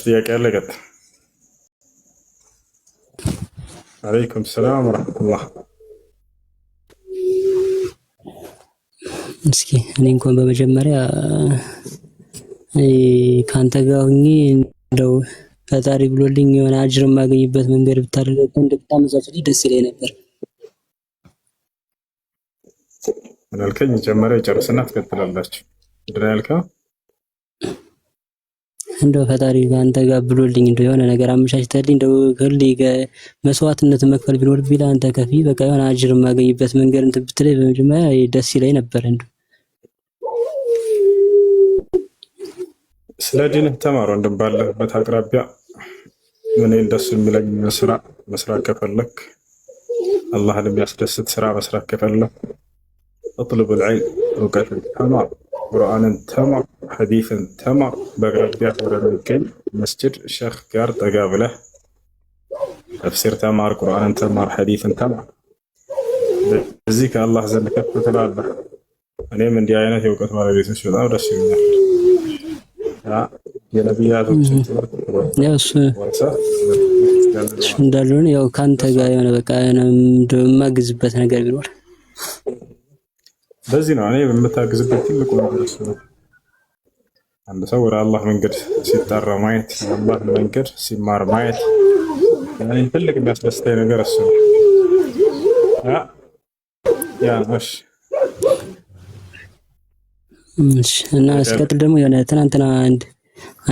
ጥያቄ አለ? ቀጥል። አለይኩም ሰላም ወራህመቱላህ። እስኪ እኔ እንኳን በመጀመሪያ ካንተ ጋር ሆኜ እንደው ፈጣሪ ብሎልኝ የሆነ አጅር የማገኝበት መንገድ ብታደርገው እንደምታመቻችልኝ ደስ ይለኝ ነበር። ምን አልከኝ? ጀመረ ይጨርስና ትቀጥላላችሁ። ምንድን ነው ያልከው? እንደው ፈጣሪ ካንተ ጋር ብሎልኝ እንደው የሆነ ነገር አመቻችተልኝ እንደው ሁሌ መስዋዕትነት መክፈል ቢኖርብኝ ለአንተ ከፊ በቃ የሆነ አጅር የማገኝበት መንገድ እንትን ብትለኝ በመጀመሪያ ደስ ይለኝ ነበር። እንደው ስለ ዲንህ ተማር ወንድም፣ ባለህበት አቅራቢያ ምን እንደሱ የሚለኝ ስራ መስራት ከፈለክ፣ አላህን የሚያስደስት ስራ መስራት ከፈለክ اطلب العلم እውቀትን ተማር፣ ቁርአንን ተማር፣ ሐዲስን ተማር። በአቅራቢያ ወደሚገኝ መስጂድ ሼኽ ጋር ጠጋ ብለህ ተፍሲር ተማር፣ ቁርአንን ተማር፣ ሐዲስን ተማር። በዚህ ከአላህ ዘንድ ከፍ ትላለህ። እኔም እንዲህ አይነት የእውቀት ባለቤቶች በጣም ደስ ይሉኛል። የነቢያቶችን ትምህርት እሱ እንዳልሆነ ያው ካንተ ጋር የሆነ በቃ የማግዝበት ነገር ቢኖር በዚህ ነው። እኔ የምታግዝበት ትልቁ ነገር እሱ ነው። አንድ ሰው ወደ አላህ መንገድ ሲጠራ ማየት፣ አላህ መንገድ ሲማር ማየት ትልቅ የሚያስደስተኝ ነገር እሱ ነው። እና እስከጥል ደግሞ የሆነ ትናንትና አንድ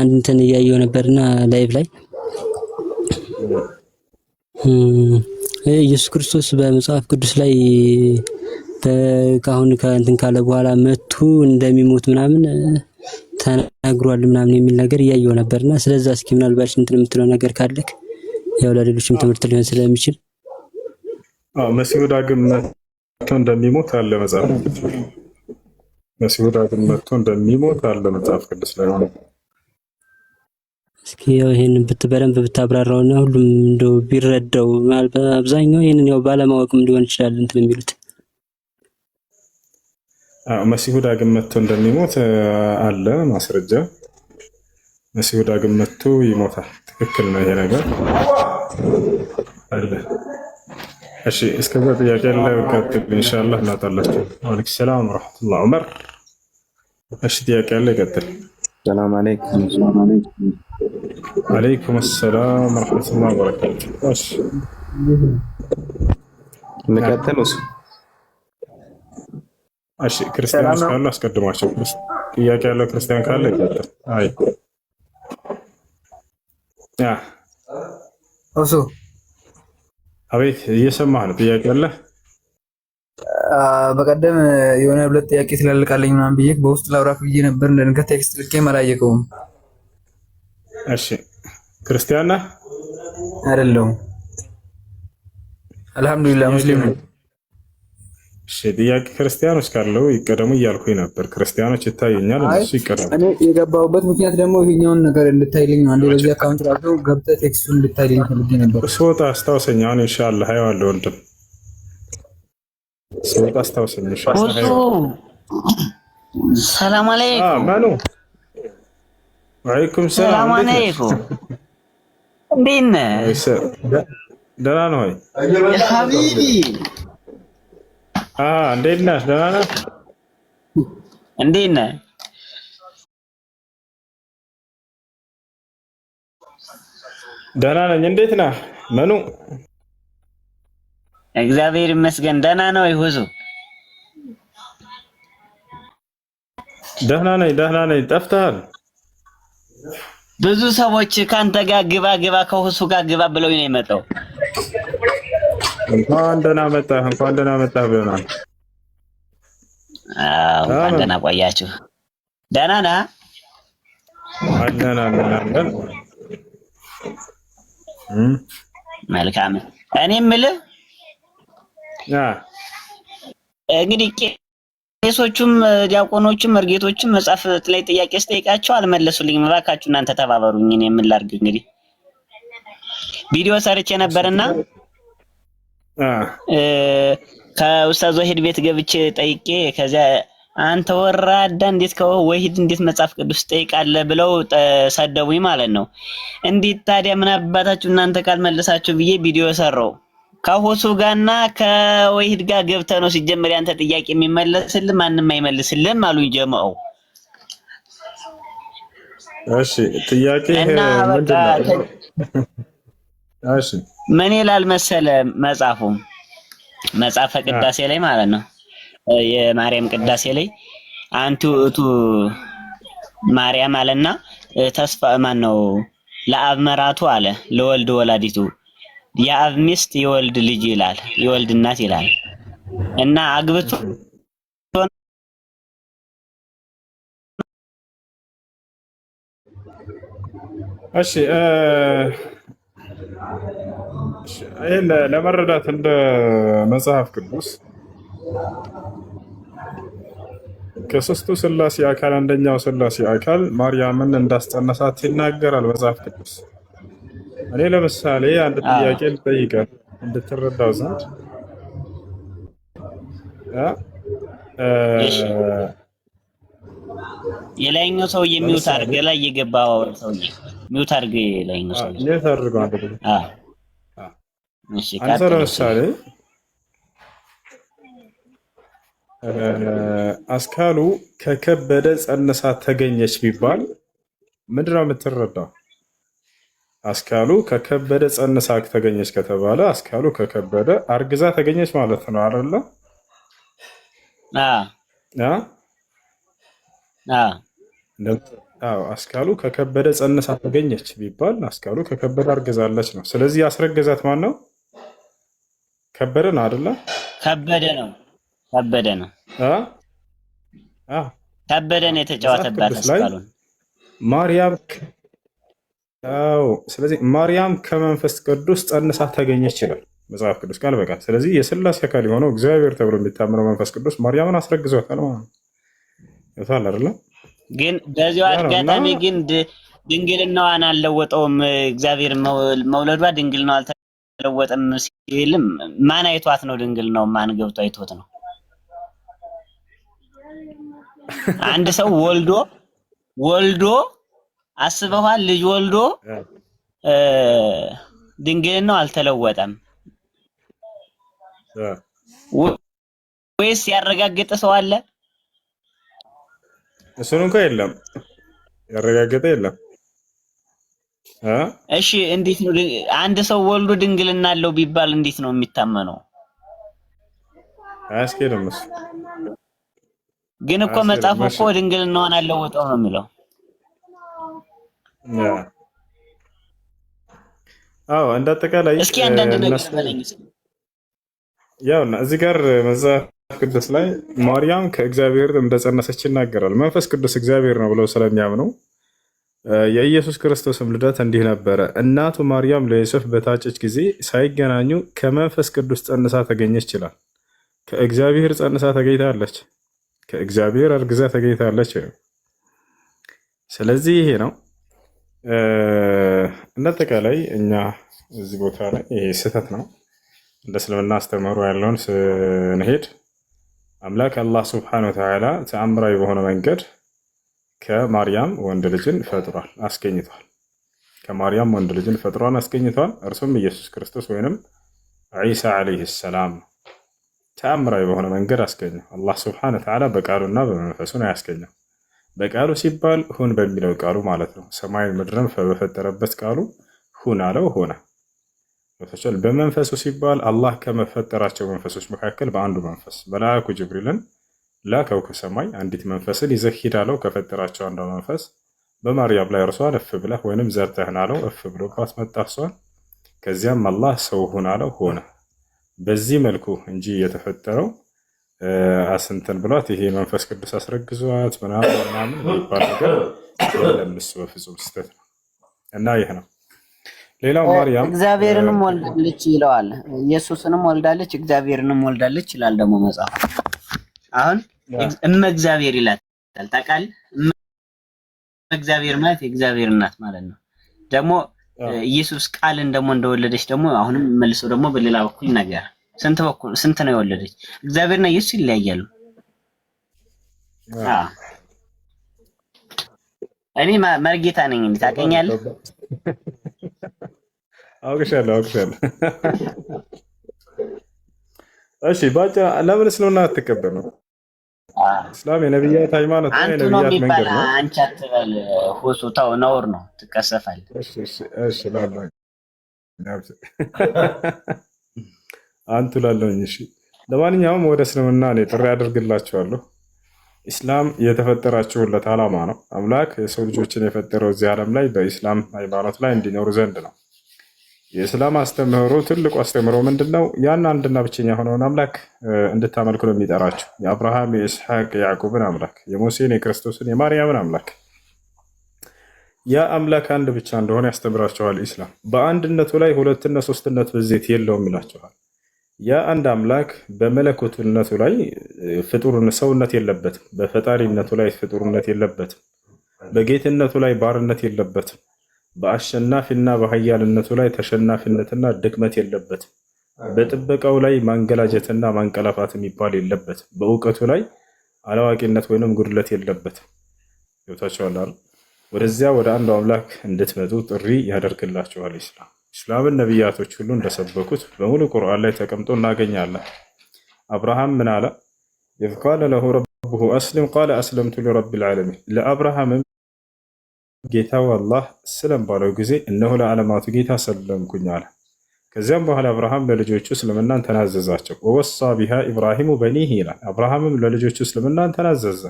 እንትን እያየሁ ነበርና ላይቭ ላይ ኢየሱስ ክርስቶስ በመጽሐፍ ቅዱስ ላይ ከአሁን ከእንትን ካለ በኋላ መጥቶ እንደሚሞት ምናምን ተናግሯል ምናምን የሚል ነገር እያየሁ ነበርና ስለዛ እስኪ ምናልባት እንትን የምትለው ነገር ካለክ ያው ለሌሎችም ትምህርት ሊሆን ስለሚችል መሲሁ ዳግም መጥቶ እንደሚሞት አለ መጽሐፍ ቅዱስ ላይ። መሲሁ ዳግም መጥቶ እንደሚሞት አለ መጽሐፍ ቅዱስ ላይ ሆነ። እስኪ ያው ይሄንን በደንብ ብታብራራውና ሁሉም እንደው ቢረዳው። አብዛኛው ይሄንን ያው ባለማወቅም ሊሆን ይችላል እንትን የሚሉት። መሲሁ ዳግም መጥቶ እንደሚሞት አለ ማስረጃ። መሲሁ ዳግም መጥቶ ይሞታል። ትክክል ነው ይሄ ነገር አለ። እሺ እስከዛ ጥያቄ ላይ ወቀጥል ኢንሻአላህ እናጣላችሁ። ወአለይኩም ሰላም ወራህመቱላህ። ዑመር እሺ ጥያቄ ላይ ቀጥል። ሰላም አለይኩም። አለይኩም ሰላም ወራህመቱላህ ወበረካቱህ። እሺ እንቀጥል። እሺ ክርስቲያኖች ካሉ አስቀድሟቸው። ጥያቄ ያለው ክርስቲያን ካለ ይቀጥል። አይ እሱ አቤት እየሰማህ ነው። ጥያቄ አለ? በቀደም የሆነ ሁለት ጥያቄ ስላልቃለኝ ምናምን ብዬ በውስጥ ላውራክ ብዬ ነበር። እንደንከ ቴክስት ልኬም አላየከውም። እሺ ክርስቲያን ነህ? አይደለሁም። አልሐምዱሊላህ ሙስሊም ነኝ። እሺ ጥያቄ ክርስቲያኖች ካለው ይቀደሙ እያልኩኝ ነበር። ክርስቲያኖች ይታዩኛል፣ እነሱ ይቀደሙ። እኔ የገባሁበት ምክንያት ደግሞ ይሄኛውን ነገር እንድታይልኝ ነው። አንዴ በዚህ አካውንት ራሱ ገብተህ ቴክስቱን እንድታይልኝ ፈልጌ ነበር። ስወጣ አስታውሰኝ። አሁን ኢንሻአላህ አየዋለሁ ወንድም፣ ስወጣ አስታውሰኝ ኢንሻአላህ። ሰላም አለይኩም። ማኑ ወአለይኩም ሰላም። አለይኩም እንዴት ነህ? ደህና ነህ ወይ ሐቢቢ? እንዴት ነህ? ደህና ነህ? እንዴት ነህ? ደህና ነኝ። እንዴት ነህ መኑ? እግዚአብሔር ይመስገን። ደህና ነው ይሁዙ? ደህና ነኝ። ጠፍተሃል። ብዙ ሰዎች ካንተ ጋር ግባ ከሁሱ ጋር ግባ ብለው ነው የመጣው። እንኳን ደህና መጣህ ብለናል። እንኳን ደህና ቆያችሁ። ደህና ነህ? አለን። መልካም። እኔ የምልህ እንግዲህ ቄሶቹም ዲያቆኖቹም መርጌቶቹም መጽሐፍ ላይ ጥያቄ ስጠይቃቸው አልመለሱልኝም። እባካችሁ እናንተ ተባበሩኝ። እኔ ምን ላድርግ? እንግዲህ ቪዲዮ ሰርቼ ነበርና ከኡስታዝ ወሂድ ቤት ገብቼ ጠይቄ ከዚያ አንተ ወራዳ እንዴት ከወሂድ እንዴት መጽሐፍ ቅዱስ ጠይቃለህ ብለው ሰደቡኝ ማለት ነው። እንዴት ታዲያ ምን አባታችሁ እናንተ ካልመለሳችሁ ብዬ ቪዲዮ ሰራው። ከሁሱ ጋርና ከወሂድ ጋር ገብተህ ነው ሲጀመር ያንተ ጥያቄ የሚመለስልህ ማንም አይመልስልህም አሉኝ ጀማው። እሺ ጥያቄ ምንድነው? እሺ ምን ይላል መሰለ መጽሐፈ ቅዳሴ ላይ ማለት ነው የማርያም ቅዳሴ ላይ አንቱ እቱ ማርያም አለና ተስፋ ማን ነው ለአብ መራቱ አለ ለወልድ ወላዲቱ የአብ ሚስት የወልድ ልጅ ይላል የወልድ እናት ይላል እና አግብቶ እሺ ይሄን ለመረዳት እንደ መጽሐፍ ቅዱስ ከሦስቱ ሥላሴ አካል አንደኛው ሥላሴ አካል ማርያምን እንዳስጸነሳት ይናገራል መጽሐፍ ቅዱስ። እኔ ለምሳሌ አንድ ጥያቄ ልጠይቅህ እንድትረዳው ዘንድ የላይኛው ሰው የሚውት አድርገ ላይ የገባው ሰው ሚውት አድርገ የላይኛው ሰው እንዴት አድርገው አንተ እሺ አንተ ለምሳሌ አስካሉ ከከበደ ጸንሳ ተገኘች ቢባል ምንድን ነው የምትረዳው? አስካሉ ከከበደ ጸንሳ ተገኘች ከተባለ አስካሉ ከከበደ አርግዛ ተገኘች ማለት ነው አይደለ? አስካሉ ከከበደ ጸንሳ ተገኘች ቢባል አስካሉ ከከበደ አርግዛለች ነው። ስለዚህ ያስረገዛት ማን ነው? ከበደ ነው አይደለ? ከበደ ነው የተጫወተባት አስካሉ ማርያም። ስለዚህ ማርያም ከመንፈስ ቅዱስ ጸንሳ ተገኘች ይላል መጽሐፍ ቅዱስ ቃል በቃል። ስለዚህ የሥላሴ አካል የሆነው እግዚአብሔር ተብሎ የሚታመነው መንፈስ ቅዱስ ማርያምን አስረግዟታል ማለት ነው። ይታል አይደለ? ግን በዚሁ አጋጣሚ ግን ድንግልናዋን አልለወጠውም። እግዚአብሔር መውለዷ ድንግልናዋ አልተለወጠም ሲልም ማን አይቷት ነው? ድንግልናው ማን ገብቶ አይቶት ነው? አንድ ሰው ወልዶ አስበዋል። ልጅ ወልዶ ድንግልናው አልተለወጠም ወይስ ያረጋገጠ ሰው አለ? እሱን እንኳን የለም፣ ያረጋገጠ የለም። እሺ እንዴት ነው አንድ ሰው ወልዶ ድንግልና አለው ቢባል እንዴት ነው የሚታመነው? አያስኬድም እሱ። ግን እኮ መጽሐፉ እኮ ድንግልናዋን አልለወጠው ነው የሚለው። እንደ አጠቃላይ እስኪ አንዳንድ ነገር በለኝ። ያውና እዚህ ጋር መጽሐፍ ቅዱስ ላይ ማርያም ከእግዚአብሔር እንደጸነሰች ይናገራል። መንፈስ ቅዱስ እግዚአብሔር ነው ብለው ስለሚያምኑ የኢየሱስ ክርስቶስም ልደት እንዲህ ነበረ። እናቱ ማርያም ለዮሴፍ በታጨች ጊዜ ሳይገናኙ ከመንፈስ ቅዱስ ጸንሳ ተገኘች ይላል። ከእግዚአብሔር ጸንሳ ተገኝታለች፣ ከእግዚአብሔር አርግዛ ተገኝታለች። ስለዚህ ይሄ ነው እንደአጠቃላይ እኛ እዚህ ቦታ ላይ ይሄ ስህተት ነው። እንደ እስልምና አስተምህሮ ያለውን ስንሄድ አምላክ አላህ ስብሐነሁ ወተዓላ ተአምራዊ በሆነ መንገድ ከማርያም ወንድ ልጅን ፈጥሯል፣ አስገኝቷል። ከማርያም ወንድ ልጅን ፈጥሯን አስገኝቷል። እርሱም ኢየሱስ ክርስቶስ ወይንም ዒሳ ዓለይሂ ሰላም ተአምራዊ በሆነ መንገድ አስገኘው። አላህ ስብሐነሁ ወተዓላ በቃሉና በመንፈሱ ነው ያስገኘው። በቃሉ ሲባል ሁን በሚለው ቃሉ ማለት ነው። ሰማይን ምድርን በፈጠረበት ቃሉ ሁን አለው፣ ሆነ። በመንፈሱ ሲባል አላህ ከመፈጠራቸው መንፈሶች መካከል በአንዱ መንፈስ መልአኩ ጅብሪልን ላከው ከሰማይ አንዲት መንፈስን ይዘህ ሂድ አለው። ከፈጠራቸው አንዷ መንፈስ በማርያም ላይ እርሷን እፍ ብለህ ወይንም ዘርተህን አለው። እፍ ብሎባት መጣ እሷን። ከዚያም አላህ ሰው ሁን አለው፣ ሆነ። በዚህ መልኩ እንጂ የተፈጠረው አስንተን ብሏት ይሄ መንፈስ ቅዱስ አስረግዟት ምናምን የሚባል ነገር የለም። እሱ በፍጹም ስህተት ነው እና ይህ ነው። ሌላው ማርያም እግዚአብሔርንም ወልዳለች ይለዋል። ኢየሱስንም ወልዳለች እግዚአብሔርንም ወልዳለች ይላል ደግሞ መጽሐፍ። አሁን እመ እግዚአብሔር ይላል ታውቃለህ? እመ እግዚአብሔር ማለት የእግዚአብሔር እናት ማለት ነው። ደግሞ ኢየሱስ ቃልን ደግሞ እንደወለደች ደግሞ አሁንም መልሶ ደግሞ በሌላ በኩል ነገር ስንት ነው የወለደች? እግዚአብሔርና ኢየሱስ ይለያያሉ። እኔ መርጌታ ነኝ እንዴ ታውቀኛለህ? አውቅሻለሁ። እሺ ባጫ ለምን እስልምና አትቀበሉ? እስላም የነብያት ሃይማኖት ነው፣ የነብያት መንገድ ነው። አንቺ አትበል ሁሱ፣ ተው፣ ነውር ነው፣ ትቀሰፋለህ። እሺ ላለኝ አንቱ ላለኝ። እሺ ለማንኛውም ወደ እስልምና እኔ ጥሪ አድርግላችኋለሁ። ኢስላም የተፈጠራችሁለት ዓላማ ነው። አምላክ የሰው ልጆችን የፈጠረው እዚህ ዓለም ላይ በኢስላም ሃይማኖት ላይ እንዲኖሩ ዘንድ ነው። የእስላም አስተምህሮ ትልቁ አስተምህሮ ምንድን ነው? ያን አንድና ብቸኛ የሆነውን አምላክ እንድታመልኩ ነው የሚጠራቸው። የአብርሃም፣ የኢስሐቅ፣ የያዕቆብን አምላክ፣ የሙሴን፣ የክርስቶስን፣ የማርያምን አምላክ። ያ አምላክ አንድ ብቻ እንደሆነ ያስተምራቸዋል ኢስላም። በአንድነቱ ላይ ሁለትነት ሶስትነት ብዜት የለውም ይላቸዋል። ያ አንድ አምላክ በመለኮትነቱ ላይ ሰውነት የለበትም። በፈጣሪነቱ ላይ ፍጡርነት የለበትም። በጌትነቱ ላይ ባርነት የለበትም። በአሸናፊና በሀያልነቱ ላይ ተሸናፊነትና ድክመት የለበትም። በጥበቃው ላይ ማንገላጀትና ማንቀላፋት የሚባል የለበትም። በእውቀቱ ላይ አላዋቂነት ወይንም ጉድለት የለበትም። ይወታቸዋል። ወደዚያ ወደ አንዱ አምላክ እንድትመጡ ጥሪ ያደርግላችኋል ኢስላም። ኢስላምን ነቢያቶች ሁሉ እንደሰበኩት በሙሉ ቁርአን ላይ ተቀምጦ እናገኛለን። አብርሃም ምን አለ? ኢዝ ቃለ ለሁ ረቡሁ አስሊም ቃለ አስለምቱ ሊረቢል ዓለሚን። ለአብርሃምም ጌታው አላህ ስለም ባለው ጊዜ እነሆ ለዓለማቱ ጌታ ሰለምኩኝ አለ። ከዚያም በኋላ አብርሃም ለልጆቹ እስልምናን ተናዘዛቸው። ወወሳ ቢሃ ኢብራሂሙ በኒህ ይላል። አብርሃምም ለልጆቹ እስልምናን ተናዘዘ።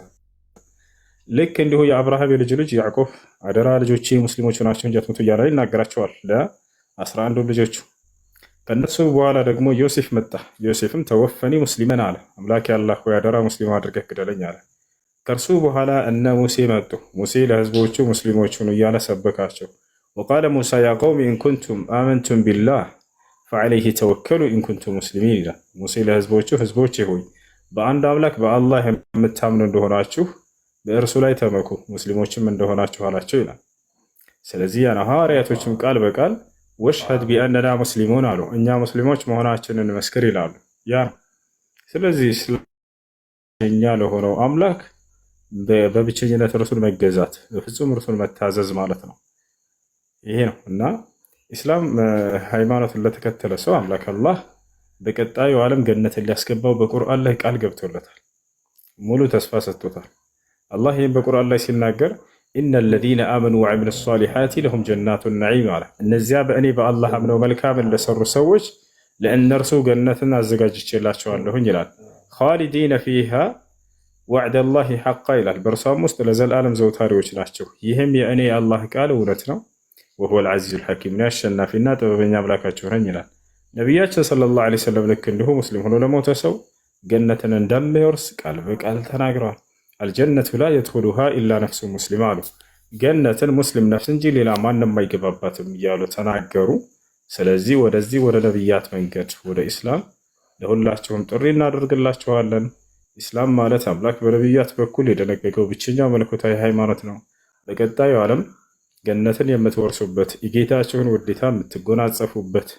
ልክ እንዲሁ የአብርሃም የልጅ ልጅ ያዕቆብ አደራ ልጆቼ ሙስሊሞች ናቸው እንጂ አትሙቱ እያለ ይናገራቸዋል ለ11 ልጆቹ። ከነሱ በኋላ ደግሞ ዮሴፍ መጣ። ዮሴፍም ተወፈኒ ሙስሊመን አለ። አምላክ ያላህ ሆይ አደራ ሙስሊም አድርገህ ግደለኝ አለ። ከእርሱ በኋላ እነ ሙሴ መጡ። ሙሴ ለህዝቦቹ ሙስሊሞች ሁኑ እያለ ሰበካቸው። ወቃለ ሙሳ ያ ቀውም ኢንኩንቱም አመንቱም ቢላህ ፈዐለይሂ ተወከሉ ኢንኩንቱም ሙስሊሚን ይላል። ሙሴ ለህዝቦቹ ህዝቦቼ ሆይ በአንድ አምላክ በአላህ የምታምኑ እንደሆናችሁ በእርሱ ላይ ተመኩ ሙስሊሞችም እንደሆናችሁ አላቸው ይላል። ስለዚህ ያ ሐዋርያቶችም ቃል በቃል ወሽሀድ ቢአንና ሙስሊሙን አሉ፣ እኛ ሙስሊሞች መሆናችንን መስክር ይላሉ። ያ ስለዚህ እኛ ለሆነው አምላክ በብቸኝነት እርሱን መገዛት በፍጹም እርሱን መታዘዝ ማለት ነው። ይሄ ነው እና ኢስላም ሃይማኖትን ለተከተለ ሰው አምላክ አላህ በቀጣዩ ዓለም ገነትን ሊያስገባው በቁርአን ላይ ቃል ገብቶለታል። ሙሉ ተስፋ ሰጥቶታል። አላህ ይህም በቁርአን ላይ ሲናገር ኢነ ለዚነ አመኑ ወዐሚሉ ሷሊሓቲ ለሁም ጀናቱ ነዒም አለ። እነዚያ በእኔ በአላህ አምነው መልካምን ለሰሩ ሰዎች ለእነርሱ ገነትን አዘጋጅቼላቸዋለሁኝ ይላል። ኻሊዲነ ፊሃ ወዕደላሂ ሐቃ ይላል። በእርሷም ውስጥ ለዘላለም ዘውታሪዎች ናቸው። ይህም የእኔ የአላህ ቃል እውነት ነው። ወሁወል ዐዚዙል ሐኪም ነው፣ አሸናፊና ጥበበኛ አምላካቸው ነኝ ይላል። ነቢያችን ሰለላሁ ዐለይሂ ወሰለም ልክ እንዲሁ ሙስሊም ሆኖ ለሞተ ሰው ገነትን እንደሚወርስ ቃል በቃል ተናግረዋል። አልጀነቱ ላ የድኹሉሃ ኢላ ነፍሱ ሙስሊም አሉ። ገነትን ሙስሊም ነፍስ እንጂ ሌላ ማንም አይገባባትም እያሉ ተናገሩ። ስለዚህ ወደዚህ ወደ ነቢያት መንገድ ወደ ኢስላም ለሁላችሁም ጥሪ እናደርግላችኋለን። ኢስላም ማለት አምላክ በነቢያት በኩል የደነገገው ብቸኛው መለኮታዊ ሃይማኖት ነው። በቀጣዩ ዓለም ገነትን የምትወርሱበት የጌታችሁን ውዴታ የምትጎናጸፉበት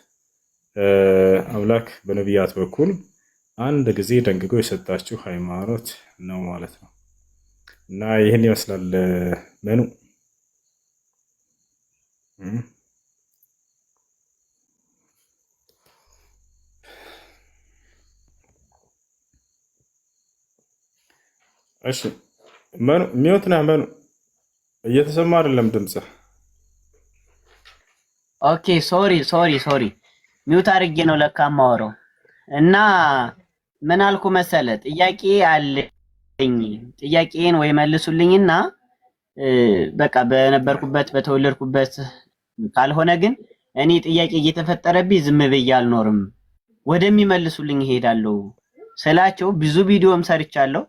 አምላክ በነቢያት በኩል አንድ ጊዜ ደንግጎ የሰጣችሁ ሃይማኖት ነው ማለት ነው እና ይህን ይመስላል። መኑ እሺ መኑ ሚውት ነህ? መኑ እየተሰማ አይደለም ድምፅህ። ኦኬ ሶሪ ሚውት አድርጌ ነው ለካ የማወራው። እና ምን አልኩ መሰለ፣ ጥያቄ አለኝ። ጥያቄን ወይ መልሱልኝና በቃ በነበርኩበት በተወለድኩበት ካልሆነ ግን እኔ ጥያቄ እየተፈጠረብኝ ዝም ብዬ አልኖርም፣ ወደሚመልሱልኝ እሄዳለሁ ስላቸው ብዙ ቪዲዮም ሰርቻለሁ።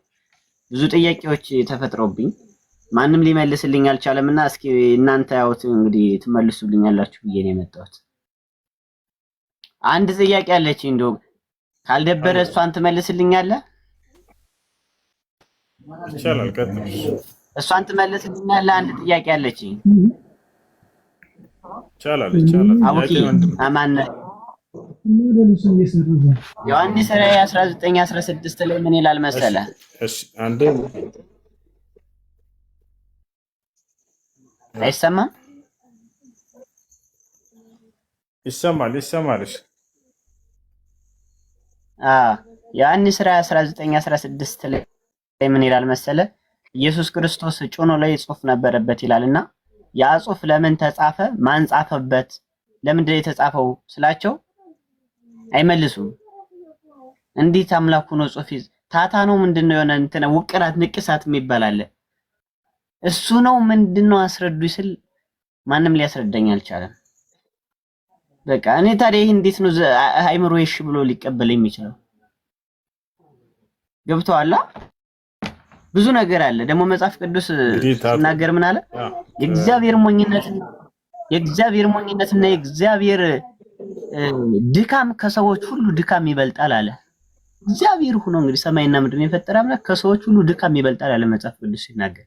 ብዙ ጥያቄዎች ተፈጥሮብኝ ማንም ሊመልስልኝ አልቻለምና እስኪ እናንተ ያውት እንግዲህ ትመልሱልኛላችሁ ብዬ ነው የመጣሁት። አንድ ጥያቄ አለች እንደው ካልደበረ እሷን ትመልስልኛለህ? ይቻላል። ቀጥል። እሷን ትመልስልኛለህ? አንድ ጥያቄ አለች። ይቻላል። አቡኪ አማን ዮሐንስ ራዕይ 19:16 ላይ ምን ይላል መሰለህ? እሺ አንዴ አይሰማም? ይሰማል ይሰማል። እሺ ዮሐንስ ራዕይ 19:16 ላይ ምን ይላል መሰለ? ኢየሱስ ክርስቶስ ጭኖ ላይ ጽሑፍ ነበረበት ይላልና ያ ጽሑፍ ለምን ተጻፈ? ማን ጻፈበት? ለምንድን ነው የተጻፈው ስላቸው አይመልሱም። እንዴት አምላኩ ነው ጽሑፍ ታታ ነው ምንድነው የሆነ እንትን ውቅራት ንቅሳት የሚባል አለ። እሱ ነው ምንድነው አስረዱ ስል ማንም ሊያስረዳኝ አልቻለም። በቃ እኔ ታዲያ ይሄ እንዴት ነው አይምሮ እሺ ብሎ ሊቀበል የሚችለው? ገብቶሃል? ብዙ ነገር አለ ደግሞ መጽሐፍ ቅዱስ ሲናገር ምን አለ? የእግዚአብሔር ሞኝነትና የእግዚአብሔር ድካም ከሰዎች ሁሉ ድካም ይበልጣል አለ። እግዚአብሔር ሆኖ እንግዲህ ሰማይና ምድርን የፈጠረ አምላክ ከሰዎች ሁሉ ድካም ይበልጣል አለ መጽሐፍ ቅዱስ ሲናገር።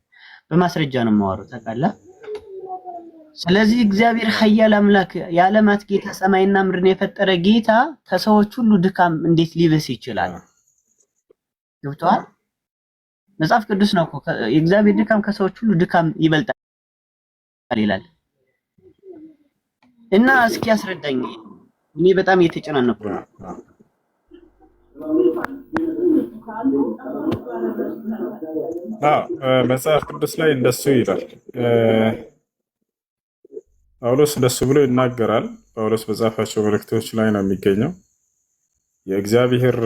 በማስረጃ ነው የማወራው ታውቃለህ። ስለዚህ እግዚአብሔር ኃያል አምላክ የዓለማት ጌታ ሰማይና ምድርን የፈጠረ ጌታ ከሰዎች ሁሉ ድካም እንዴት ሊብስ ይችላል? ገብቶሃል? መጽሐፍ ቅዱስ ነው እኮ የእግዚአብሔር ድካም ከሰዎች ሁሉ ድካም ይበልጣል ይላል። እና እስኪ ያስረዳኝ። እኔ በጣም እየተጨናነኩ ነው። መጽሐፍ ቅዱስ ላይ እንደሱ ይላል። ጳውሎስ እንደሱ ብሎ ይናገራል። ጳውሎስ በጻፋቸው መልእክቶች ላይ ነው የሚገኘው። የእግዚአብሔር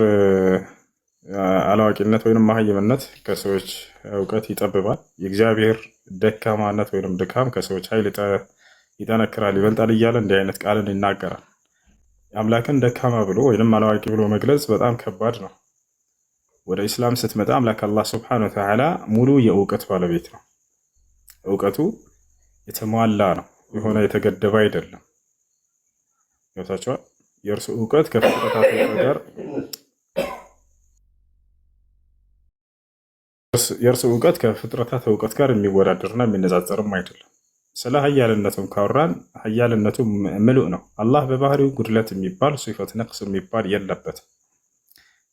አላዋቂነት ወይንም መሀይምነት ከሰዎች እውቀት ይጠብባል። የእግዚአብሔር ደካማነት ወይንም ድካም ከሰዎች ኃይል ይጠነክራል፣ ይበልጣል እያለ እንዲህ አይነት ቃልን ይናገራል። አምላክን ደካማ ብሎ ወይንም አላዋቂ ብሎ መግለጽ በጣም ከባድ ነው። ወደ ኢስላም ስትመጣ አምላክ አላህ ሱብሓነሁ ወተዓላ ሙሉ የእውቀት ባለቤት ነው። እውቀቱ የተሟላ ነው፣ የሆነ የተገደበ አይደለም። ገብታችኋል? የእርሱ እውቀት ከፍጥረታት ጋር የእርሱ እውቀት ከፍጥረታት እውቀት ጋር የሚወዳደርና የሚነጻጸርም አይደለም። ስለ ሀያልነቱም ካወራን ሀያልነቱ ምሉእ ነው። አላህ በባህሪው ጉድለት የሚባል ሲፈት ነቅስ የሚባል የለበትም።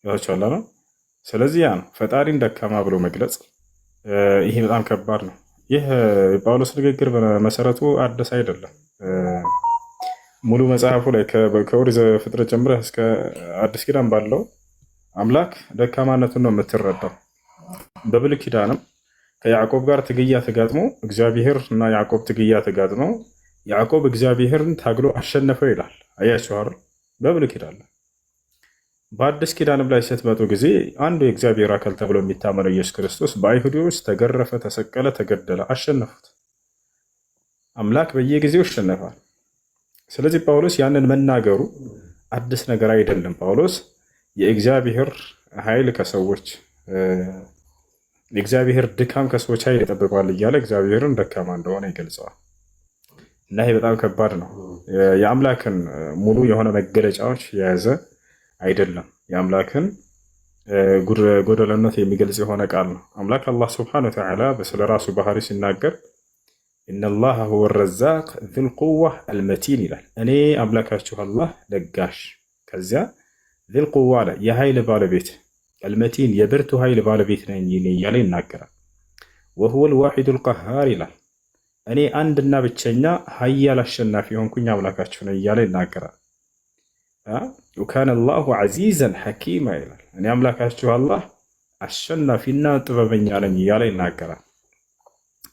ገብታችኋል ነው። ስለዚህ ያ ነው ፈጣሪን ደካማ ብሎ መግለጽ። ይሄ በጣም ከባድ ነው። ይህ የጳውሎስ ንግግር በመሰረቱ አዲስ አይደለም። ሙሉ መጽሐፉ ላይ ከኦሪት ዘፍጥረት ጀምረህ እስከ አዲስ ኪዳን ባለው አምላክ ደካማነቱን ነው የምትረዳው። በብሉይ ኪዳንም ከያዕቆብ ጋር ትግያ ተጋጥሞ እግዚአብሔር እና ያዕቆብ ትግያ ተጋጥሞ ያዕቆብ እግዚአብሔርን ታግሎ አሸነፈው ይላል። አያችሁ አይደል? በብሉይ ኪዳን። በአዲስ ኪዳንም ላይ ስትመጡ ጊዜ አንዱ የእግዚአብሔር አካል ተብሎ የሚታመነው ኢየሱስ ክርስቶስ በአይሁዶች ተገረፈ፣ ተሰቀለ፣ ተገደለ፣ አሸነፉት። አምላክ በየጊዜው ይሸነፋል። ስለዚህ ጳውሎስ ያንን መናገሩ አዲስ ነገር አይደለም። ጳውሎስ የእግዚአብሔር ኃይል ከሰዎች የእግዚአብሔር ድካም ከሰዎች ኃይል ይጠብቀዋል እያለ እግዚአብሔርን ደካማ እንደሆነ ይገልጸዋል። እና ይሄ በጣም ከባድ ነው። የአምላክን ሙሉ የሆነ መገለጫዎች የያዘ አይደለም። የአምላክን ጎደለነት የሚገልጽ የሆነ ቃል ነው። አምላክ አላህ ስብሐነሁ ወተዓላ ስለ ራሱ ባህሪ ሲናገር ኢነላህ ሁወ ረዛቅ ዙል ቁዋ አልመቲን ይላል። እኔ አምላካችሁ አላህ ለጋሽ፣ ከዚያ ዙል ቁዋ አለ የኃይል ባለቤት፣ አልመቲን የብርቱ ኃይል ባለቤት ነኝ እያለ ይናገራል። ወሁወል ዋሒዱል ቀሃር ይላል። እኔ አንድና ብቸኛ ሀያል አሸናፊ የሆንኩኝ አምላካችሁ ነኝ እያለ ይናገራል። ወካነ አላሁ ዐዚዘን ሐኪማ ይላል። እኔ አምላካችሁ አላህ አሸናፊና ጥበበኛ ነኝ እያለ ይናገራል።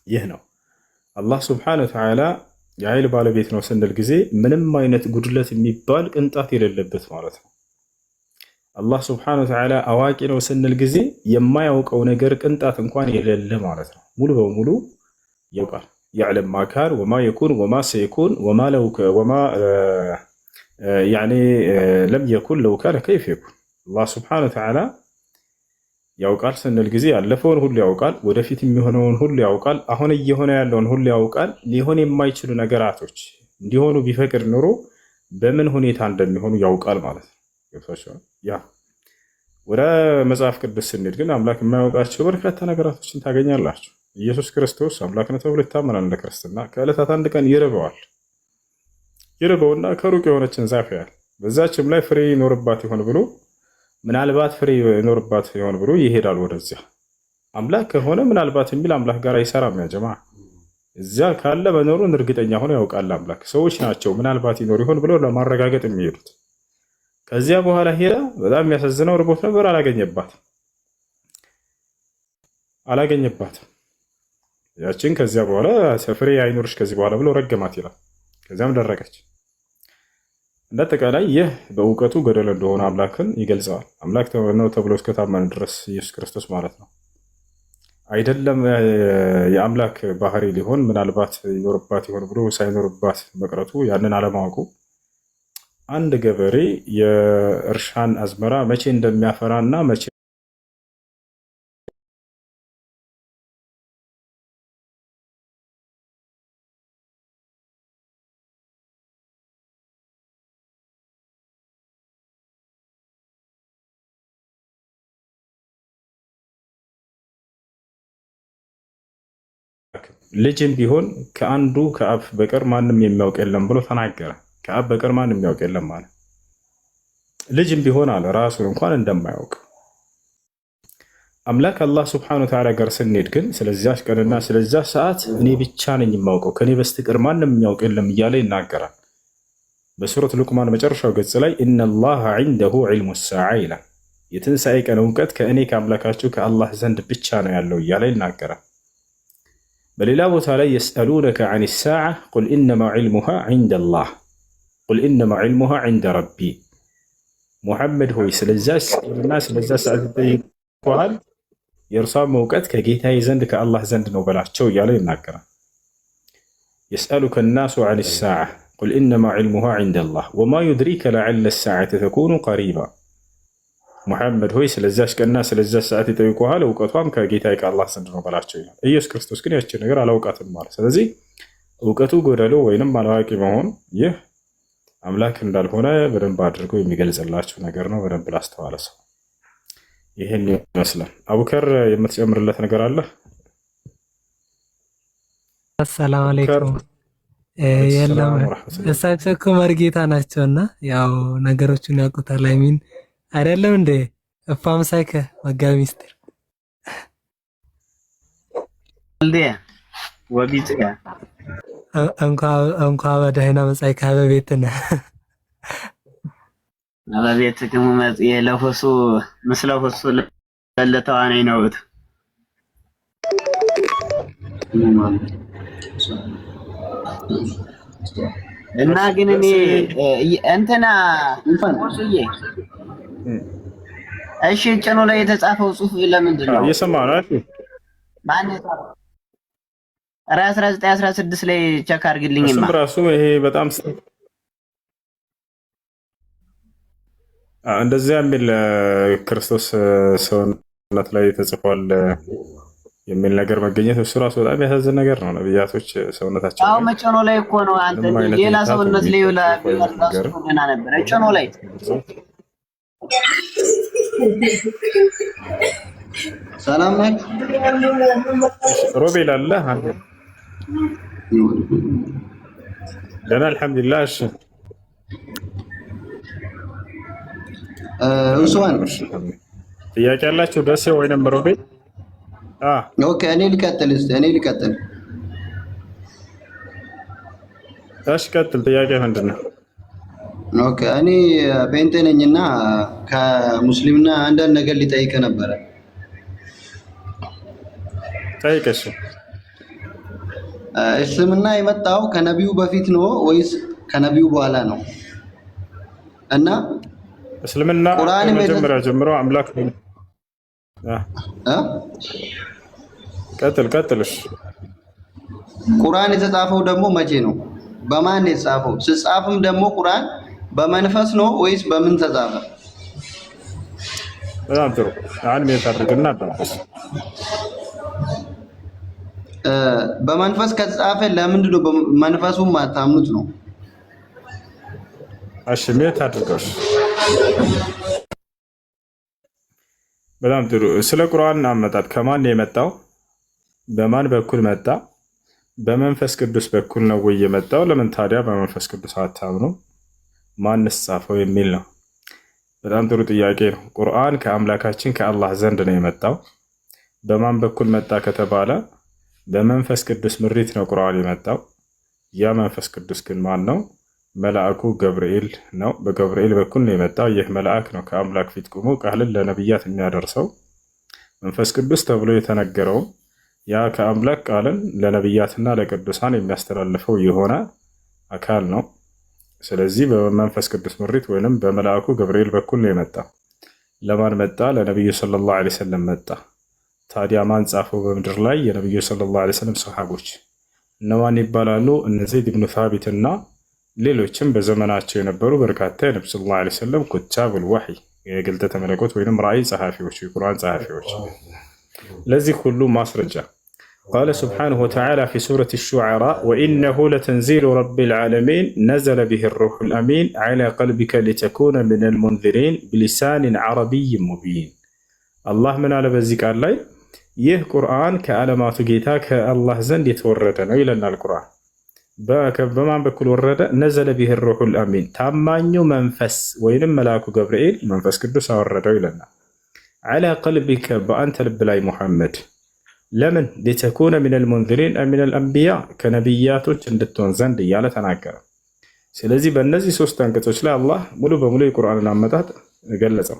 ይህ ነው አላህ ስብሐነሁ ወተዓላ የኃይል ባለቤት ነው ስንል ጊዜ ምንም አይነት ጉድለት የሚባል ቅንጣት የሌለበት ማለት ነው። አላህ ስብሐነሁ ወተዓላ አዋቂ ነው ስንል ጊዜ የማያውቀው ነገር ቅንጣት እንኳን የሌለ ማለት ነው። ሙሉ በሙሉ ያውቃል። يعلم ما كان وما يكون وما سيكون وما لو وما يعني لم يكن لو كان كيف يكون الله سبحانه وتعالى ያውቃል ስንል ጊዜ ያለፈውን ሁሉ ያውቃል፣ ወደፊት የሚሆነውን ሁሉ ያውቃል፣ አሁን እየሆነ ያለውን ሁሉ ያውቃል። ሊሆን የማይችሉ ነገራቶች እንዲሆኑ ቢፈቅድ ኑሮ በምን ሁኔታ እንደሚሆኑ ያውቃል ማለት ነው። ያ ወደ መጽሐፍ ቅዱስ ስንሄድ ግን አምላክ የማያውቃቸው በርካታ ነገራቶችን ታገኛላችሁ። ኢየሱስ ክርስቶስ አምላክ ነው ተብሎ ይታመናል እንደ ክርስትና። ከዕለታት አንድ ቀን ይርበውና ከሩቅ የሆነችን ዛፍ ያያል። በዛችም ላይ ፍሬ ይኖርባት ይሆን ብሎ ምናልባት ፍሬ ይኖርባት ይሆን ብሎ ይሄዳል ወደዚያ። አምላክ ከሆነ ምናልባት የሚል አምላክ ጋር አይሰራም። ያ ጀማ እዚያ ካለ መኖሩን እርግጠኛ ሆኖ ያውቃል አምላክ። ሰዎች ናቸው ምናልባት ይኖር ይሆን ብለው ለማረጋገጥ የሚሄዱት። ከዚያ በኋላ ሄዳ በጣም የሚያሳዝነው ርቦት ነበር፣ አላገኘባትም። ያችን ከዚያ በኋላ ፍሬ አይኖርሽ ከዚህ በኋላ ብሎ ረገማት ይላል። ከዚያም ደረቀች። እንዳጠቃላይ ይህ በእውቀቱ ገደል እንደሆነ አምላክን ይገልጸዋል። አምላክ ነው ተብሎ እስከታመነ ድረስ ኢየሱስ ክርስቶስ ማለት ነው። አይደለም የአምላክ ባህሪ ሊሆን ምናልባት ይኖርባት ይሆን ብሎ ሳይኖርባት መቅረቱ ያንን አለማወቁ አንድ ገበሬ የእርሻን አዝመራ መቼ እንደሚያፈራ እና መቼ ልጅም ቢሆን ከአንዱ ከአብ በቀር ማንም የሚያውቅ የለም ብሎ ተናገረ። ከአብ በቀር ማንም የሚያውቅ የለም ማለት ልጅም ቢሆን አለ ራሱን እንኳን እንደማያውቅ። አምላክ አላህ ስብሐነሁ ወተዓላ ጋር ስንሄድ ግን ስለዚያች ቀንና ስለዚያች ሰዓት እኔ ብቻ ነኝ የማውቀው ከኔ በስተቀር ማንም የሚያውቅ የለም እያለ ይናገራል። በሱረት ሉቅማን መጨረሻው ገጽ ላይ ኢነላሃ ዒንደሁ ዒልሙ ሰዓ ይላል። የትንሣኤ ቀን እውቀት ከእኔ ከአምላካችሁ ከአላህ ዘንድ ብቻ ነው ያለው እያለ ይናገራል። በሌላ ቦታ ላይ የስአሉነከ ዐን ሰዓ ቁል ኢነማ ዒልሙሃ ዒንደላህ ቁል ኢነማ ዒልሙሃ ዒንደ ረቢ። ሙሐመድ ሆይ ስለዚያች ቀንና ስለዚያች ሰዓት ይጠይቁሃል፣ የእርሷም እውቀት ከጌታዬ ዘንድ ከአላህ ዘንድ ነው በላቸው እያለ ይናገራል። የስአሉከ ናሱ ዐን ሰዓ ቁል ኢነማ ዒልሙሃ ዒንደላህ ወማ ዩድሪከ ለዐለ ሰዓተ ተኩኑ ቀሪባ። ሙሐመድ ሆይ ስለዚያች ቀንና ስለዚያች ሰዓት ይጠይቁሃል፣ እውቀቷም ከጌታዬ ከአላህ ዘንድ ነው በላቸው ይላል። ኢየሱስ ክርስቶስ ግን ያችን ነገር አላውቃትም ማለት። ስለዚህ እውቀቱ ጎደሎ ወይንም አላዋቂ መሆን ይህ አምላክ እንዳልሆነ በደንብ አድርጎ የሚገልጽላችሁ ነገር ነው። በደንብ ላስተዋለ ሰው ይህን ይመስላል። አቡከር የምትጨምርለት ነገር አለ? አሰላሙ አለይኩም። የለም እሳቸው እኮ መርጌታ ናቸውና ያው ነገሮችን ያውቁታል። አይሚን አይደለም እንዴ? እፋም ሳይከ መጋቢ ሚስጥር እንዴ ወቢጽ እንኳ በደህና መጻይ ከበቤትነ አበቤት ከመ መጽየ ለሁሱ ምስለ ሁሱ ለተዋናይ ነውት እና ግን እኔ እንትና ወሱዬ እሺ ጭኑ ላይ የተጻፈው ጽሁፍ ለምንድን ነው? እየሰማህ ነው? እሺ ማን የጻፈው? 1916 ላይ ቸክ አድርግልኝማ። እሱም ራሱ ይሄ በጣም እንደዚያ የሚል ክርስቶስ ሰውነት ላይ ተጽፏል የሚል ነገር መገኘት እሱ ራሱ በጣም ያሳዝን ነገር ነው። ነብያቶች ሰውነታቸው አው መጨኖ ላይ እኮ ነው። አንተ ሌላ ሰውነት ላይ ወላ ቢወርዳሱ ደና ነበር እጨኖ ላይ ሰላም ነህ ሮቤል አለ አንተ ደህና አልሐምዱሊላህ። እሺ ኡስማን ጥያቄ ያላችሁ ደስ ወይንም ሮቤል? ኦኬ እኔ ልቀጥል። እሺ ቀጥል። ጥያቄ ምንድን ነው? ኦኬ እኔ ጴንጤ ነኝና ከሙስሊምና አንዳንድ ነገር ሊጠይቅ ነበረ። ጠይቀሽ። እስልምና የመጣው ከነቢዩ በፊት ነው ወይስ ከነቢዩ በኋላ ነው? እና እስልምና ከመጀመሪያ ጀምሮ አምላክ ቀጥልሽ። ቁርአን የተጻፈው ደግሞ መቼ ነው? በማን የተጻፈው? ሲጻፍም ደግሞ ቁርአን በመንፈስ ነው ወይስ በምን ተጻፈ? በጣም ጥሩ። አሁን ምን ታደርግና አዳምጥ። በመንፈስ ከተጻፈ ለምንድን ነው በመንፈሱም ማታምኑት ነው? እሺ ምን ታደርጋሽ? በጣም ጥሩ። ስለ ቁርአን አመጣጥ ከማን የመጣው? በማን በኩል መጣ? በመንፈስ ቅዱስ በኩል ነው ወይ የመጣው? ለምን ታዲያ በመንፈስ ቅዱስ አታምኑ? ማንስ ጻፈው የሚል ነው። በጣም ጥሩ ጥያቄ ነው። ቁርአን ከአምላካችን ከአላህ ዘንድ ነው የመጣው። በማን በኩል መጣ ከተባለ በመንፈስ ቅዱስ ምሪት ነው ቁርአን የመጣው። ያ መንፈስ ቅዱስ ግን ማን ነው? መልአኩ ገብርኤል ነው። በገብርኤል በኩል ነው የመጣው። ይህ መልአክ ነው ከአምላክ ፊት ቆሞ ቃልን ለነቢያት የሚያደርሰው። መንፈስ ቅዱስ ተብሎ የተነገረው ያ ከአምላክ ቃልን ለነቢያትና ለቅዱሳን የሚያስተላልፈው የሆነ አካል ነው። ስለዚህ በመንፈስ ቅዱስ ምሪት ወይንም በመልአኩ ገብርኤል በኩል ነው የመጣ። ለማን መጣ? ለነቢዩ ሰለላሁ ዐለይሂ ወሰለም መጣ። ታዲያ ማን ጻፈው በምድር ላይ? የነቢዩ ሰለላሁ ዐለይሂ ወሰለም ሰሃቦች እነማን ይባላሉ? እነ ዘይድ ብኑ ሳቢት እና ሌሎችም በዘመናቸው የነበሩ በርካታ የነቢ ሰለላሁ ዐለይሂ ወሰለም ኩታቡል ወሕይ የግልጠተ መለኮት ወይንም ራእይ ጸሐፊዎች፣ የቁርአን ጸሐፊዎች። ለዚህ ሁሉ ማስረጃ ቃለ ሱብሓነሁ ወተዓላ ፊ ሱረት ሹዓራ ወኢነሁ ለተንዚሉ ረቢል ዓለሚን ነዘለ ቢሂ ሩሑል አሚን ዐላ ቀልቢከ ሊተኩነ ሚነል ሙንዚሪን ቢሊሳኒን ዐረቢይን ሙቢን። አላህ ምን አለ በዚህ ቃል ላይ? ይህ ቁርአን ከዓለማቱ ጌታ ከአላህ ዘንድ የተወረደ ነው ይለናል። ቁርአን በማን በኩል ወረደ? ነዘለ ቢሂ ሩሑል አሚን፣ ታማኙ መንፈስ ወይንም መልአኩ ገብርኤል መንፈስ ቅዱስ አወረደው ይለናል። ዐላ ቀልቢከ፣ በአንተ ልብ ላይ ሙሐመድ። ለምን? ሊተኩነ ሚነል ሙንዚሪን ሚነል አንቢያ፣ ከነቢያቶች እንድትሆን ዘንድ እያለ ተናገረ። ስለዚህ በእነዚህ ሶስት አንቀጾች ላይ አላህ ሙሉ በሙሉ የቁርአንን አመጣጥ ገለጸው።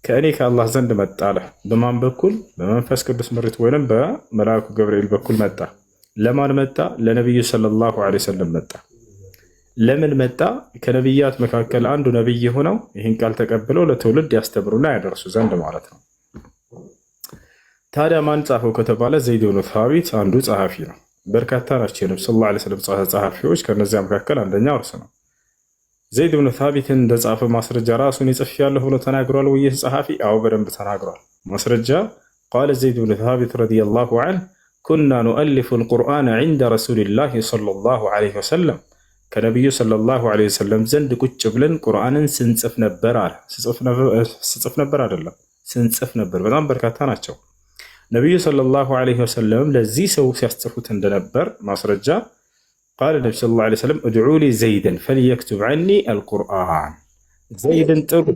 ከእኔ ከአላህ ዘንድ መጣ አለ። በማን በኩል? በመንፈስ ቅዱስ ምሪት ወይንም በመልአኩ ገብርኤል በኩል መጣ። ለማን መጣ? ለነቢዩ ሰለላሁ ዐለይሂ ወሰለም መጣ። ለምን መጣ? ከነቢያት መካከል አንዱ ነቢይ ሆነው ይህን ቃል ተቀብለው ለትውልድ ያስተምሩና ያደርሱ ዘንድ ማለት ነው። ታዲያ ማን ጻፈው ከተባለ ዘይድ ብኑ ሳቢት አንዱ ጸሐፊ ነው። በርካታ ናቸው የነቢ ሰለላሁ ዐለይሂ ወሰለም ጸሐፊዎች። ከነዚያ መካከል አንደኛው እርሱ ነው። ዘይድ ብኑ ሳቢትን እንደጻፈ ማስረጃ ራሱን ይጽፌያለሁ ብሎ ተናግሯል ወይ ይህ ጸሐፊ? አዎ በደንብ ተናግሯል። ማስረጃ ቃለ ዘይድ ብኑ ሳቢት ረዲየላሁ ዐንሁ ኩና ኑአሊፉ አልቁርአነ ዒንደ ረሱሊላሂ ሰለላሁ ዐለይሂ ወሰለም፣ ከነቢዩ ሰለላሁ ዐለይሂ ወሰለም ዘንድ ቁጭ ብለን ቁርአንን ስንጽፍ ነበር አለ። ስጽፍ ነበር አይደለም፣ ስንጽፍ ነበር። በጣም በርካታ ናቸው። ነቢዩ ሰለላሁ ዐለይሂ ወሰለም ለዚህ ሰው ሲያስጽፉት እንደነበር ማስረጃ ቃለ ነቢ ሰለላሁ ዐለይሂ ወሰለም እድዑ ሊ ዘይደን ፈልየክቱብ ዐኒ አልቁርአን፣ ዘይድን ጥሩ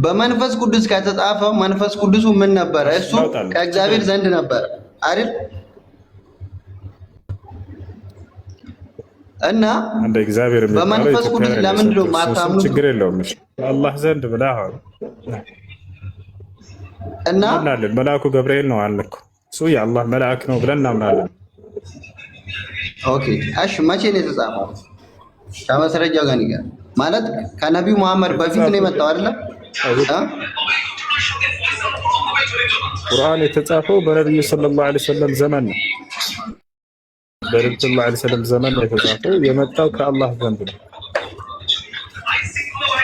በመንፈስ ቅዱስ ከተጻፈ መንፈስ ቅዱሱ ምን ነበረ? እሱ ከእግዚአብሔር ዘንድ ነበረ አይደል? እና እንደ እግዚአብሔር በመንፈስ ቅዱስ ለምንድን ነው የማታምኑት? ችግር የለውም አላህ ዘንድ ብለህ አሁን እና እናምናለን። መልአኩ ገብርኤል ነው አልን እኮ እሱ የአላህ መልአክ ነው ብለን እናምናለን። ኦኬ እሺ፣ መቼ ነው የተጻፈው? ከመስረጃው ጋር ንገር። ማለት ከነቢዩ መሐመድ በፊት ነው የመጣው አይደለም? ቁርአን የተጻፈው በነቢዩ ሰለላሁ ዐለይሂ ወሰለም ዘመን ነው። በነቢዩ ሰለላሁ ዐለይሂ ወሰለም ዘመን ነው የተጻፈው። የመጣው ከአላህ ዘንድ ነው።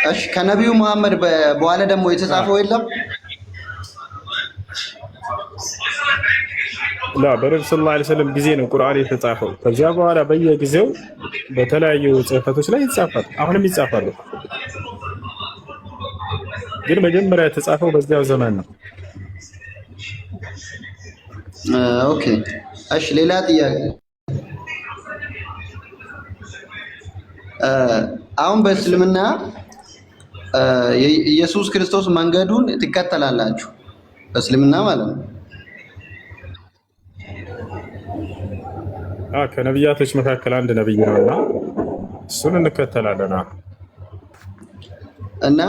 እሺ ከነቢዩ መሐመድ በኋላ ደግሞ የተጻፈው የለም? ላ በነቢዩ ሰለላሁ ዐለይሂ ወሰለም ጊዜ ነው ቁርአን የተጻፈው። ከዚያ በኋላ በየጊዜው በተለያዩ ጽሕፈቶች ላይ ይጻፋል። አሁንም ይጻፋሉ። ግን መጀመሪያ የተጻፈው በዚያው ዘመን ነው። ኦኬ እሺ፣ ሌላ ጥያቄ። አሁን በእስልምና ኢየሱስ ክርስቶስ መንገዱን ትከተላላችሁ? በእስልምና ማለት ነው። ከነቢያቶች መካከል አንድ ነቢይ ነውና እሱን እንከተላለን። እና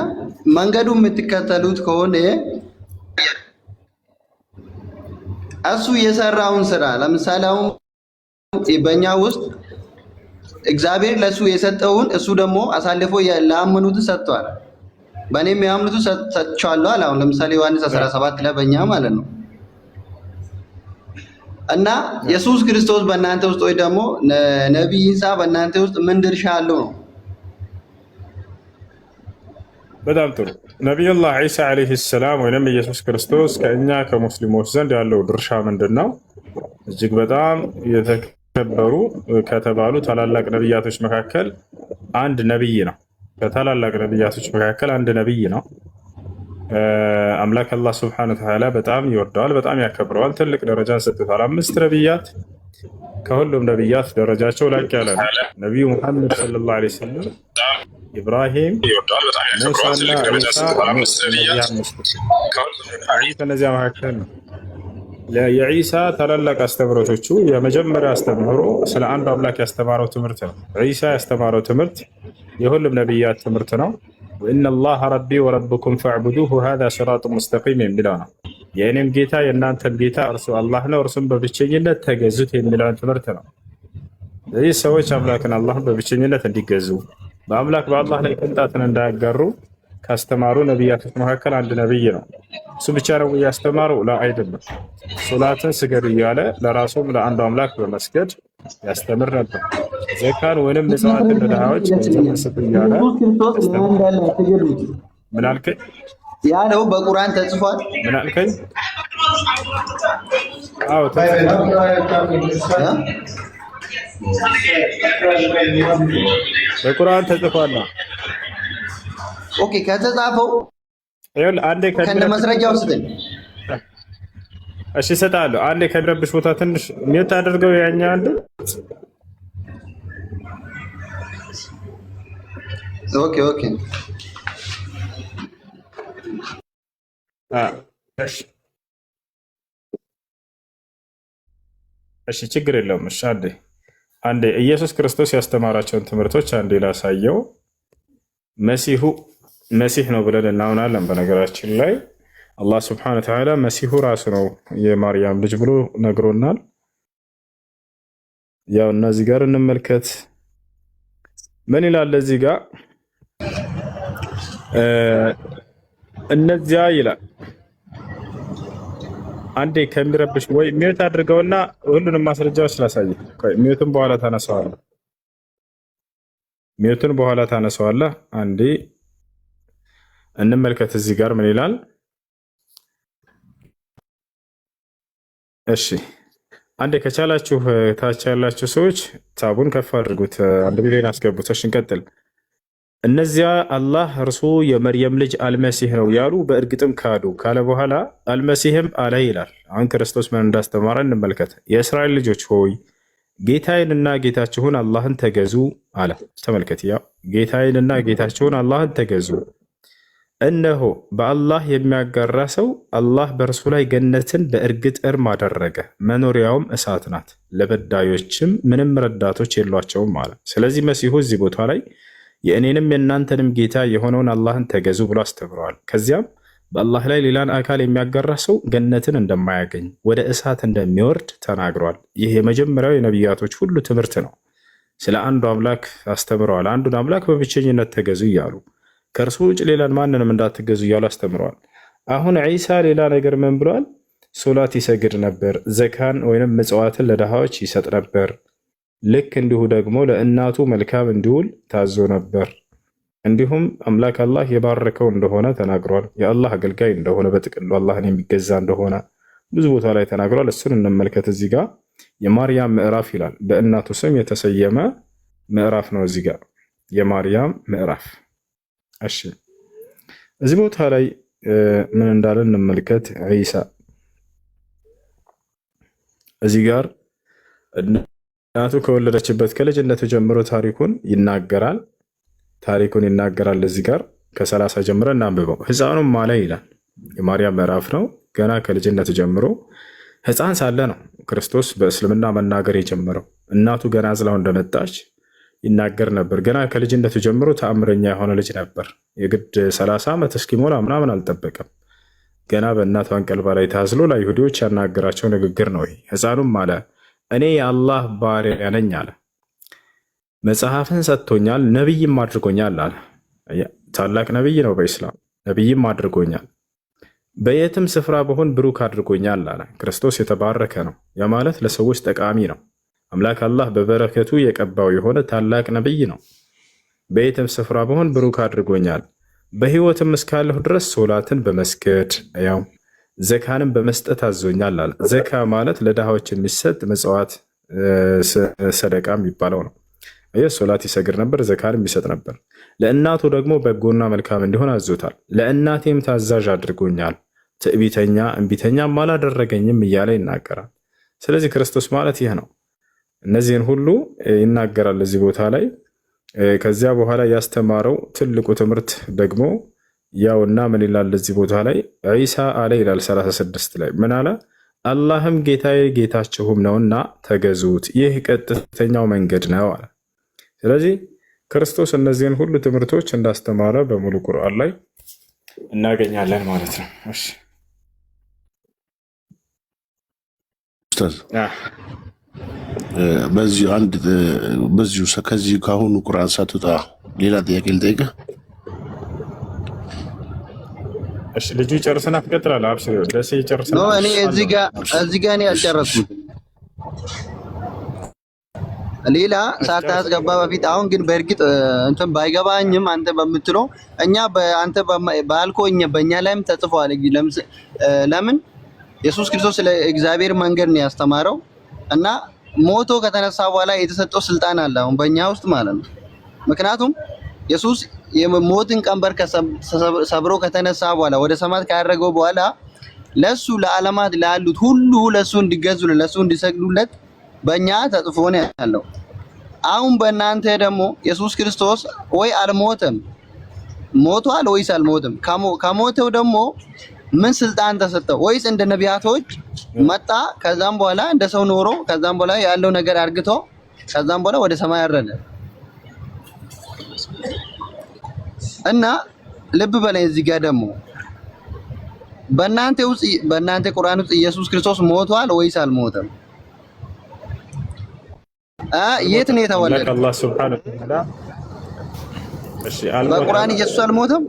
መንገዱ የምትከተሉት ከሆነ እሱ የሰራውን ስራ ለምሳሌ አሁን በእኛ ውስጥ እግዚአብሔር ለእሱ የሰጠውን እሱ ደግሞ አሳልፎ ለአመኑት ሰጥቷል። በእኔ የሚያምኑት ሰጥቻለሁ አለ። አሁን ለምሳሌ ዮሐንስ 17 ላይ በእኛ ማለት ነው። እና ኢየሱስ ክርስቶስ በእናንተ ውስጥ ወይ ደግሞ ነቢይ ኢሳ በእናንተ ውስጥ ምን ድርሻ አለው ነው? በጣም ጥሩ። ነቢዩላህ ዒሳ ዓለይሂ ሰላም ወይም ኢየሱስ ክርስቶስ ከእኛ ከሙስሊሞች ዘንድ ያለው ድርሻ ምንድን ነው? እጅግ በጣም የተከበሩ ከተባሉ ታላላቅ ነቢያቶች መካከል አንድ ነቢይ ነው። ከታላላቅ ነቢያቶች መካከል አንድ ነቢይ ነው። አምላክ አላህ ስብሐነሁ ወተዓላ በጣም ይወደዋል፣ በጣም ያከብረዋል፣ ትልቅ ደረጃን ሰጥቷል። 5 ነቢያት ከሁሉም ነቢያት ደረጃቸው ላቅ ያለ ነው። ነቢዩ ሙሐመድ ሰለላሁ ዐለይሂ ወሰለም ኢብራሂም፣ ሙሳና ዒሳ ከነዚያ መካከል ነው። የዒሳ ታላላቅ አስተምህሮቶቹ የመጀመሪያ አስተምህሮ ስለ አንዱ አምላክ ያስተማረው ትምህርት ነው። ዒሳ ያስተማረው ትምህርት የሁሉም ነቢያት ትምህርት ነው። ወኢነላሀ ረቢ ወረብኩም ፈዕቡዱሁ ሃዛ ሲራጡን ሙስተቂም የሚለው ነው። የእኔም ጌታ የእናንተም ጌታ እርሱ አላህ ነው፣ እርሱም በብቸኝነት ተገዙት የሚለውን ትምህርት ነው። ስለዚህ ሰዎች አምላክን አላህን በብቸኝነት እንዲገዙ በአምላክ በአላህ ላይ ቅንጣትን እንዳያጋሩ ካስተማሩ ነቢያቶች መካከል አንድ ነቢይ ነው። እሱ ብቻ ነው ያስተማረው? ላ አይደለም። ሶላትን ስገድ እያለ ለራሱም ለአንዱ አምላክ በመስገድ ያስተምር ነበር። ዘካን ወይንም ምጽዋትን ለድሃዎች ስጡ እያለ ምን አልከኝ? ያለው በቁርአን ተጽፏል። ምን አልከኝ? አዎ በቁርአን ተጽፏል። ኦኬ ከተጻፈው አንዴ ከነ መስረጃው ስጠኝ። እሺ እሰጥሃለሁ። አንዴ ከሚረብሽ ቦታ ትንሽ ሚውት አድርገው። ያኛ አንዱ ኦኬ ኦኬ እሺ ችግር የለውም። እሺ አንዴ ኢየሱስ ክርስቶስ ያስተማራቸውን ትምህርቶች አንዴ ላሳየው። መሲህ ነው ብለን እናምናለን። በነገራችን ላይ አላህ ስብሐነሁ ወተዓላ መሲሁ ራሱ ነው የማርያም ልጅ ብሎ ነግሮናል። ያው እነዚህ ጋር እንመልከት ምን ይላል እዚህ ጋር እነዚያ ይላል። አንዴ ከሚረብሽ ወይ ሚውት አድርገውና ሁሉንም ማስረጃዎች ላሳይ። ሚውትን በኋላ ታነሳዋለህ። ሚውትን በኋላ ታነሳዋለህ። አንዴ እንመልከት እዚህ ጋር ምን ይላል? እሺ አንዴ ከቻላችሁ ታች ያላችሁ ሰዎች ታቡን ከፍ አድርጉት፣ 1 ሚሊዮን አስገቡት። እሺ እንቀጥል። እነዚያ አላህ እርሱ የመርየም ልጅ አልመሲህ ነው ያሉ በእርግጥም ካዱ ካለ በኋላ አልመሲህም አለ ይላል። አሁን ክርስቶስ ምን እንዳስተማረ እንመልከት። የእስራኤል ልጆች ሆይ ጌታዬንና ጌታችሁን አላህን ተገዙ አለ። ተመልከት፣ ያው ጌታዬንና ጌታችሁን አላህን ተገዙ። እነሆ በአላህ የሚያጋራ ሰው አላህ በእርሱ ላይ ገነትን በእርግጥ እርም አደረገ፣ መኖሪያውም እሳት ናት፣ ለበዳዮችም ምንም ረዳቶች የሏቸውም አለ። ስለዚህ መሲሁ እዚህ ቦታ ላይ የእኔንም የእናንተንም ጌታ የሆነውን አላህን ተገዙ ብሎ አስተምረዋል። ከዚያም በአላህ ላይ ሌላን አካል የሚያጋራ ሰው ገነትን እንደማያገኝ ወደ እሳት እንደሚወርድ ተናግሯል። ይህ የመጀመሪያው የነቢያቶች ሁሉ ትምህርት ነው። ስለ አንዱ አምላክ አስተምረዋል። አንዱን አምላክ በብቸኝነት ተገዙ እያሉ ከእርሱ ውጭ ሌላን ማንንም እንዳትገዙ እያሉ አስተምረዋል። አሁን ዒሳ ሌላ ነገር ምን ብሏል? ሶላት ይሰግድ ነበር፣ ዘካን ወይንም ምጽዋትን ለድሃዎች ይሰጥ ነበር። ልክ እንዲሁ ደግሞ ለእናቱ መልካም እንዲውል ታዞ ነበር። እንዲሁም አምላክ አላህ የባረከው እንደሆነ ተናግሯል። የአላህ አገልጋይ እንደሆነ በጥቅሉ አላህን የሚገዛ እንደሆነ ብዙ ቦታ ላይ ተናግሯል። እሱን እንመልከት። እዚህ ጋር የማርያም ምዕራፍ ይላል። በእናቱ ስም የተሰየመ ምዕራፍ ነው። እዚህ ጋር የማርያም ምዕራፍ። እሺ እዚህ ቦታ ላይ ምን እንዳለ እንመልከት። ዒሳ እዚህ ጋር እናቱ ከወለደችበት ከልጅነቱ ጀምሮ ታሪኩን ይናገራል። እዚህ ጋር ከ30 ጀምረ እናንብበው። ሕፃኑም ማለ ይላል። የማርያም ምዕራፍ ነው። ገና ከልጅነቱ ጀምሮ ሕፃን ሳለ ነው ክርስቶስ በእስልምና መናገር የጀመረው። እናቱ ገና አዝላው እንደመጣች ይናገር ነበር። ገና ከልጅነቱ ጀምሮ ተአምረኛ የሆነ ልጅ ነበር። የግድ 30 ዓመት እስኪሞላ ምናምን አልጠበቀም። ገና በእናቱ አንቀልባ ላይ ታዝሎ ለአይሁዶች ያናገራቸው ንግግር ነው። ሕፃኑም አለ እኔ የአላህ ባሪያ ነኝ አለ። መጽሐፍን ሰጥቶኛል፣ ነቢይም አድርጎኛል አለ። ታላቅ ነቢይ ነው በኢስላም። ነቢይም አድርጎኛል፣ በየትም ስፍራ በሆን ብሩክ አድርጎኛል አለ። ክርስቶስ የተባረከ ነው። ያ ማለት ለሰዎች ጠቃሚ ነው። አምላክ አላህ በበረከቱ የቀባው የሆነ ታላቅ ነቢይ ነው። በየትም ስፍራ በሆን ብሩክ አድርጎኛል፣ በህይወትም እስካለሁ ድረስ ሶላትን በመስገድ ያው ዘካንም በመስጠት አዞኛል አለ። ዘካ ማለት ለድሃዎች የሚሰጥ መጽዋት ሰደቃ የሚባለው ነው። ሶላት ይሰግድ ነበር፣ ዘካንም ይሰጥ ነበር። ለእናቱ ደግሞ በጎና መልካም እንዲሆን አዞታል። ለእናቴም ታዛዥ አድርጎኛል፣ ትዕቢተኛ እምቢተኛም አላደረገኝም እያለ ይናገራል። ስለዚህ ክርስቶስ ማለት ይህ ነው። እነዚህን ሁሉ ይናገራል እዚህ ቦታ ላይ። ከዚያ በኋላ ያስተማረው ትልቁ ትምህርት ደግሞ ያውና ምን ይላል እዚህ ቦታ ላይ ዒሳ አለ ይላል 36 ላይ ምን አለ? አላህም ጌታዬ ጌታችሁም ነውና ተገዙት፣ ይህ ቀጥተኛው መንገድ ነው አለ። ስለዚህ ክርስቶስ እነዚህን ሁሉ ትምህርቶች እንዳስተማረ በሙሉ ቁርአን ላይ እናገኛለን ማለት ነው። እሺ ኡስታዝ በዚሁ ከዚህ ካሁኑ ቁርአን ሳትወጣ ሌላ ጥያቄ ልጠይቅህ? እሺ ልጁ ይጨርስና ትቀጥላለህ። አብሽር ደስ ይጨርስና ነው። እኔ እዚህ ጋር እኔ አልጨረስኩት። ሌላ ሳታስገባ በፊት አሁን ግን በእርግጥ እንትን ባይገባኝም አንተ በምትለው እኛ በአንተ ባልኮኝ በእኛ ላይም ተጽፏል። ለምን ኢየሱስ ክርስቶስ ስለ እግዚአብሔር መንገድ ነው ያስተማረው እና ሞቶ ከተነሳ በኋላ የተሰጠው ስልጣን አለ አሁን በእኛ ውስጥ ማለት ነው። ምክንያቱም ኢየሱስ የሞትን ቀንበር ሰብሮ ከተነሳ በኋላ ወደ ሰማይ ካደረገው በኋላ ለሱ ለዓለማት ላሉት ሁሉ ለሱ እንዲገዙ ለሱ እንዲሰግዱለት በእኛ ተጽፎ ነው ያለው። አሁን በእናንተ ደግሞ ኢየሱስ ክርስቶስ ወይ አልሞተም ሞቷል ወይስ አልሞተም? ከሞተው ደግሞ ምን ስልጣን ተሰጠው? ወይስ እንደ ነቢያቶች መጣ ከዛም በኋላ እንደ ሰው ኖሮ ከዛም በኋላ ያለው ነገር አርግቶ ከዛም በኋላ ወደ ሰማይ አረገ? እና ልብ በላይ እዚህ ጋር ደግሞ በእናንተ ቁርአን ውስጥ ኢየሱስ ክርስቶስ ሞቷል ወይስ አልሞተም? የት ነው የተወለደው? አላህ ሱብሓነሁ ወተዓላ እሺ በቁርአን ኢየሱስ አልሞተም።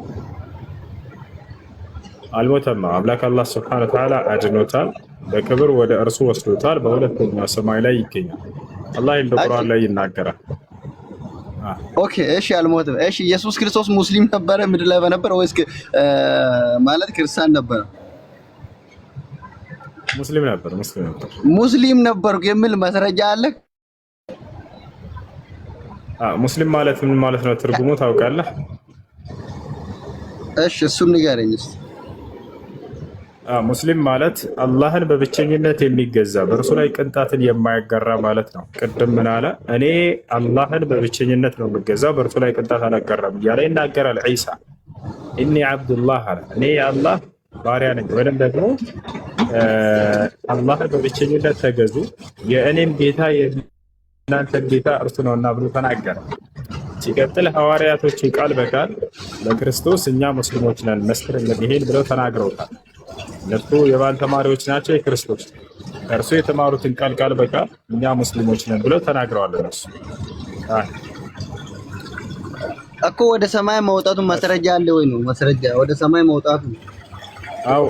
አምላክ አላህ ሱብሓነሁ ወተዓላ አድኖታል፣ በክብር ወደ እርሱ ወስዶታል፣ በሁለተኛው ሰማይ ላይ ይገኛል። አላህ በቁርአን ላይ ይናገራል። ኦኬ እሺ አልሞተም። እሺ ኢየሱስ ክርስቶስ ሙስሊም ነበረ ምድር ላይ በነበረ ወይስ ማለት ክርስቲያን ነበረ? ሙስሊም ነበር የሚል ማስረጃ አለ? ሙስሊም ማለት ምን ማለት ነው? ትርጉሙ ታውቃለህ? እሺ እሱን ንገረኝ እስኪ። ሙስሊም ማለት አላህን በብቸኝነት የሚገዛ በእርሱ ላይ ቅንጣትን የማያጋራ ማለት ነው። ቅድም ምን አለ? እኔ አላህን በብቸኝነት ነው የምገዛው በእርሱ ላይ ቅንጣት አላጋራም እያለ ይናገራል ዒሳ። ኢኒ አብዱላህ አለ፣ እኔ የአላህ ባሪያ ነኝ። ወይም ደግሞ አላህን በብቸኝነት ተገዙ፣ የእኔም ጌታ የእናንተን ጌታ እርሱ ነውና ብሎ ተናገረ። ሲቀጥል ሐዋርያቶች ቃል በቃል ለክርስቶስ እኛ ሙስሊሞች ነን መስክርልን ይሄን ብለው ተናግረውታል። እነሱ የባል ተማሪዎች ናቸው የክርስቶስ እርሱ የተማሩትን ቃል በቃል እኛ ሙስሊሞች ነን ብለው ተናግረዋል። እነሱ እኮ ወደ ሰማይ መውጣቱ ማስረጃ አለ ወይ ነው? ማስረጃ ወደ ሰማይ መውጣቱ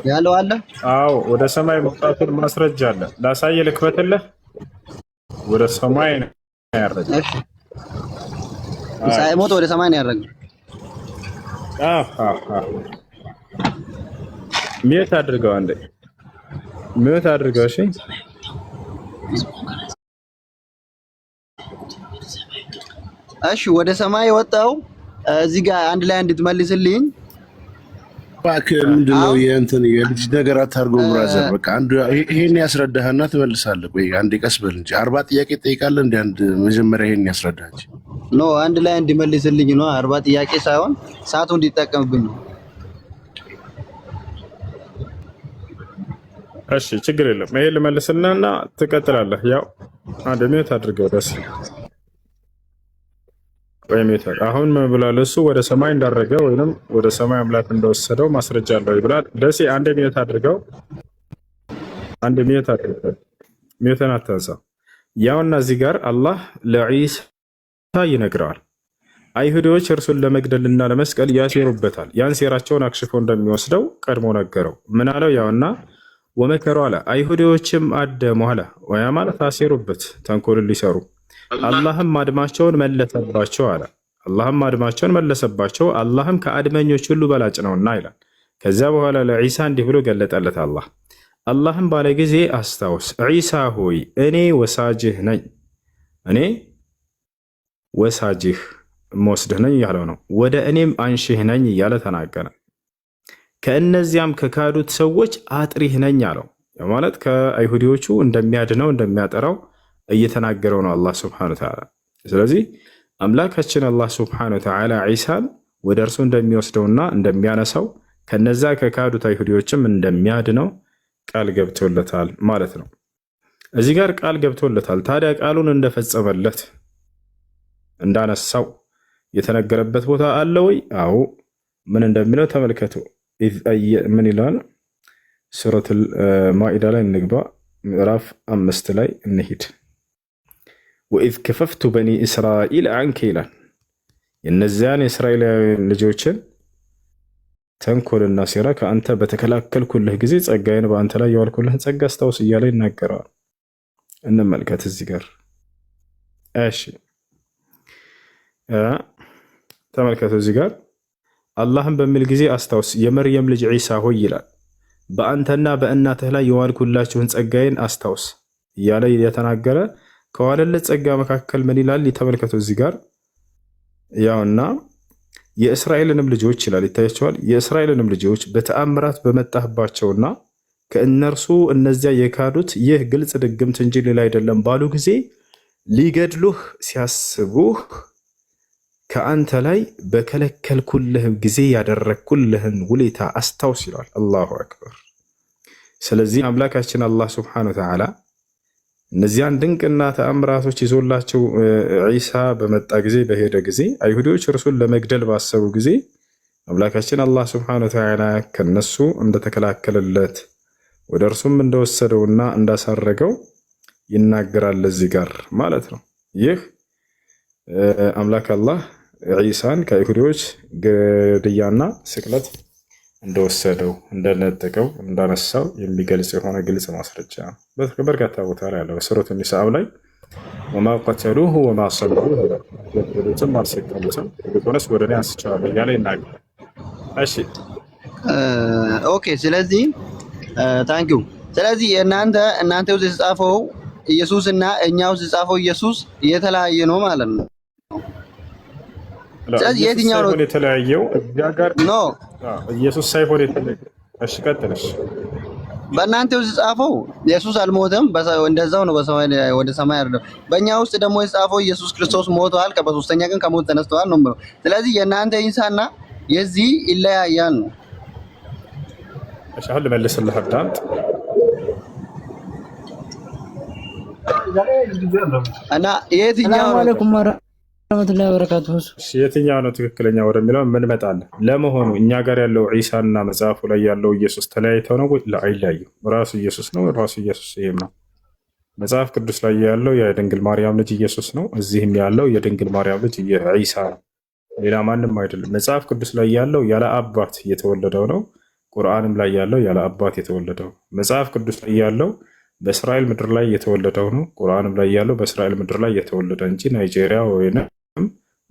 ያለው አለ? አዎ ወደ ሰማይ መውጣቱን ማስረጃ አለ። ላሳየ ልክፈትልህ። ወደ ሰማይ ነው ያረገው። እሺ ሳይሞት ወደ ሰማይ ነው ያረገው። ሚዩት አድርገው አንዴ ሚዩት አድርገው። እሺ እሺ ወደ ሰማይ የወጣው እዚህ ጋር አንድ ላይ እንድትመልስልኝ እባክህ። ምንድነው የእንትን የልጅ ነገር አታርገው ብራዘር። በቃ አንዱ ይሄን ያስረዳህና ትመልሳለህ። ቆይ አንዴ ቀስ በል እንጂ 40 ጥያቄ ትጠይቃለህ እንዴ? አንድ መጀመሪያ ይሄን ያስረዳህ እንጂ ኖ አንድ ላይ እንዲመልስልኝ ነው። 40 ጥያቄ ሳይሆን ሰዓቱ እንዲጠቀምብኝ ነው። እሺ ችግር የለም። ይሄ ልመልስልህና ትቀጥላለህ። ያው አንድ ሚዩት አድርገው ደስ ወይ ሚዩት። አሁን ምን ብሏል? እሱ ወደ ሰማይ እንዳረገ ወይንም ወደ ሰማይ አምላክ እንደወሰደው ማስረጃ አለው ይብላል። ደስ አንድ ሚዩት አድርገው። አንድ ሚዩት አድርገው። ሚዩትን አታንሳ። ያውና እዚህ ጋር አላህ ለዒሳ ይነግረዋል። አይሁዶች እርሱን ለመግደልና ለመስቀል ያሴሩበታል። ያን ሴራቸውን አክሽፎ እንደሚወስደው ቀድሞ ነገረው። ምን አለው? ያውና ወመከሩ አለ። አይሁዶችም አደሙ አለ። ወያ ማለት አሴሩበት ተንኮል ሊሰሩ። አላህም አድማቸውን መለሰባቸው አለ። አላህም አድማቸውን መለሰባቸው። አላህም ከአድመኞች ሁሉ በላጭ ነውና ይላል። ከዚያ በኋላ ለዒሳ እንዲህ ብሎ ገለጠለት አላህ። አላህም ባለ ጊዜ አስታውስ፣ ዒሳ ሆይ እኔ ወሳጅህ ነኝ፣ እኔ ወሳጅህ መወስድህ ነኝ እያለው ነው። ወደ እኔም አንሽህ ነኝ እያለ ተናገረ። ከእነዚያም ከካዱት ሰዎች አጥሪህ ነኝ አለው። ማለት ከአይሁዲዎቹ እንደሚያድነው እንደሚያጠራው እየተናገረው ነው አላህ ሱብሓነሁ ወተዓላ። ስለዚህ አምላካችን አላህ ሱብሓነሁ ወተዓላ ዒሳን ወደ እርሱ እንደሚወስደውና እንደሚያነሳው ከነዛ ከካዱት አይሁዶችም እንደሚያድነው ቃል ገብቶለታል ማለት ነው። እዚህ ጋር ቃል ገብቶለታል። ታዲያ ቃሉን እንደፈጸመለት እንዳነሳው የተነገረበት ቦታ አለ ወይ? አዎ። ምን እንደሚለው ተመልከቱ። ምን ይላል? ሱረቱል ማኢዳ ላይ እንግባ፣ ምዕራፍ 5 ላይ እንሂድ። ወኢዝ ከፈፍቱ በኒ እስራኤል አንከ ይላል። የእነዚያን የእስራኤላውያን ልጆችን ተንኮልና ሴራ ከአንተ በተከላከልኩልህ ጊዜ ጸጋዬን በአንተ ላይ የዋልኩልህን ጸጋ አስታውስ እያለ ይናገረዋል። እንመልከት እዚህ ጋር። እሺ ተመልከቱ እዚህ ጋር አላህም በሚል ጊዜ አስታውስ የመርየም ልጅ ዒሳ ሆይ ይላል በአንተና በእናትህ ላይ የዋልኩላችሁን ጸጋዬን አስታውስ እያለ የተናገረ ከዋለለት ጸጋ መካከል ምን ይላል? ተመልከቱ እዚህ ጋር ያውና የእስራኤልንም ልጆች ይላል ይታያቸዋል። የእስራኤልንም ልጆች በተአምራት በመጣህባቸውና ከእነርሱ እነዚያ የካዱት ይህ ግልጽ ድግምት እንጂ ሌላ አይደለም ባሉ ጊዜ ሊገድሉህ ሲያስቡህ ከአንተ ላይ በከለከልኩልህ ጊዜ ያደረግኩልህን ውለታ አስታውስ ይላል። አላሁ አክበር። ስለዚህ አምላካችን አላህ ሱብሓነሁ ወተዓላ እነዚያን ድንቅና ተአምራቶች ይዞላቸው ዒሳ በመጣ ጊዜ በሄደ ጊዜ አይሁዶች እርሱን ለመግደል ባሰቡ ጊዜ አምላካችን አላህ ሱብሓነሁ ወተዓላ ከነሱ እንደተከላከለለት ወደ እርሱም እንደወሰደውና እንዳሳረገው ይናገራል እዚህ ጋር ማለት ነው። ይህ አምላክ አላህ ዒሳን ከአይሁዶች ግድያና ስቅለት እንደወሰደው እንደነጠቀው እንዳነሳው የሚገልጽ የሆነ ግልጽ ማስረጃ ነው። በርካታ ቦታ ላይ ያለው ሱረቱ ኒሳእ ላይ ወማ ቀተሉሁ ወማ ሰለቡሁ ገደሉትም አልሰቀሉትም ይልቁንስ ወደ እኔ አንስቼዋለሁ እያለ ይናገራል። እሺ ኦኬ። ስለዚህ ታንኪዩ። ስለዚህ እናንተ ውስጥ የተጻፈው ኢየሱስና እኛ ውስጥ የተጻፈው ኢየሱስ የተለያየ ነው ማለት ነው። ስለዚህ የትኛው ነው የተለያየው? እዚያ ጋር ኖ ኢየሱስ ሳይሆን የተለያየው። እሺ ቀጥልሽ። በእናንተ ውስጥ የተጻፈው ኢየሱስ አልሞተም፣ እንደዛው ነው በሰማይ ወደ ሰማይ አይደለም። በእኛ ውስጥ ደግሞ የተጻፈው ኢየሱስ ክርስቶስ ሞቷል፣ በሶስተኛ ቀን ከሞት ተነስተዋል ነው የምለው። ስለዚህ የእናንተ ኢንሳና የዚህ ይለያያል ነው። እሺ አሁን ልመልስልህ፣ አዳምጥ። እና የትኛው ነው ረመቱላሂ ወበረካቱ የትኛው ነው ትክክለኛ ወደሚለው ምን መጣለ? ለመሆኑ እኛ ጋር ያለው ዒሳና መጽሐፉ ላይ ያለው ኢየሱስ ተለያይተው ነው ወይ? አይለያዩም። ራሱ ኢየሱስ ነው። ራሱ ኢየሱስ ይሄም ነው። መጽሐፍ ቅዱስ ላይ ያለው የድንግል ማርያም ልጅ ኢየሱስ ነው። እዚህም ያለው የድንግል ማርያም ልጅ ዒሳ ነው። ሌላ ማንም አይደለም። መጽሐፍ ቅዱስ ላይ ያለው ያለ አባት የተወለደው ነው። ቁርአንም ላይ ያለው ያለ አባት የተወለደው። መጽሐፍ ቅዱስ ላይ ያለው በእስራኤል ምድር ላይ የተወለደው ነው። ቁርአንም ላይ ያለው በእስራኤል ምድር ላይ የተወለደ እንጂ ናይጄሪያ ወይም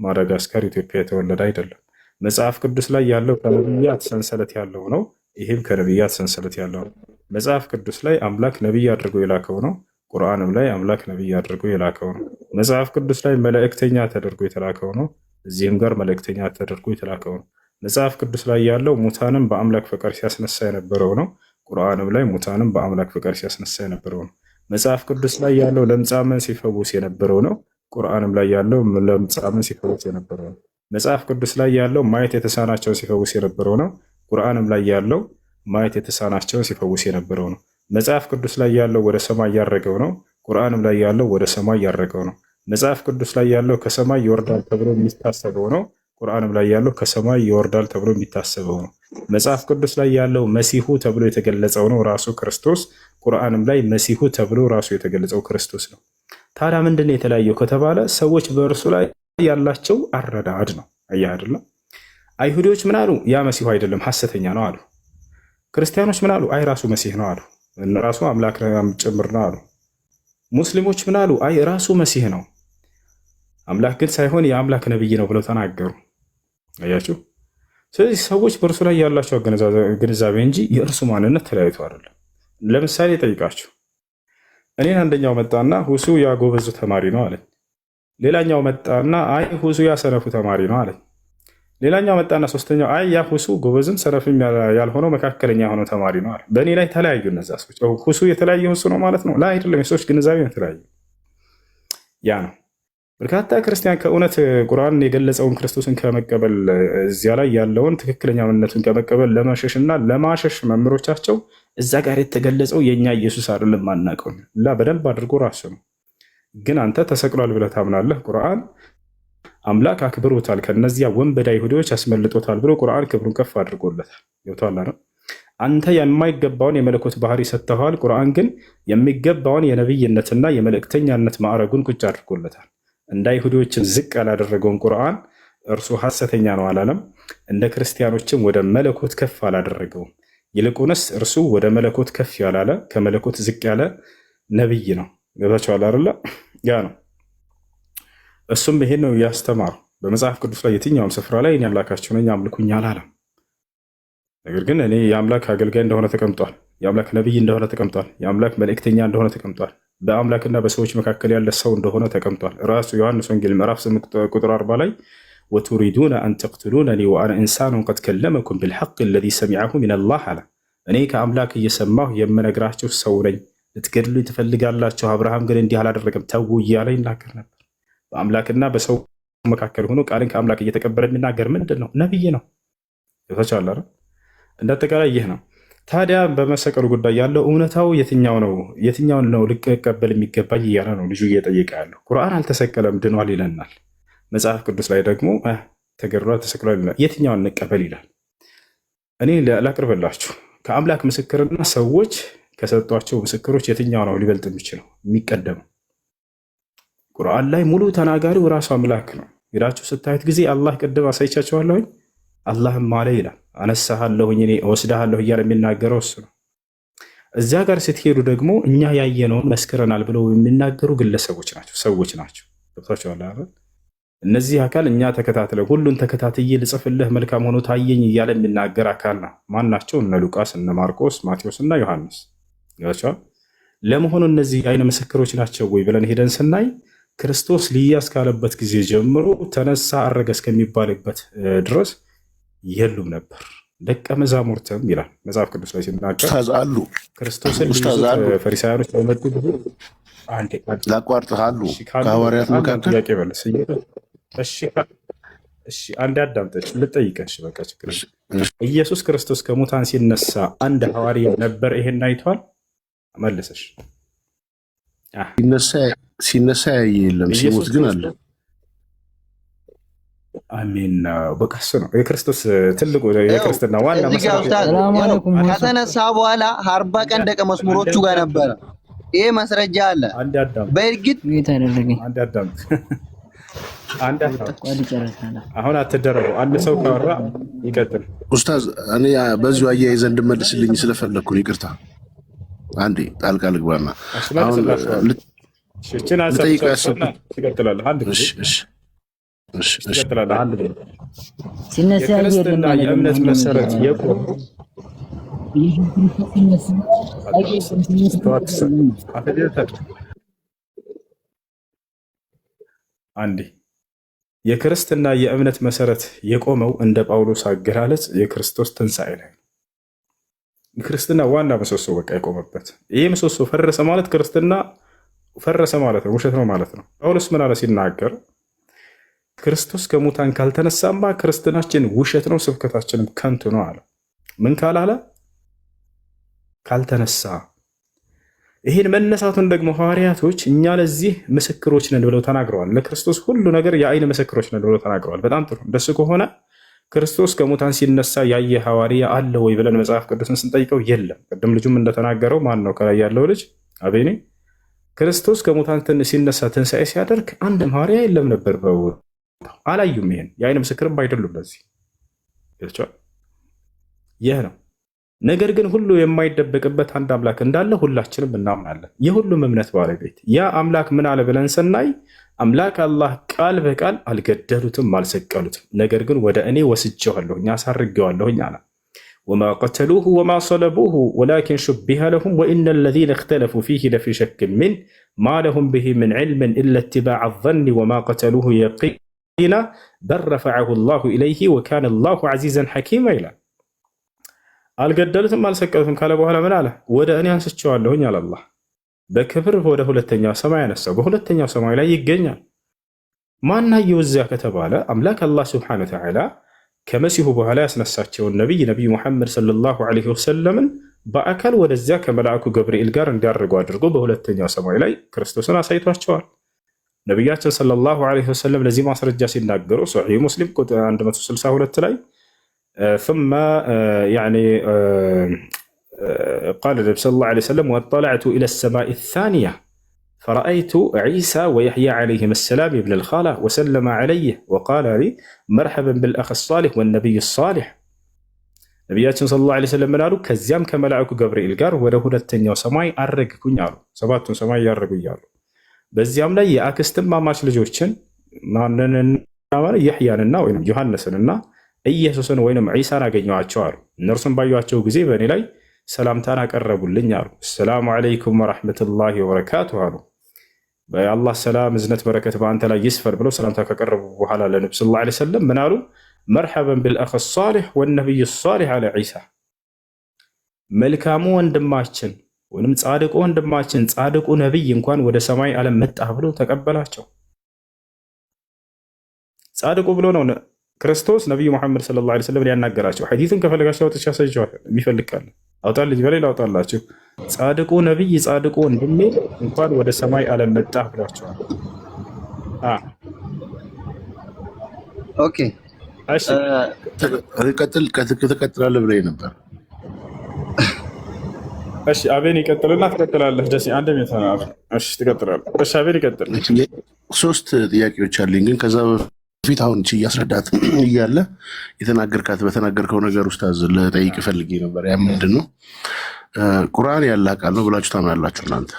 ማዳጋስካር ኢትዮጵያ የተወለደ አይደለም። መጽሐፍ ቅዱስ ላይ ያለው ከነቢያት ሰንሰለት ያለው ነው። ይህም ከነቢያት ሰንሰለት ያለው ነው። መጽሐፍ ቅዱስ ላይ አምላክ ነቢይ አድርጎ የላከው ነው። ቁርአንም ላይ አምላክ ነቢይ አድርጎ የላከው ነው። መጽሐፍ ቅዱስ ላይ መልእክተኛ ተደርጎ የተላከው ነው። እዚህም ጋር መልእክተኛ ተደርጎ የተላከው ነው። መጽሐፍ ቅዱስ ላይ ያለው ሙታንም በአምላክ ፈቃድ ሲያስነሳ የነበረው ነው። ቁርአንም ላይ ሙታንም በአምላክ ፈቃድ ሲያስነሳ የነበረው ነው። መጽሐፍ ቅዱስ ላይ ያለው ለምጻምን ሲፈውስ የነበረው ነው። ቁርአንም ላይ ያለው ለምጻምን ሲፈውስ የነበረው ነው። መጽሐፍ ቅዱስ ላይ ያለው ማየት የተሳናቸውን ሲፈውስ የነበረው ነው። ቁርአንም ላይ ያለው ማየት የተሳናቸውን ሲፈውስ የነበረው ነው። መጽሐፍ ቅዱስ ላይ ያለው ወደ ሰማይ ያረገው ነው። ቁርአንም ላይ ያለው ወደ ሰማይ ያረገው ነው። መጽሐፍ ቅዱስ ላይ ያለው ከሰማይ ይወርዳል ተብሎ የሚታሰበው ነው። ቁርአንም ላይ ያለው ከሰማይ ይወርዳል ተብሎ የሚታሰበው ነው። መጽሐፍ ቅዱስ ላይ ያለው መሲሁ ተብሎ የተገለጸው ነው ራሱ ክርስቶስ። ቁርአንም ላይ መሲሁ ተብሎ ራሱ የተገለጸው ክርስቶስ ነው። ታዲያ ምንድን ነው የተለያየው ከተባለ ሰዎች በእርሱ ላይ ያላቸው አረዳድ ነው። አየህ አይደለም? አይሁዶች ምን አሉ? ያ መሲሁ አይደለም ሐሰተኛ ነው አሉ። ክርስቲያኖች ምን አሉ? አይ ራሱ መሲህ ነው አሉ። ራሱ አምላክ ጭምር ነው አሉ። ሙስሊሞች ምን አሉ? አይ ራሱ መሲህ ነው አምላክ ግን ሳይሆን የአምላክ ነብይ ነው ብለው ተናገሩ። አያችሁ? ስለዚህ ሰዎች በእርሱ ላይ ያላቸው ግንዛቤ እንጂ የእርሱ ማንነት ተለያይቶ አይደለም። ለምሳሌ ጠይቃችሁ እኔን አንደኛው መጣና ሁሱ ያ ጎበዙ ተማሪ ነው አለኝ። ሌላኛው መጣና አይ ሁሱ ያ ሰነፉ ተማሪ ነው አለኝ። ሌላኛው መጣና ሶስተኛው አይ ያ ሁሱ ጎበዝም ሰነፍም ያልሆነው መካከለኛ የሆነው ተማሪ ነው አለ። በእኔ ላይ ተለያዩ እነዛ ሰዎች። ሁሱ የተለያየ ሁሱ ነው ማለት ነው? ላይ አይደለም። የሰዎች ግንዛቤ ነው የተለያዩ። ያ ነው። በርካታ ክርስቲያን ከእውነት ቁርአን የገለጸውን ክርስቶስን ከመቀበል እዚያ ላይ ያለውን ትክክለኛ ማንነቱን ከመቀበል ለማሸሽ እና ለማሸሽ መምህሮቻቸው እዛ ጋር የተገለጸው የእኛ ኢየሱስ አይደለም ማናውቀው ላ በደንብ አድርጎ ራሱ ነው። ግን አንተ ተሰቅሏል ብለህ ታምናለህ። ቁርአን አምላክ አክብሮታል፣ ከነዚያ ወንበዴ አይሁዶች አስመልጦታል ብሎ ቁርአን ክብሩን ከፍ አድርጎለታል። ይወጣላ አንተ የማይገባውን የመለኮት ባህሪ ሰጥተዋል። ቁርአን ግን የሚገባውን የነብይነትና የመልእክተኛነት ማዕረጉን ቁጭ አድርጎለታል። እንደ አይሁዶችን ዝቅ ያላደረገውን ቁርአን እርሱ ሐሰተኛ ነው አላለም። እንደ ክርስቲያኖችም ወደ መለኮት ከፍ አላደረገውም። ይልቁንስ እርሱ ወደ መለኮት ከፍ ያላለ ከመለኮት ዝቅ ያለ ነብይ ነው። ገባችኋል አይደለ? ያ ነው። እሱም ይሄን ነው ያስተማረው። በመጽሐፍ ቅዱስ ላይ የትኛውም ስፍራ ላይ እኔ አምላካችሁ ነኝ አምልኩኝ አላለም። ነገር ግን እኔ የአምላክ አገልጋይ እንደሆነ ተቀምጧል። የአምላክ ነብይ እንደሆነ ተቀምጧል። የአምላክ መልእክተኛ እንደሆነ ተቀምጧል። በአምላክና በሰዎች መካከል ያለ ሰው እንደሆነ ተቀምጧል። ራሱ ዮሐንስ ወንጌል ምዕራፍ 8 ቁጥር 40 ላይ ወቱሪዱነ አን ተቅትሉነኒ ወአነ ኢንሳኑን ቀድ ከለመኩም ቢልሐቅ አለዚ ሰሚዐሁ ሚነላህ አለ። እኔ ከአምላክ እየሰማሁ የምነግራችሁ ሰው ነኝ፣ ልትገድሉኝ ትፈልጋላችሁ፣ አብርሃም ግን እንዲህ አላደረገም ተዉ እያለ ይናገር ነበር። በአምላክና በሰው መካከል ሆኖ ቃልን ከአምላክ እየተቀበለ የሚናገር ምንድን ነው? ነብይ ነው። ይወታቻለ እንደ አጠቃላይ ይህ ነው። ታዲያ በመሰቀሉ ጉዳይ ያለው እውነታው የትኛውን ነው ልቀበል የሚገባኝ እያለ ነው ልጁ እየጠየቀ ያለው። ቁርአን አልተሰቀለም ድኗል ይለናል። መጽሐፍ ቅዱስ ላይ ደግሞ ተገድሏል ተሰቅሏል ይላል። የትኛውን እንቀበል ይላል? እኔ ላቅርብላችሁ። ከአምላክ ምስክርና ሰዎች ከሰጧቸው ምስክሮች የትኛው ነው ሊበልጥ የሚችለው የሚቀደመው? ቁርአን ላይ ሙሉ ተናጋሪው ራሱ አምላክ ነው። ሄዳችሁ ስታዩት ጊዜ አላህ ቅድም አሳይቻችኋለሁኝ አላህም ማለ ይላል። አነሳሃለሁኝ እኔ እወስድሃለሁ እያለ የሚናገረው እሱ ነው። እዚያ ጋር ስትሄዱ ደግሞ እኛ ያየነውን መስክረናል ብለው የሚናገሩ ግለሰቦች ናቸው፣ ሰዎች ናቸው። ገብቷቸዋል አይደል? እነዚህ አካል እኛ ተከታትለ ሁሉን ተከታትዬ ልጽፍልህ መልካም ሆኖ ታየኝ እያለ የሚናገር አካል ነው። ማን ናቸው? እነ ሉቃስ፣ እነ ማርቆስ፣ ማቴዎስ እና ዮሐንስ። ገብቷቸዋል። ለመሆኑ እነዚህ አይነ ምስክሮች ናቸው ወይ ብለን ሄደን ስናይ ክርስቶስ ሊያዝ ካለበት ጊዜ ጀምሮ ተነሳ አረገ እስከሚባልበት ድረስ የሉም ነበር። ደቀ መዛሙርትም ይላል መጽሐፍ ቅዱስ ላይ ሲናገር አሉ ክርስቶስን ፈሪሳውያኖች በመጡ ጊዜ ላቋርጥሃሉ ከሐዋርያት መካከል ጥያቄ በለስ አንድ አዳምጠች ልጠይቀሽ። በቃ ችግር ኢየሱስ ክርስቶስ ከሙታን ሲነሳ አንድ ሐዋርያ ነበር ይሄን አይቷል? መለሰሽ ሲነሳ ያየ የለም፣ ሲሞት ግን አለ። አሜን። በቃ እሱ ነው የክርስቶስ ትልቁ የክርስትና ዋና ከተነሳ በኋላ 40 ቀን ደቀ መዝሙሮቹ ጋር ነበረ። ይሄ ማስረጃ አለ። በእርግጥ አንድ አሁን አትደረጉ። አንድ ሰው ካወራ ይቀጥል። ኡስታዝ እኔ በዚሁ አያይዘህ እንድመልስልኝ ስለፈለግኩ ይቅርታ፣ አንዴ ጣልቃ ልግባና አሁን ልጠይቀው ያሰብኩት የክርስትና የእምነት መሰረት የቆመ አንዴ የክርስትና የእምነት መሰረት የቆመው እንደ ጳውሎስ አገላለጽ የክርስቶስ ትንሣኤ ላይ የክርስትና ዋና ምሰሶ በቃ የቆመበት ይሄ ምሰሶ ፈረሰ ማለት ክርስትና ፈረሰ ማለት ነው፣ ውሸት ነው ማለት ነው። ጳውሎስ ምን አለ ሲናገር ክርስቶስ ከሙታን ካልተነሳማ ክርስትናችን ውሸት ነው፣ ስብከታችንም ከንቱ ነው አለ። ምን ካላለ ካልተነሳ። ይህን መነሳቱን ደግሞ ሐዋርያቶች እኛ ለዚህ ምስክሮች ነን ብለው ተናግረዋል። ለክርስቶስ ሁሉ ነገር የአይን ምስክሮች ነን ብለው ተናግረዋል። በጣም ጥሩ። እንደሱ ከሆነ ክርስቶስ ከሙታን ሲነሳ ያየ ሐዋርያ አለ ወይ ብለን መጽሐፍ ቅዱስን ስንጠይቀው የለም። ቅድም ልጁም እንደተናገረው ማን ነው ከላይ ያለው ልጅ አቤኔ ክርስቶስ ከሙታን ሲነሳ ትንሣኤ ሲያደርግ አንድም ሐዋርያ የለም ነበር። አላዩም። ይሄን የአይን ምስክርም አይደሉም። ለዚህ ይህ ነው። ነገር ግን ሁሉ የማይደበቅበት አንድ አምላክ እንዳለ ሁላችንም እናምናለን። የሁሉም እምነት ባለቤት ያ አምላክ ምን አለ ብለን ስናይ አምላክ አላህ ቃል በቃል አልገደሉትም፣ አልሰቀሉትም። ነገር ግን ወደ እኔ ወስጄዋለሁኝ አሳርጌዋለሁኝ አለ። ወማ ቀተሉሁ ወማ ሰለቡሁ ወላኪን ሹቢሀ ለሁም ወኢነ ለዚነ እክተለፉ ፊህ ለፊ ሸክ ሚን ማ ለሁም ብሂ ምን ዕልምን ኢላ ኢትባዕ አዘኒ ወማ ቀተሉሁ የቂና በል ረፈዐሁ ላሁ ኢለይህ ወካነ ላሁ ዐዚዘን ሐኪማ ይላል። አልገደሉትም አልሰቀሉትም ካለ በኋላ ምን አለ? ወደ እኔ አንስቼዋለሁኝ አለ አላህ። በክብር ወደ ሁለተኛው ሰማይ ያነሳው በሁለተኛው ሰማይ ላይ ይገኛል። ማናየው እዚያ ከተባለ አምላክ አላህ ስብሐነሁ ወተዓላ ከመሲሁ በኋላ ያስነሳቸውን ነቢይ ሙሐመድ ሰለላሁ ዐለይሂ ወሰለምን በአካል ወደዚያ ከመልአኩ ገብርኤል ጋር እንዲያደርጉ አድርጎ በሁለተኛው ሰማይ ላይ ክርስቶስን አሳይቷቸዋል። ነቢያችን ሰለላሁ ዐለይሂ ወሰለም ለዚህ ማስረጃ ሲናገሩ ሶሒህ ሙስሊም ቁጥር 162 ላይ ثم يعني قال النبي صلى الله عليه وسلم واطلعت إلى السماء الثانية فرأيت عيسى ويحيى عليهم السلام ابن الخالة وسلم عليه وقال لي مرحبا بالأخ الصالح والنبي الصالح ነቢያችን ሰለላሁ ዐለይሂ ወሰለም ምን አሉ? ከዚያም ከመልአኩ ገብርኤል ጋር ወደ ሁለተኛው ሰማይ አረግኩኝ አሉ። ሰባቱን ሰማይ ያረጉ እያሉ በዚያም ላይ የአክስትማማች ልጆችን ያሕያንና ወይም ዮሐንስንና ኢየሱስን ወይም ዒሳን አገኘኋቸው አሉ። እነርሱም ባዩአቸው ጊዜ በእኔ ላይ ሰላምታን አቀረቡልኝ አሉ። ሰላሙ ዐለይኩም ወረሕመቱላሂ ወበረካቱሁ አሉ። በአላህ ሰላም እዝነት በረከት በአንተ ላይ ይስፈር ብለው ሰላምታ ካቀረቡ በኋላ ለነብዩ ሰለላሁ ዐለይሂ ወሰለም ምን አሉ? መርሐበን ቢልአኽ ሷሊሕ ወነቢይ ሷሊሕ አለ ዒሳ። መልካሙ ወንድማችን ወይም ጻድቁ ወንድማችን ጻድቁ ነቢይ እንኳን ወደ ሰማይ ዓለም መጣ ብሎ ተቀበላቸው። ጻድቁ ብሎ ነው ክርስቶስ ነቢዩ ሙሐመድ ሰለላሁ ዐለይሂ ወሰለም ያናገራቸው። ሐዲሱን ከፈለጋችሁ አውጥቼ አሳይቼዋለሁ። የሚፈልግ ካለ አውጣልኝ በሌላ አውጣላችሁ። ጻድቁ ነቢይ ጻድቁ ወንድሜ እንኳን ወደ ሰማይ ዓለም መጣ ብሏቸዋል። ኦኬ እሺ ትቀጥላለህ ብለህ ነበር። እሺ አቤን ይቀጥልና ትቀጥላለህ። ደስ አንድ ሚተና እሺ ትቀጥላለህ። እሺ አቤን ይቀጥል። ሶስት ጥያቄዎች አሉኝ፣ ግን ከዛ በፊት አሁን እቺ እያስረዳት እያለ በተናገርከው ነገር ውስጥ ልጠይቅ ፈልጌ ነበር። ያ ምንድን ነው? ቁርአን ያለ ቃል ነው ብላችሁ ታምናላችሁ እናንተ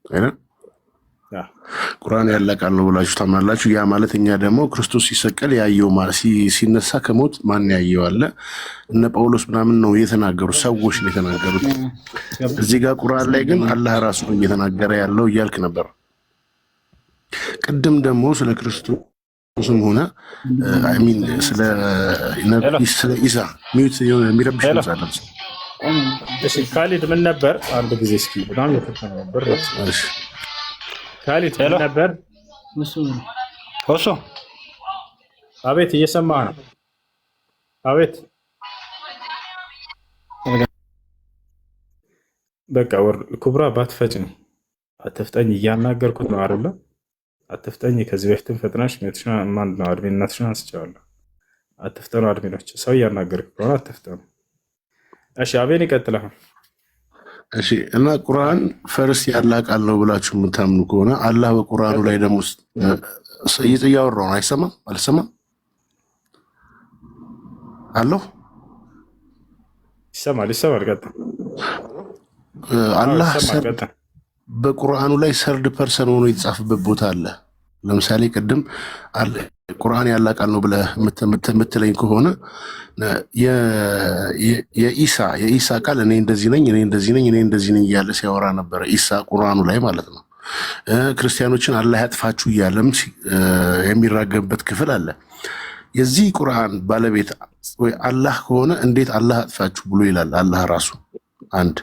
አይደል? ቁርአን ያለ ቃል ነው ብላችሁ ታምናላችሁ። ያ ማለት እኛ ደግሞ ክርስቶስ ሲሰቀል ያየው ማለት ሲነሳ ከሞት ማን ያየው አለ? እነ ጳውሎስ ምናምን ነው የተናገሩት፣ ሰዎች ነው የተናገሩት። እዚህ ጋር ቁርአን ላይ ግን አላህ ራሱ ነው እየተናገረ ያለው እያልክ ነበር። ቅድም ደግሞ ስለ ክርስቶስም ሆነ አሚን ስለ ኢሳ ሚዩት የሚረብሽ ይመስላል። እሺ ካሊድ ምን ነበር? አንድ ጊዜ እስኪ በጣም የተፈተነ ነበር። እሺ ካሊድ ምን ነበር? እሱ አቤት፣ እየሰማህ ነው? አቤት በቃ ኩብራ ባትፈጭኝ አትፍጠኝ፣ እያናገርኩት ነው አይደለ? አትፍጠኝ። ከዚህ በፊትም ፈጥናሽ ማን ነው አድሚናትሽን አንስቼዋለሁ። አትፍጠኑ አድሚኖች፣ ሰው እያናገርክ ከሆነ አትፍጠኑ። እሺ አቤን ይቀጥላል። እሺ እና ቁርአን ፈርስ ያለ ቃል ነው ብላችሁ የምታምኑ ከሆነ አላህ በቁርአኑ ላይ ደግሞ እያወራው ነው። አይሰማም? አልሰማም? አለው ይሰማል። ቀጥል። አላህ በቁርአኑ ላይ ሰርድ ፐርሰን ሆኖ የተጻፈበት ቦታ አለ። ለምሳሌ ቅድም ቁርአን ያለ ቃል ነው ብለህ የምትለኝ ከሆነ የኢሳ ቃል እኔ እንደዚህ ነኝ እያለ ሲያወራ ነበረ። ኢሳ ቁርአኑ ላይ ማለት ነው። ክርስቲያኖችን አላህ ያጥፋችሁ እያለም የሚራገብበት ክፍል አለ። የዚህ ቁርአን ባለቤት ወይ አላህ ከሆነ እንዴት አላህ ያጥፋችሁ ብሎ ይላል? አላህ ራሱ አንድ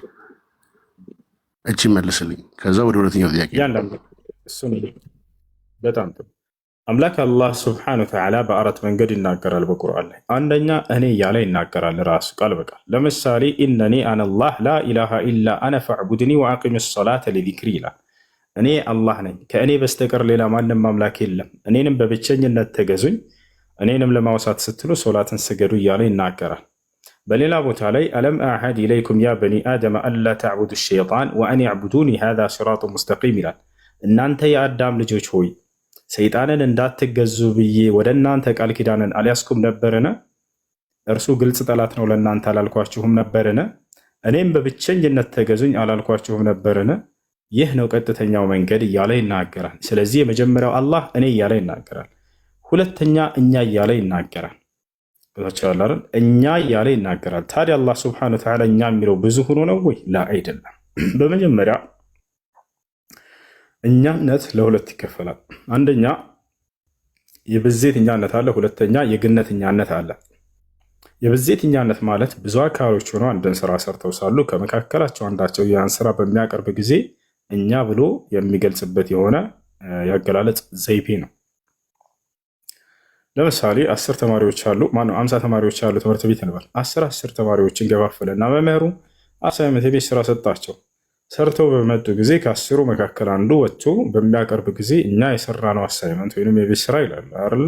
እቺ መልስልኝ። ከዛ ወደ ሁለተኛው ጥያቄ በጣም ጥሩ። አምላክ አላህ ስብሐነሁ ወተዓላ በአራት መንገድ ይናገራል በቁርአን ላይ። አንደኛ እኔ እያለ ይናገራል ራሱ ቃል በቃል። ለምሳሌ ኢነኒ አነላህ ላ ኢላሃ ኢላ አነ ፈዕቡድኒ ወአቂም ሰላተ ሊዚክሪ ይላል። እኔ አላህ ነኝ፣ ከእኔ በስተቀር ሌላ ማንም አምላክ የለም፣ እኔንም በብቸኝነት ተገዙኝ፣ እኔንም ለማውሳት ስትሉ ሶላትን ስገዱ እያለ ይናገራል። በሌላ ቦታ ላይ አለም አሐድ ኢለይኩም ያ በኒ አደም አላ ተዕቡዱ ሸይጣን ወአን ያዕቡዱኒ ሃዛ ሲራጡ ሙስተቂም ይላል። እናንተ የአዳም ልጆች ሆይ ሰይጣንን እንዳትገዙ ብዬ ወደ እናንተ ቃል ኪዳንን አልያዝኩም ነበርን? እርሱ ግልጽ ጠላት ነው ለእናንተ አላልኳችሁም ነበርን? እኔም በብቸኝነት ተገዙኝ አላልኳችሁም ነበርን? ይህ ነው ቀጥተኛው መንገድ እያለ ይናገራል። ስለዚህ የመጀመሪያው አላህ እኔ እያለ ይናገራል። ሁለተኛ እኛ እያለ ይናገራል። እኛ እያለ ይናገራል። ታዲያ አላህ ስብሐነሁ ወተዓላ እኛ የሚለው ብዙ ሆኖ ነው ወይ? ላ አይደለም። በመጀመሪያ እኛነት ለሁለት ይከፈላል። አንደኛ የብዜት እኛነት አለ፣ ሁለተኛ የግነት እኛነት አለ። የብዜት እኛነት ማለት ብዙ አካሎች ሆነው አንድን ስራ ሰርተው ሳሉ ከመካከላቸው አንዳቸው ያን ስራ በሚያቀርብ ጊዜ እኛ ብሎ የሚገልጽበት የሆነ ያገላለጽ ዘይቤ ነው። ለምሳሌ 10 ተማሪዎች አሉ፣ ማነው 50 ተማሪዎች አሉ ትምህርት ቤት እንበል። 10 ተማሪዎችን ገባፈለና መምህሩ አሳይመንት የቤት ስራ ሰጣቸው። ሰርተው በመጡ ጊዜ ከ10ሩ መካከል አንዱ ወጥቶ በሚያቀርብ ጊዜ እኛ የሰራነው አሳይመንት ወይም የቤት ስራ ይላል አይደል?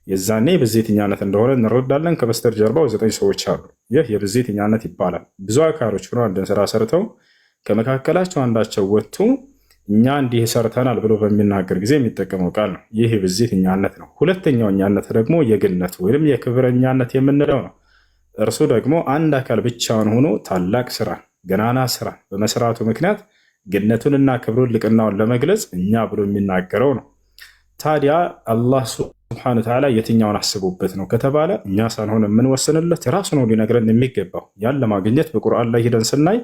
የዛኔ ብዜትኛነት እንደሆነ እንረዳለን። ከበስተጀርባው 9 ሰዎች አሉ። ይህ የብዜትኛነት ይባላል። ብዙ አካሎች ሆነው አንድን ስራ ሰርተው ከመካከላቸው አንዳቸው ወጥቶ እኛ እንዲህ ሰርተናል ብሎ በሚናገር ጊዜ የሚጠቀመው ቃል ነው። ይህ የብዜትኛነት ነው። ሁለተኛው እኛነት ደግሞ የግነት ወይም የክብረኛነት የምንለው ነው። እርሱ ደግሞ አንድ አካል ብቻውን ሆኖ ታላቅ ስራ፣ ገናና ስራ በመስራቱ ምክንያት ግነቱንና ክብሩን ልቅናውን ለመግለጽ እኛ ብሎ የሚናገረው ነው። ታዲያ አላህ ሱብሓነሁ ወተዓላ የትኛውን አስቡበት ነው ከተባለ እኛ ሳንሆን የምንወስንለት ራሱ ነው ሊነግረን የሚገባው። ያን ለማግኘት በቁርአን ላይ ሄደን ስናይ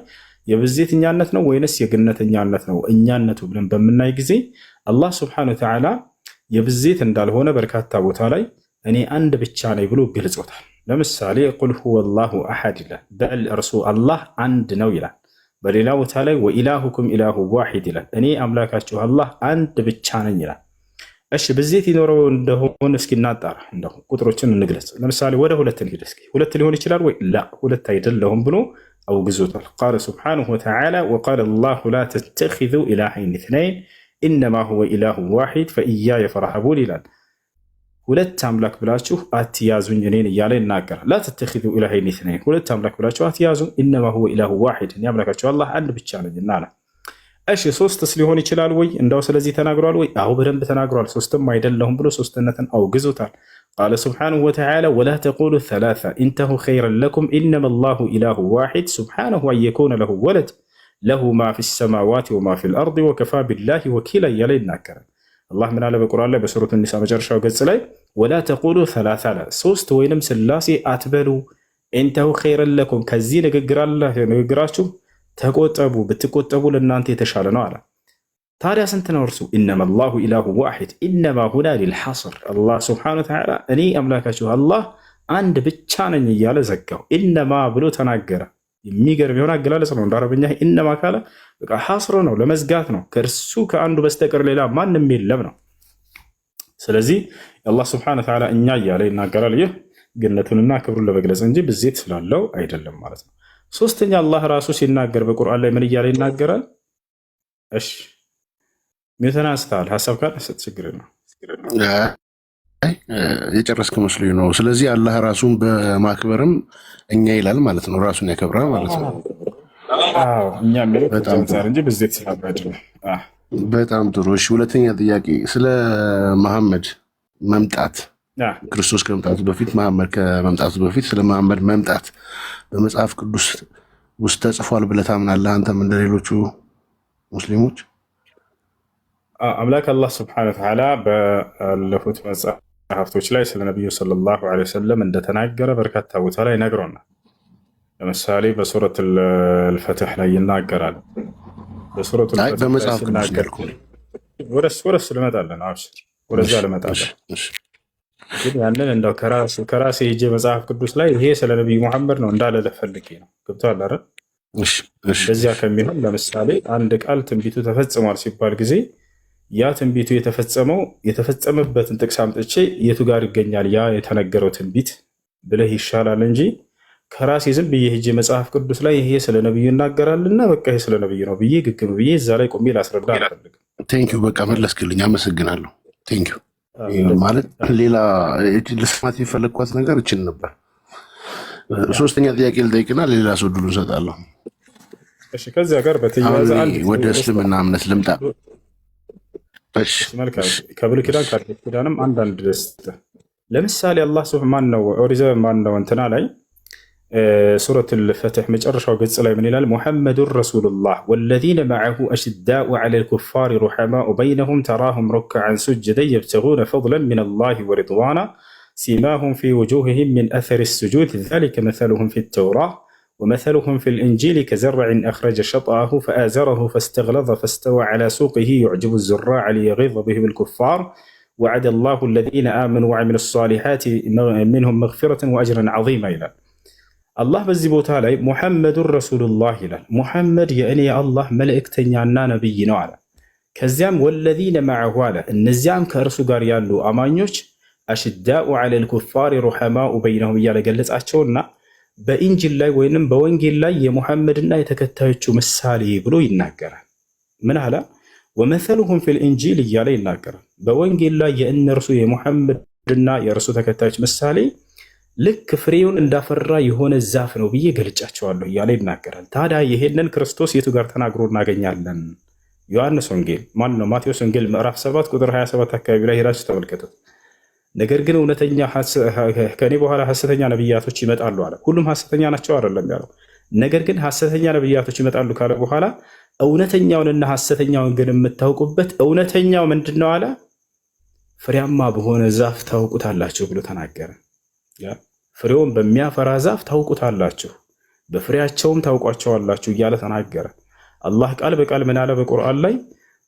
የብዜትኛነት ነው ወይንስ የግነተኛነት ነው እኛነቱ ብለን በምናይ ጊዜ አላህ ሱብሓነሁ ወተዓላ የብዜት እንዳልሆነ በርካታ ቦታ ላይ እኔ አንድ ብቻ ነኝ ብሎ ገልጾታል። ለምሳሌ ቁል ሁወላሁ አሐድ ይላል፣ በል እርሱ አላህ አንድ ነው ይላል። በሌላ ቦታ ላይ ወኢላሁኩም ኢላሁ ዋሂድ ይላል፣ እኔ አምላካችሁ አላህ አንድ ብቻ ነኝ ይላል። እሺ ብዜት ይኖረው እንደሆነ እስኪ እናጣራ፣ እንደው ቁጥሮችን እንግለጽ። ለምሳሌ ወደ ሁለት እንሂድ እስኪ። ሁለት ሊሆን ይችላል ወይ? ላ ሁለት አይደለሁም ብሎ አውግዞታል። ቃለ ሱብሓነሁ ወተዓላ ወቃለ አላሁ ላ ተተኺዙ ኢላሀይን ኢስነይን ኢነማ ሁወ ኢላሁ ዋሂድ ፈኢያየ ፈርሀቡን ይላል። ሁለት አምላክ ብላችሁ አትያዙኝ እኔን እያለ ይናገራል። ላ ተተኺዙ ኢላሀይን ኢስነይን፣ ሁለት አምላክ ብላችሁ አትያዙ፣ ኢነማ ሁወ ኢላሁ ዋሂድ፣ እኔ አምላካችሁ አላህ አንድ ብቻ ነኝና አለ። እሺ ሶስትስ ሊሆን ይችላል ወይ? እንዳው ስለዚህ ተናግሯል ወይ? አዎ በደንብ ተናግሯል። ሶስትም አይደለሁም ብሎ ሶስትነትን አውግዞታል። ቃለ ሱብሓነሁ ወተዓላ ወላ ተቁሉ ሰላሳ ኢንተሁ ኸይረን ለኩም ኢነማ አላሁ ኢላሁ ዋሂድ ሱብሓነሁ አን የኩነ ለሁ ወለድ ለሁ ማ ፊ ሰማዋት ወማ ፊል አርድ ወከፋ ቢላሂ ወኪላ እያለ ይናገራል። አላህ ምን አለ በቁርአን ላይ በሱረቱ ኒሳ መጨረሻው ገጽ ላይ ወላ ተቁሉ ሰላሳ አለ፣ ሶስት ወይንም ስላሴ አትበሉ፣ ኢንተሁ ኸይረን ለኩም ከዚህ ንግግራችሁ ተቆጠቡ፣ ብትቆጠቡ ለእናንተ የተሻለ ነው አለ። ታዲያ ስንት ነው እርሱ? ኢነማ አላሁ ኢላሁ ዋሂድ፣ ኢነማ ሁና ሊልሐስር። አላህ ሱብሓነሁ ወተዓላ እኔ አምላካችሁ አላህ አንድ ብቻ ነኝ እያለ ዘጋው። ኢነማ ብሎ ተናገረ። የሚገርም የሆነ አገላለጽ ነው። እንደ አረበኛ ኢነማ ካለ በቃ ሐስር ነው፣ ለመዝጋት ነው። ከእርሱ ከአንዱ በስተቀር ሌላ ማንም የለም ነው። ስለዚህ የአላህ ሱብሓነሁ ወተዓላ እኛ እያለ ይናገራል። ይህ ግነቱንና ክብሩን ለመግለጽ እንጂ ብዜት ስላለው አይደለም ማለት ነው። ሶስተኛ አላህ ራሱ ሲናገር በቁርአን ላይ ምን እያለ ይናገራል? እሺ ሚውተን አንስተሃል፣ ሀሳብ ካለ ችግር ነው። የጨረስክ መስሎኝ ነው። ስለዚህ አላህ ራሱን በማክበርም እኛ ይላል ማለት ነው፣ ራሱን ያከብራል ማለት ነው። እኛ የሚለው እንጂ ብዜት ስላለው አይደለም። በጣም ጥሩ። እሺ ሁለተኛ ጥያቄ ስለ መሐመድ መምጣት፣ ክርስቶስ ከመምጣቱ በፊት መሐመድ ከመምጣቱ በፊት ስለ መሐመድ መምጣት በመጽሐፍ ቅዱስ ውስጥ ተጽፏል ብለህ ታምናለህ? አንተም እንደሌሎቹ ሙስሊሞች? አምላክ አላህ ስብሐነሁ ወተዓላ ባለፉት መጽሐፍቶች ላይ ስለ ነቢዩ ሰለላሁ ዐለይሂ ወሰለም እንደተናገረ በርካታ ቦታ ላይ ነግሮናል። ለምሳሌ በሱረት አልፈትሕ ላይ ይናገራል። በሱረት አልፈትሕ ላይ ሲናገር ወደሱ ልመጣለን። አብሽር፣ ወደዛ ልመጣለን። ግን ያንን እንደው ከራሴ ሄጄ መጽሐፍ ቅዱስ ላይ ይሄ ስለ ነቢዩ መሐመድ ነው እንዳለ ፈልጌ ነው። ገብቶሃል አይደል? እንደዚያ ከሚሆን ለምሳሌ አንድ ቃል ትንቢቱ ተፈጽሟል ሲባል ጊዜ ያ ትንቢቱ የተፈጸመበትን ጥቅስ አምጥቼ የቱ ጋር ይገኛል ያ የተነገረው ትንቢት ብለህ ይሻላል እንጂ ከራሴ ዝም ብዬ ሄጄ መጽሐፍ ቅዱስ ላይ ይሄ ስለ ነቢዩ ይናገራልና በቃ ይሄ ስለ ነቢዩ ነው ብዬ ግግም ብዬ እዛ ላይ ቆሜ ላስረዳ አልፈልግም። ቴንኪው፣ በቃ መለስክልኝ፣ አመሰግናለሁ። ቴንኪው። ማለት ሌላ ልስማት የፈለግኳት ነገር እችል ነበር። ሶስተኛ ጥያቄ ልጠይቅና ሌላ ሰው ድሉ እንሰጣለሁ። ከዚያ ጋር በተያያዘ ወደ እስልምና እምነት ልምጣ። ከብሉይ ኪዳን ከአዲስ ኪዳንም አንዳንድ ደስተ ለምሳሌ አላህ ማነው ኦሪዘ ማነው እንትና ላይ ሱረት አልፈትሕ መጨረሻው ገጽ ላይ ምን ይላል? ሙሐመዱን ረሱሉላህ ወለዚነ መዐሁ አሽዳኡ ዐለል ኩፋሪ ሩሐማኡ በይነሁም ተራሁም ሩክዐን ሱጀደን የብተጉነ ፈድለን ሚነላሂ ወሪድዋና ሲማሁም ፊ ውጁሂሂም ሚን አሰሪ ሱጁድ ዛሊከ መሰሉሁም ፊ ተውራህ ومثلهم في الإنجيل كزرع أخرج شطأه فآزره فاستغلظ فاستوى على سوقه يعجب الزراع ليغيظ بهم الكفار وعد الله الذين آمنوا وعملوا الصالحات منهم مغفرة وأجرا عظيما إلى አላህ በዚህ ቦታ ላይ ሙሐመዱን ረሱሉላህ ይላል። ሙሐመድ የእኔ የአላህ መልእክተኛና ነብይ ነው አለ። ከዚያም ወለዚነ መዐሁ አለ፣ እነዚያም ከእርሱ ጋር ያሉ አማኞች አሽዳኡ ዐለል ኩፋሪ ሩሐማኡ በይነሁም እያለ ገለጻቸውና በኢንጂል ላይ ወይንም በወንጌል ላይ የሙሐመድና የተከታዮቹ ምሳሌ ብሎ ይናገራል። ምን አለ? ወመሰሉሁም ፊል ኢንጂል እያለ ይናገራል። በወንጌል ላይ የእነርሱ የሙሐመድና የእርሱ ተከታዮች ምሳሌ ልክ ፍሬውን እንዳፈራ የሆነ ዛፍ ነው ብዬ ገልጫቸዋለሁ እያለ ይናገራል። ታዲያ ይሄንን ክርስቶስ የቱ ጋር ተናግሮ እናገኛለን? ዮሐንስ ወንጌል ማን ነው? ማቴዎስ ወንጌል ምዕራፍ 7 ቁጥር 27 አካባቢ ላይ ሄዳችሁ ተመልከቱት። ነገር ግን እውነተኛ ከኔ በኋላ ሐሰተኛ ነብያቶች ይመጣሉ አለ። ሁሉም ሐሰተኛ ናቸው አይደለም ያለው። ነገር ግን ሐሰተኛ ነብያቶች ይመጣሉ ካለ በኋላ እውነተኛውንና ሐሰተኛውን ግን የምታውቁበት እውነተኛው ምንድነው አለ? ፍሬያማ በሆነ ዛፍ ታውቁታላችሁ ብሎ ተናገረ። ፍሬውን በሚያፈራ ዛፍ ታውቁታላችሁ፣ በፍሬያቸውም ታውቋቸዋላችሁ እያለ ተናገረ። አላህ ቃል በቃል ምን አለ በቁርአን ላይ?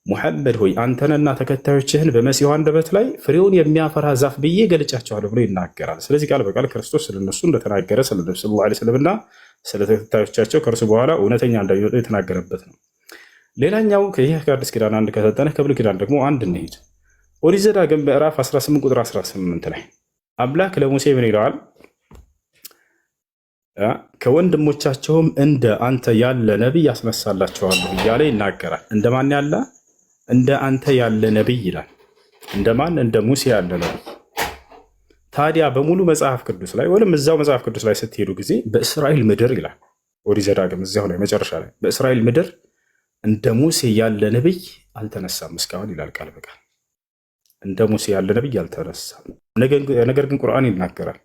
ሙሐመድ ሆይ አንተንና ተከታዮችህን በመሲሁ አንደበት ላይ ፍሬውን የሚያፈራ ዛፍ ብዬ ገልጫቸዋለሁ ብሎ ይናገራል። ስለዚህ ቃል በቃል ክርስቶስ ስለነሱ እንደተናገረ ስለ ነብዩ ሰለላሁ ዐለይሂ ወሰለምና ስለ ተከታዮቻቸው ከእርሱ በኋላ እውነተኛ እንደሚወጡ የተናገረበት ነው። ሌላኛው ከይህ ከአዲስ ኪዳን አንድ ከሰጠነ ከብሉይ ኪዳን ደግሞ አንድ እንሂድ። ኦሪት ዘዳግም ምዕራፍ 18 ቁጥር 18 ላይ አምላክ ለሙሴ ምን ይለዋል? ከወንድሞቻቸውም እንደ አንተ ያለ ነቢይ ያስነሳላቸዋለሁ እያለ ይናገራል። እንደማን ያለ? እንደ አንተ ያለ ነቢይ ይላል። እንደማን? እንደ ሙሴ ያለ ነቢይ። ታዲያ በሙሉ መጽሐፍ ቅዱስ ላይ ወይም እዛው መጽሐፍ ቅዱስ ላይ ስትሄዱ ጊዜ በእስራኤል ምድር ይላል። ኦሪት ዘዳግም እዚያው ላይ መጨረሻ ላይ በእስራኤል ምድር እንደ ሙሴ ያለ ነቢይ አልተነሳም እስካሁን ይላል ቃል በቃል። እንደ ሙሴ ያለ ነቢይ አልተነሳም። ነገር ግን ቁርአን ይናገራል።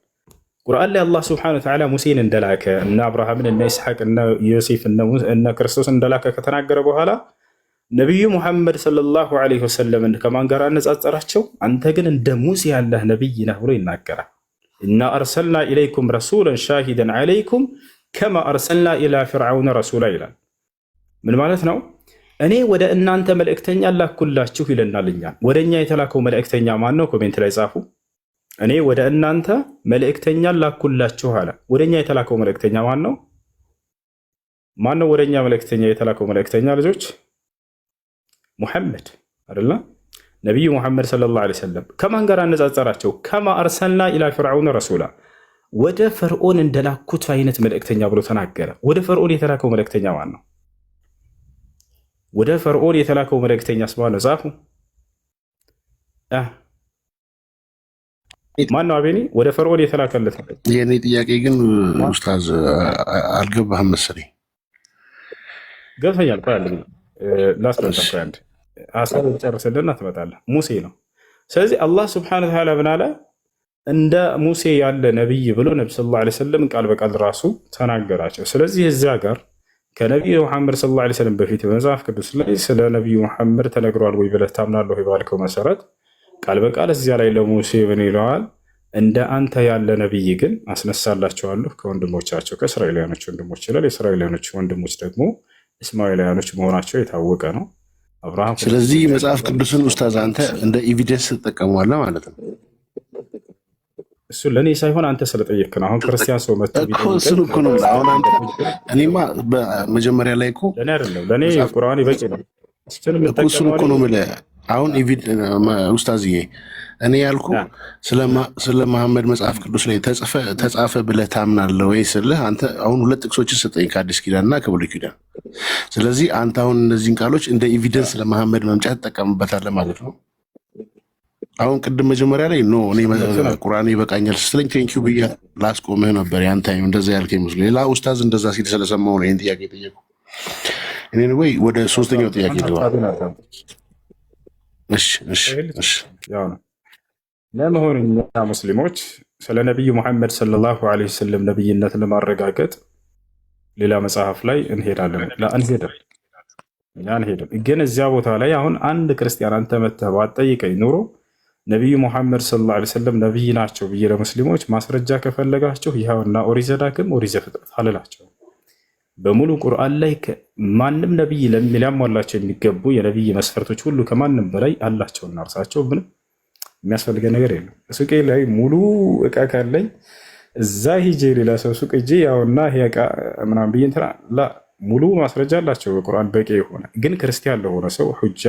ቁርአን ላይ አላህ ስብሐነሁ ወተዓላ ሙሴን እንደላከ እነ አብርሃምን እነ ይስሐቅ እነ ዮሴፍ እነ ክርስቶስ እንደላከ ከተናገረ በኋላ ነቢዩ ሙሐመድ ሰለላሁ ዐለይሂ ወሰለም ከማን ጋር አነጻጸራቸው? አንተ ግን እንደ ሙሴ ያለህ ነቢይ ነህ ብሎ ይናገራል። ኢና አርሰልና ኢለይኩም ረሱለን ሻሂደን ዐለይኩም ከማ አርሰልና ኢላ ፊርዓውነ ረሱላ ይላል። ምን ማለት ነው? እኔ ወደ እናንተ መልእክተኛ ላኩላችሁ ይለናል። እኛን ወደ እኛ የተላከው መልእክተኛ ማን ነው? ኮሜንት ላይ ጻፉ። እኔ ወደ እናንተ መልእክተኛ ላኩላችሁ አለ። ወደ እኛ የተላከው መልእክተኛ ማን ነው? ማን ነው ወደ እኛ መልእክተኛ የተላከው መልእክተኛ? ልጆች ሙሐመድ አይደለ? ነቢዩ ሙሐመድ ሰለላሁ ዐለይሂ ወሰለም ከማን ጋር አነጻጸራቸው? ከማ አርሰልና ኢላ ፊርዓውነ ረሱላ፣ ወደ ፈርዖን እንደላኩት አይነት መልእክተኛ ብሎ ተናገረ። ወደ ፈርዖን የተላከው መልእክተኛ ማን ነው? ወደ ፈርዖን የተላከው መልእክተኛ ስማነ ጻፉ። ማን ነው አቤኒ? ወደ ፈርዖን የተላከለት ነው። የኔ ጥያቄ ግን ኡስታዝ አልገባህም መሰለኝ። ገብቶኛል። ቆይ አለ ላስረዳ። ቆይ አንድ ሀሳብ ጨርስልና ትመጣለህ። ሙሴ ነው። ስለዚህ አላህ ስብሐነሁ ወተዓላ ምን አለ? እንደ ሙሴ ያለ ነብይ ብሎ ነብዩ ሰለላሁ ዐለይሂ ወሰለም ቃል በቃል ራሱ ተናገራቸው። ስለዚህ እዚያ ጋር ከነቢዩ ሙሐመድ ሰለላሁ ዐለይሂ ወሰለም በፊት በመጽሐፍ ቅዱስ ላይ ስለ ነቢዩ ሙሐመድ ተነግሯል ወይ ብለህ ታምናለህ ወይ ባልከው መሰረት ቃል በቃል እዚያ ላይ ለሙሴ ምን ይለዋል? እንደ አንተ ያለ ነቢይ ግን አስነሳላቸዋለሁ ከወንድሞቻቸው ከእስራኤላውያኖች ወንድሞች ይላል። የእስራኤላውያኖች ወንድሞች ደግሞ እስማኤላውያኖች መሆናቸው የታወቀ ነው። አብርሃም። ስለዚህ መጽሐፍ ቅዱስን ኡስታዝ አንተ እንደ ኤቪደንስ ትጠቀመዋለህ ማለት ነው። እሱ ለእኔ ሳይሆን አንተ ስለጠየቅ ነው። አሁን ክርስቲያን ሰው መጥቶ እሱን እኮ ነው። አሁን አንተ እኔማ በመጀመሪያ ላይ እኮ ለእኔ አይደለም ለእኔ ቁርአን ይበቂ ነው። እሱን እኮ ነው የምልህ። አሁን ኡስታዝዬ እኔ ያልኩ ስለ መሐመድ መጽሐፍ ቅዱስ ላይ ተጻፈ ብለህ ታምናለህ ወይ ስልህ አንተ አሁን ሁለት ጥቅሶችን ሰጠኝ ከአዲስ ኪዳን እና ከብሉይ ኪዳን። ስለዚህ አንተ አሁን እነዚህን ቃሎች እንደ ኤቪደንስ ለመሐመድ መምጫ ትጠቀምበታለህ ማለት ነው። አሁን ቅድም መጀመሪያ ላይ ኖ እኔ ቁርአን ይበቃኛል ስትለኝ ቴንኪው ብዬ ላስቆምህ ነበር። ያን ታይም እንደዛ ያልከኝ መስሎኝ ሌላ ኡስታዝ እንደዛ ሲል ስለሰማሁ ነው ይህን ጥያቄ ጠየቁ። እኔ ወይ ወደ ሶስተኛው ጥያቄ ልባ። ለመሆኑ እኛ ሙስሊሞች ስለ ነቢዩ ሙሐመድ ሰለላሁ ዐለይሂ ወሰለም ነቢይነት ለማረጋገጥ ሌላ መጽሐፍ ላይ እንሄዳለን? አንሄድም። ግን እዚያ ቦታ ላይ አሁን አንድ ክርስቲያን አንተ መተህ ባትጠይቀኝ ኑሮ ነቢዩ ሙሐመድ ሰለላሁ ዐለይሂ ወሰለም ነቢይ ናቸው ብዬ ለሙስሊሞች ማስረጃ ከፈለጋችሁ ይኸውና ኦሪት ዘዳግም፣ ኦሪት ዘፍጥረት አልላቸው። በሙሉ ቁርአን ላይ ማንም ነቢይ ሊያሟላቸው የሚገቡ የነቢይ መስፈርቶች ሁሉ ከማንም በላይ አላቸውና እርሳቸው ምንም የሚያስፈልገን ነገር የለም። ሱቄ ላይ ሙሉ እቃ ካለኝ እዛ ሂጄ ሌላ ሰው ሱቅ ሂጄ ያውና ይሄ ዕቃ ምናምን ብዬ እንትና ላ ሙሉ ማስረጃ አላቸው በቁርአን በቂ የሆነ ግን ክርስቲያን ለሆነ ሰው ሁጃ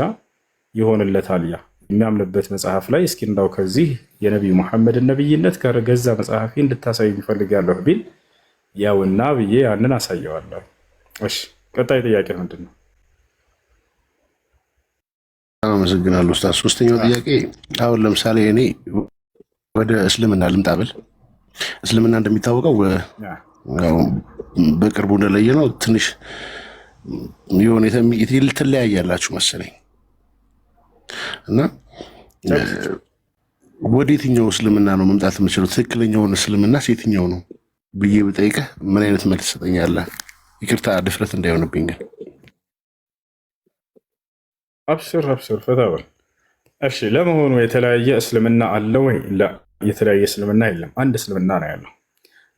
ይሆንለታል። ያ የሚያምንበት መጽሐፍ ላይ እስኪ እንዳው ከዚህ የነቢዩ መሐመድን ነብይነት ከገዛ መጽሐፊ እንድታሳይ እፈልጋለሁ ቢል ያውና ብዬ ያንን አሳየዋለሁ። እሺ ቀጣይ ጥያቄ ምንድን ነው? አመሰግናለሁ ኡስታዝ። ሶስተኛው ጥያቄ አሁን ለምሳሌ እኔ ወደ እስልምና ልምጣ ብል እስልምና እንደሚታወቀው በቅርቡ እንደለየ ነው ትንሽ የሆነ ትለያያላችሁ መሰለኝ እና ወደ የትኛው እስልምና ነው መምጣት የምችለው? ትክክለኛውን እስልምና የትኛው ነው ብዬ ብጠይቅህ ምን አይነት መልስ ትሰጠኛለህ? ይቅርታ ድፍረት እንዳይሆንብኝ ግን። አብሽር ፈታ በል። እሺ ለመሆኑ የተለያየ እስልምና አለ ወይ? የተለያየ እስልምና የለም፣ አንድ እስልምና ነው ያለው።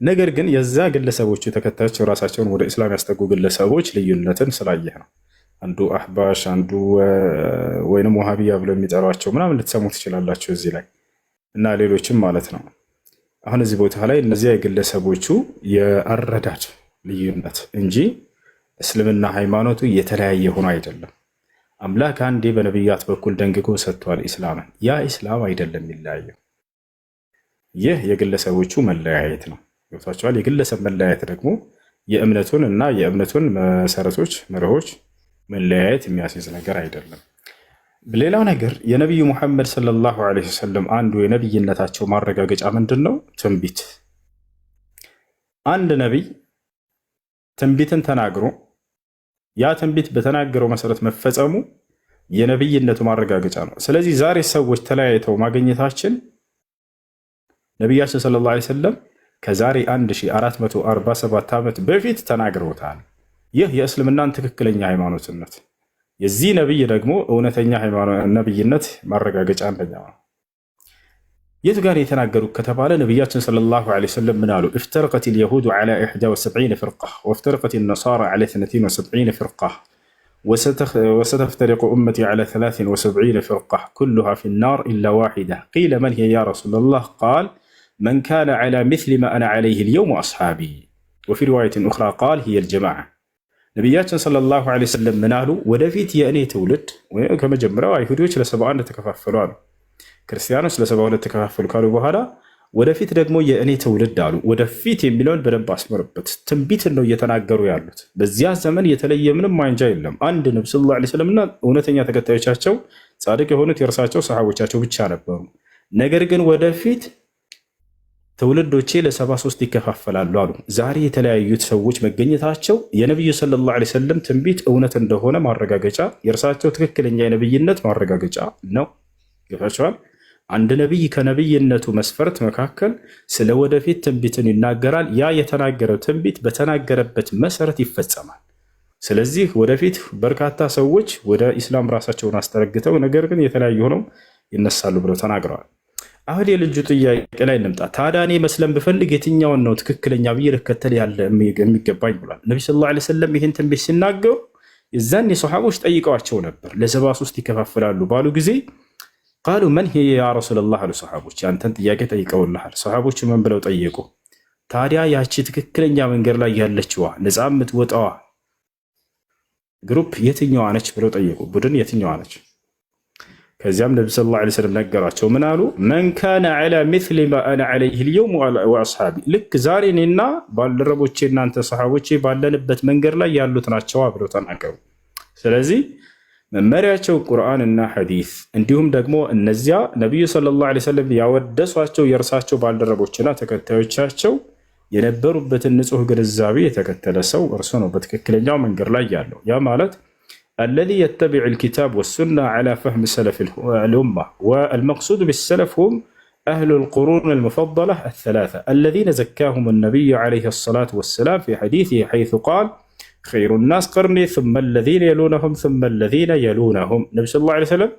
ነገር ግን የዛ ግለሰቦቹ ተከታዮች ራሳቸውን ወደ እስላም ያስጠጉ ግለሰቦች ልዩነትን ስላየህ ነው። አንዱ አህባሽ፣ አንዱ ወይንም ወሃቢያ ብለው የሚጠሯቸው ምናምን ልትሰሙ ትችላላችሁ እዚህ ላይ እና ሌሎችም ማለት ነው። አሁን እዚህ ቦታ ላይ እነዚያ የግለሰቦቹ የአረዳድ ልዩነት እንጂ እስልምና ሃይማኖቱ የተለያየ ሆኖ አይደለም። አምላክ አንዴ በነቢያት በኩል ደንግጎ ሰጥቷል ኢስላምን። ያ ኢስላም አይደለም የሚለያየው። ይህ የግለሰቦቹ መለያየት ነው። ገብቷቸዋል። የግለሰብ መለያየት ደግሞ የእምነቱን እና የእምነቱን መሰረቶች መርሆች መለያየት የሚያስይዝ ነገር አይደለም። ሌላው ነገር የነቢዩ ሙሐመድ ሰለላሁ ዐለይሂ ወሰለም አንዱ የነቢይነታቸው ማረጋገጫ ምንድን ነው? ትንቢት። አንድ ነቢይ ትንቢትን ተናግሮ ያ ትንቢት በተናገረው መሰረት መፈጸሙ የነቢይነቱ ማረጋገጫ ነው። ስለዚህ ዛሬ ሰዎች ተለያይተው ማግኘታችን ነቢያችን ሰለላሁ ዐለይሂ ወሰለም ከዛሬ 1447 ዓመት በፊት ተናግረውታል። ይህ የእስልምናን ትክክለኛ ሃይማኖትነት የዚህ ነቢይ ደግሞ እውነተኛ ነቢይነት ማረጋገጫ አንደኛው ነው። የት ጋር የተናገሩት ከተባለ ነቢያችን ሰለላሁ ዐለይሂ ወሰለም ምን አሉ? افترقت اليهود على 71 فرقة وافترقت النصارى على 72 فرقة وستفترق أمتي على 73 فرقة كلها في النار إلا واحدة قيل من هي يا رسول الله؟ قال من كان على مثل ما أنا عليه اليوم وأصحابي وفي رواية أخرى قال هي الجماعة ነቢያችን ሰለላሁ ዐለይሂ ወሰለም ምን አሉ? ወደፊት የእኔ ትውልድ ከመጀመሪያው አይሁዶች ለ71 ተከፋፈሉ አሉ። ክርስቲያኖች ለ72 ተከፋፈሉ ካሉ በኋላ ወደፊት ደግሞ የእኔ ትውልድ አሉ። ወደፊት የሚለውን በደንብ አስመርበት። ትንቢትን ነው እየተናገሩ ያሉት። በዚያ ዘመን የተለየ ምንም አንጃ የለም። አንድ ነብዩ ሰለላሁ ዐለይሂ ወሰለምና እውነተኛ ተከታዮቻቸው ጻድቅ የሆኑት የእርሳቸው ሰሃቦቻቸው ብቻ ነበሩ። ነገር ግን ወደፊት ትውልዶቼ ለ73 ይከፋፈላሉ አሉ። ዛሬ የተለያዩት ሰዎች መገኘታቸው የነቢዩ ሰለላሁ ዐለይሂ ወሰለም ትንቢት እውነት እንደሆነ ማረጋገጫ፣ የእርሳቸው ትክክለኛ የነብይነት ማረጋገጫ ነው። ገብታችኋል? አንድ ነቢይ ከነቢይነቱ መስፈርት መካከል ስለ ወደፊት ትንቢትን ይናገራል። ያ የተናገረው ትንቢት በተናገረበት መሰረት ይፈጸማል። ስለዚህ ወደፊት በርካታ ሰዎች ወደ ኢስላም ራሳቸውን አስጠረግተው ነገር ግን የተለያዩ ሆነው ይነሳሉ ብለው ተናግረዋል። አሁን የልጁ ጥያቄ ላይ እንምጣ። ታዲያ እኔ መስለም ብፈልግ የትኛውን ነው ትክክለኛ ብዬ ልከተል ያለ የሚገባኝ ብሏል ነቢ ሰለላሁ ዐለይሂ ወሰለም። ይህን ትንቢት ሲናገሩ የዛን የሰሓቦች ጠይቀዋቸው ነበር። ለ73 ይከፋፍላሉ ባሉ ጊዜ ቃሉ መን ሂየ ያ ረሱለላህ አሉ። ሰሓቦች ያንተን ጥያቄ ጠይቀውልሃል። ሰሓቦች ምን ብለው ጠየቁ? ታዲያ ያቺ ትክክለኛ መንገድ ላይ ያለችዋ ነፃ የምትወጣዋ ግሩፕ የትኛዋ ነች ብለው ጠየቁ። ቡድን የትኛዋ ነች? ከዚያም ነቢ ሰለላሁ ዐለይሂ ወሰለም ነገሯቸው። ምን አሉ? መን ካነ ዐላ ሚስሊ ማ አነ ዐለይሂ ልየውም ወአስሓቢ፣ ልክ ዛሬ እኔና ባልደረቦቼ እናንተ ሰሓቦቼ ባለንበት መንገድ ላይ ያሉት ናቸዋ ብለው ተናገሩ። ስለዚህ መመሪያቸው ቁርአን እና ሐዲስ እንዲሁም ደግሞ እነዚያ ነቢዩ ሰለላሁ ዐለይሂ ወሰለም ያወደሷቸው የእርሳቸው ባልደረቦችና ተከታዮቻቸው የነበሩበትን ንጹህ ግንዛቤ የተከተለ ሰው እርሱ ነው በትክክለኛው መንገድ ላይ ያለው። ያ ማለት الذي يتبع الكتاب والسنة على فهم سلف الأمة، والمقصود بالسلف هم أهل القرون المفضلة الثلاثة الذين زكاهم النبي عليه الصلاة والسلام في حديثه حيث قال خير الناس قرني ثم الذين يلونهم ثم الذين يلونهم. النبي صلى الله عليه وسلم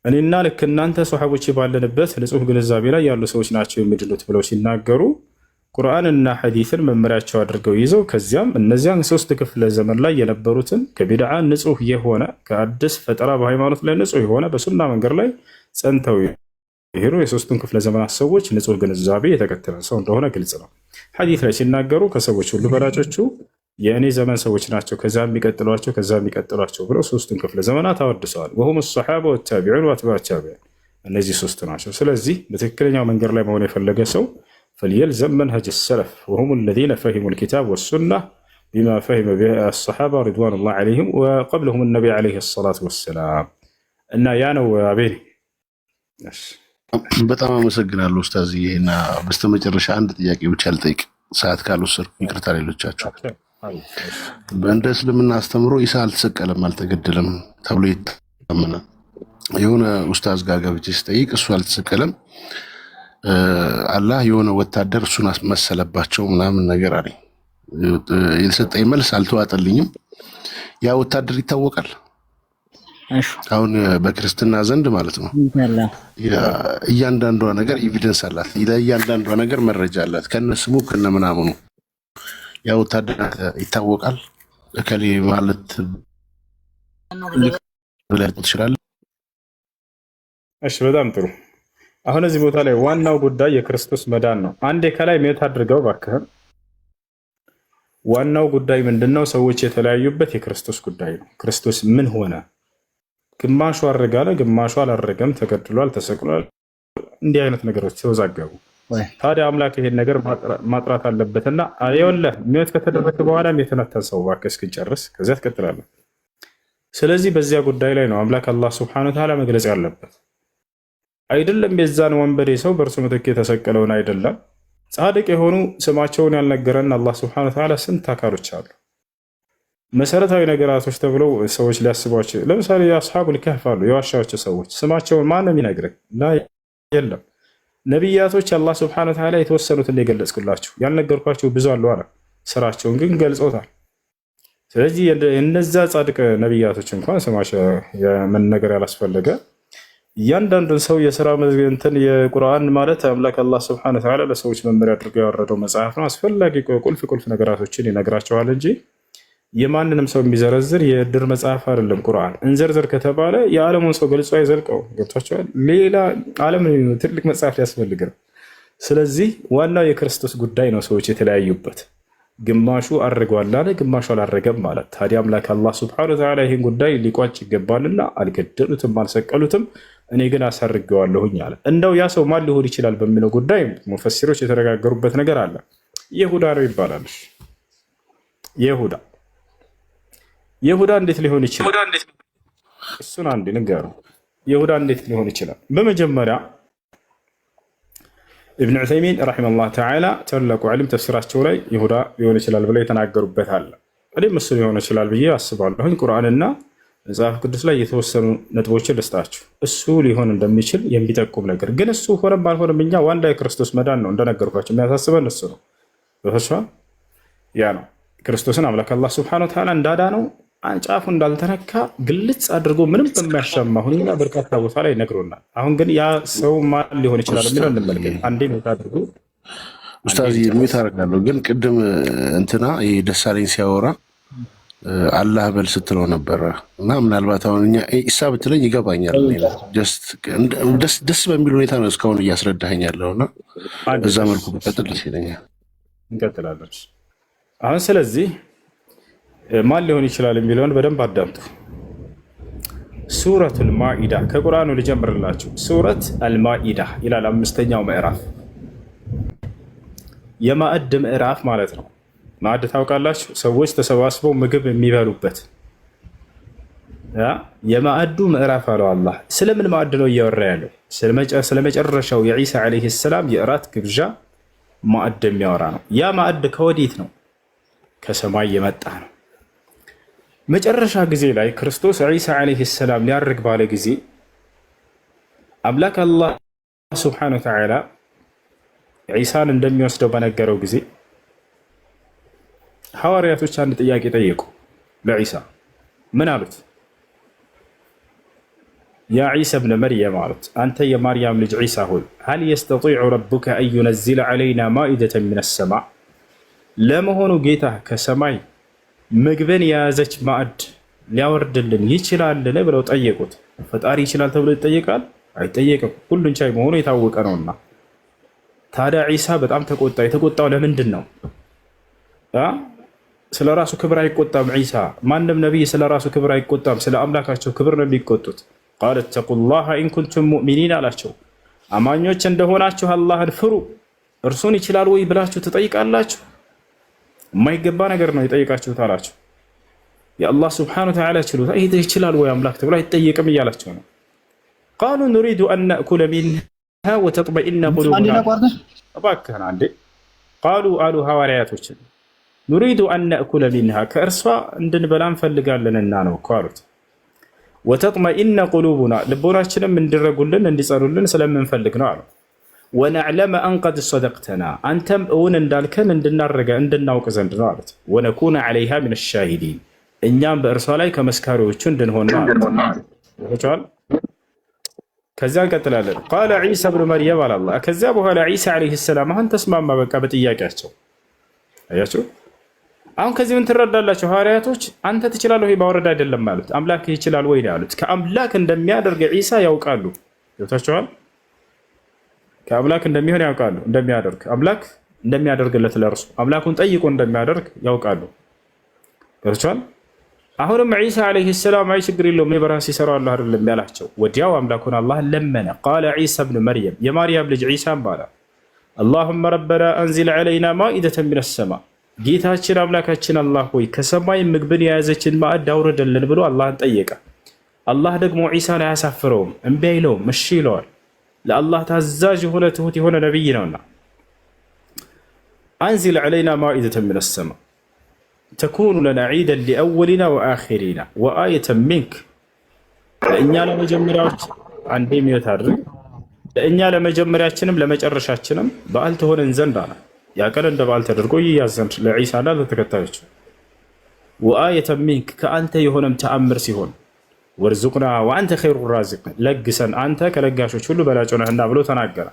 እኔና ልክ እናንተ ሱሐቦች ባለንበት ንጹህ ግንዛቤ ላይ ያሉ ሰዎች ናቸው የሚድኑት ብለው ሲናገሩ ቁርአንና ሐዲስን መመሪያቸው አድርገው ይዘው ከዚያም እነዚያን 3 ክፍለ ዘመን ላይ የነበሩትን ከቢድዓ ንጹህ የሆነ ከአዲስ ፈጠራ በሃይማኖት ላይ ንጹህ የሆነ በሱና መንገድ ላይ ጸንተው ሄሮ የሶስቱን ክፍለ ዘመናት ሰዎች ንጹህ ግንዛቤ የተከተለ ሰው እንደሆነ ግልጽ ነው። ሐዲስ ላይ ሲናገሩ ከሰዎች ሁሉ በላጮቹ የእኔ ዘመን ሰዎች ናቸው፣ ከዛ የሚቀጥሏቸው ብለው ሶስቱን ክፍለ ዘመናት አወድሰዋል። ወሁም ሰሓባ ወታቢዑን ወአትባዕ ታቢዒን፣ እነዚህ ሶስት ናቸው። ስለዚህ በትክክለኛው መንገድ ላይ መሆን የፈለገ ሰው ፈልየልዘም መንሀጅ ሰለፍ ወሁም ለዚነ ፈሂሙ ልኪታብ ወሱና ቢማ ፈሂመ ቢሂ አሰሓባ ሪድዋኑላህ ዐለይሂም ወቀብለሁም ነቢ ዐለይሂ ሰላቱ ወሰላም። እና ያ ነው አቤኔ። በጣም አመሰግናለሁ ኡስታዝ። ይሄና በስተመጨረሻ አንድ ጥያቄ ብቻ ልጠይቅ፣ ሰዓት ካልወሰድኩ ይቅርታ ሌሎቻችሁ። በእንደ እስልምና አስተምሮ ኢሳ አልተሰቀለም አልተገደለም ተብሎ ይታመናል። የሆነ ኡስታዝ ጋር ገብቼ ስጠይቅ እሱ አልተሰቀለም፣ አላህ የሆነ ወታደር እሱን አስመሰለባቸው ምናምን ነገር አለኝ። የተሰጠኝ መልስ አልተዋጠልኝም። ያ ወታደር ይታወቃል አሁን በክርስትና ዘንድ ማለት ነው። እያንዳንዷ ነገር ኤቪደንስ አላት፣ ለእያንዳንዷ ነገር መረጃ አላት፣ ከነስሙ ከነምናምኑ። ያ ወታደር ይታወቃል እከሌ ማለት ብለህ ትችላለህ። እሺ በጣም ጥሩ። አሁን እዚህ ቦታ ላይ ዋናው ጉዳይ የክርስቶስ መዳን ነው። አንዴ ከላይ ሜት አድርገው እባክህን። ዋናው ጉዳይ ምንድነው? ሰዎች የተለያዩበት የክርስቶስ ጉዳይ ነው። ክርስቶስ ምን ሆነ? ግማሹ አረጋለ፣ ግማሹ አላረገም፣ ተገድሏል፣ ተሰቅሏል። እንዲህ አይነት ነገሮች ተወዛገቡ። ታዲያ አምላክ ይሄን ነገር ማጥራት አለበትና አይወለ ሜት ከተደረገ በኋላ የተነተን ሰው እባክህ እስክንጨርስ ከዚያ ትቀጥላለህ። ስለዚህ በዚያ ጉዳይ ላይ ነው አምላክ አላህ ሱብሓነሁ ወተዓላ መግለጽ ያለበት። አይደለም የዛን ወንበዴ ሰው በእርሱ ምትክ የተሰቀለውን አይደለም ጻድቅ የሆኑ ስማቸውን ያልነገረን አላህ ሱብሓነሁ ወተዓላ ስንት አካሎች አሉ። መሰረታዊ ነገራቶች ተብለው ሰዎች ሊያስቧቸው፣ ለምሳሌ የአስሐቡል ከህፍ አሉ፣ የዋሻዎች ሰዎች ስማቸውን ማን ነው የሚነግረን? የለም። ነቢያቶች አላህ ሱብሓነሁ ወተዓላ የተወሰኑትን የገለጽኩላችሁ፣ ያልነገርኳቸው ብዙ አሉ አለ። ስራቸውን ግን ገልጾታል። ስለዚህ እነዛ ጻድቅ ነቢያቶች እንኳን ስማቸው መነገር ያላስፈለገ እያንዳንዱን ሰው የስራ መዝገንትን የቁርአን ማለት አምላክ አላህ ሱብሓነሁ ወተዓላ ለሰዎች መመሪያ አድርገው ያወረደው መጽሐፍ ነው። አስፈላጊ ቁልፍ ነገራቶችን ይነግራቸዋል እንጂ የማንንም ሰው የሚዘረዝር የድር መጽሐፍ አይደለም። ቁርአን እንዘርዘር ከተባለ የዓለሙን ሰው ገልጾ አይዘልቀው። ገብቷቸዋል። ሌላ ዓለም ትልቅ መጽሐፍ ሊያስፈልግ ነው። ስለዚህ ዋናው የክርስቶስ ጉዳይ ነው ሰዎች የተለያዩበት። ግማሹ አድርገዋል አለ፣ ግማሹ አላረገም ማለት። ታዲያ አምላክ አላህ ሱብሓነሁ ወተዓላ ይህን ጉዳይ ሊቋጭ ይገባልና አልገደሉትም፣ አልሰቀሉትም፣ እኔ ግን አሳርገዋለሁኝ አለ። እንደው ያ ሰው ማን ሊሆን ይችላል በሚለው ጉዳይ ሙፈሲሮች የተነጋገሩበት ነገር አለ። ይሁዳ ነው ይባላል። ይሁዳ እንዴት ሊሆን ይችላል? እሱን አንድ ንገሩ። ይሁዳ እንዴት ሊሆን ይችላል? በመጀመሪያ ኢብኑ ዑሰይሚን ረሒመሁላህ ተዓላ ታላቁ ዓሊም ተፍሲራቸው ላይ ይሁዳ ሊሆን ይችላል ብለው የተናገሩበት አለ። እኔም እሱ ሊሆን ይችላል ብዬ አስባለሁኝ። ቁርአንና መጽሐፍ ቅዱስ ላይ የተወሰኑ ነጥቦችን ልስጣችሁ። እሱ ሊሆን እንደሚችል የሚጠቁም ነገር ግን እሱ ሆነም አልሆነም እኛ ዋና የክርስቶስ መዳን ነው እንደነገርኳቸው የሚያሳስበን እሱ ነው። ያ ነው ክርስቶስን አምላክ አላህ ሱብሓነሁ ወተዓላ እንዳዳነው ጫፉ እንዳልተነካ ግልጽ አድርጎ ምንም በሚያሻማ ሁኔታ በርካታ ቦታ ላይ ነግሮናል። አሁን ግን ያ ሰው ማን ሊሆን ይችላል የሚለው እንመልከት። አንዴ ነው አድርጎ ኡስታዝ የሚት አደርጋለሁ። ግን ቅድም እንትና ይሄ ደሳለኝ ሲያወራ አላህ በል ስትለው ነበረ እና ምናልባት አሁን እኛ ኢሳ ብትለኝ ይገባኛል። ደስ በሚል ሁኔታ ነው እስካሁን እያስረዳኸኝ ያለውና በዛ መልኩ ብቀጥል ደስ ይለኛል። እንቀጥላለን አሁን። ስለዚህ ማን ሊሆን ይችላል የሚለውን በደንብ አዳምጡ። ሱረቱል ማኢዳ ከቁርአኑ ልጀምርላችሁ። ሱረት አልማኢዳ ይላል 5ኛው ምዕራፍ፣ የማዕድ ምዕራፍ ማለት ነው። ማዕድ ታውቃላችሁ? ሰዎች ተሰባስበው ምግብ የሚበሉበት የማዕዱ ምዕራፍ አለው አላህ። ስለምን ማዕድ ነው እያወራ ያለው? ስለመጨረሻው የዒሳ ዓለይሂ ሰላም የእራት ግብዣ ማዕድ የሚያወራ ነው። ያ ማዕድ ከወዴት ነው? ከሰማይ የመጣ ነው። መጨረሻ ጊዜ ላይ ክርስቶስ ዒሳ ዓለይሂ ሰላም ሊያርግ ባለ ጊዜ አምላክ አላህ ሱብሓነሁ ወተዓላ ዒሳን እንደሚወስደው በነገረው ጊዜ ሐዋርያቶች አንድ ጥያቄ ጠየቁ ለዒሳ። ምን አሉት? ያ ዒሳ ብነ መርየም አሉት፣ አንተ የማርያም ልጅ ዒሳ ሆይ ሀል የስተጢዑ ረቡከ አን ዩነዚለ ዓለይና ማኢደተን ሚነ ሰማዕ፣ ለመሆኑ ጌታ ከሰማይ ምግብን የያዘች ማዕድ ሊያወርድልን ይችላልን ብለው ጠየቁት። ፈጣሪ ይችላል ተብሎ ይጠየቃል? አይጠየቅም። ሁሉን ቻይ መሆኑ የታወቀ ነውና። ታዲያ ዒሳ በጣም ተቆጣ። የተቆጣው ለምንድን ነው? ስለ ራሱ ክብር አይቆጣም ዒሳ። ማንም ነቢይ ስለ ራሱ ክብር አይቆጣም። ስለ አምላካቸው ክብር ነው የሚቆጡት። ቃለ ተቁላህ ኢን ኩንቱም ሙእሚኒን አላቸው። አማኞች እንደሆናችሁ አላህን ፍሩ። እርሱን ይችላል ወይ ብላችሁ ትጠይቃላችሁ? የማይገባ ነገር ነው የጠየቃችሁት አላቸው። የአላህ ስብሓነሁ ወተዓላ ችሎታ ይሄ ይችላል ወይ አምላክ ተብሎ አይጠየቅም እያላቸው ነው። ቃሉ ኑሪዱ አን ነእኩለ ሚንሃ ወተጥመኢነ ቁሉቡና። እባክህን አንዴ ቃሉ አሉ ሐዋርያቶችን ኑሪዱ አን ነእኩለ ሚንሃ ከእርሷ እንድንበላ እንፈልጋለንና ነው እኮ አሉት። ወተጥመኢነ ቁሉቡና ልቦናችንም እንዲረጉልን እንዲጸኑልን ስለምንፈልግ ነው አሉ። ወነዕለመ አን ቀድ ሰደቅተና አንተም እውን እንዳልከን እንድናውቅ ዘንድ ነው አሉት። ወነኩነ ዐለይሃ ሚነ ሻሂዲን እኛም በእርሷ ላይ ከመስካሪዎቹ እንድንሆን ነው አሉት። ከዚያ እንቀጥላለን። ቃለ ዒሳ ብኑ መርየም አላላ ከዚያ በኋላ ዒሳ ዓለይሂ ሰላም አሁን ተስማማ በቃ በጥያቄያቸው። አያችሁ አሁን ከዚህ ምን ትረዳላችሁ? ሐዋርያቶች አንተ ትችላለህ ወይ ማውረድ አይደለም ማለት አምላክ ይችላል ወይ ነው ያሉት። ከአምላክ እንደሚያደርግ ዒሳ ያውቃሉ። ይወታቸዋል ከአምላክ እንደሚሆን ያውቃሉ። እንደሚያደርግ አምላክ እንደሚያደርግለት ለእርሱ አምላኩን ጠይቆ እንደሚያደርግ ያውቃሉ። ገብቷል። አሁንም ዒሳ ዓለይሂ ሰላም አይ ችግር የለውም እኔ በራሴ እሰራዋለሁ አይደለም ያላቸው። ወዲያው አምላኩን አላህ ለመነ። ቃለ ዒሳ ብኑ መርየም የማርያም ልጅ ዒሳም ባለ አላሁመ ረበና አንዚል ዐለይና ማኢደተን ሚነ ሰማ ጌታችን አምላካችን አላህ ሆይ ከሰማይ ምግብን የያዘችን ማዕድ አውርድልን ብሎ አላህን ጠየቀ። አላህ ደግሞ ዒሳን አያሳፍረውም፣ እምቢ አይለውም፣ እሺ ይለዋል። ለአላህ ታዛዥ የሆነ ትሁት የሆነ ነቢይ ነውና አንዚል ዐለይና ማኢደተን ሚነ ሰማ ተኩኑ ለና ዒደን ሊአወሊና ወአኺሪና ወአየተን ሚንክ ለእኛ ለመጀመሪያዎች አንዴ ሚወት አድርግ ለእኛ ለመጀመሪያችንም ለመጨረሻችንም በዓል ትሆነን ዘንድ አለ። ያ ቀን እንደ በዓል ተደርጎ ይያዝ ዘንድ ለዒሳና ለተከታዮች ወአየተን ሚንክ ከአንተ የሆነም ተአምር ሲሆን ወርዙቅና ወአንተ ኸይሩ ራዚቂን ለግሰን አንተ ከለጋሾች ሁሉ በላጭ ነህና ብሎ ተናገረ።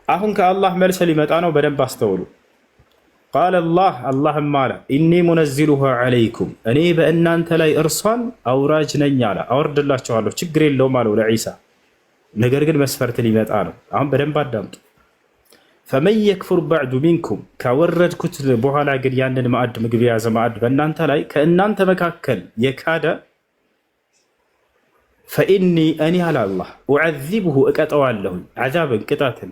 አሁን ከአላህ መልስ ሊመጣ ነው። በደንብ አስተውሉ። ቃለ አላህም አለ ኢኒ ሙነዚሉሃ ዐለይኩም እኔ በእናንተ ላይ እርሷን አውራጅ ነኝ አለ። አወርድላችኋለሁ ችግር የለውም አለው ለዒሳ። ነገር ግን መስፈርት ሊመጣ ነው። አሁን በደንብ አዳምጡ። ፈመን የክፉር በዕዱ ሚንኩም ካወረድኩት በኋላ ግን ያንን ማዕድ ምግብ የያዘ ማዕድ በእናንተ ላይ ከእናንተ መካከል የካደ ፈኢኒ እኔ አለ አላህ ኡዐዚብሁ እቀጠዋለሁኝ ዐዛብን ቅጣትን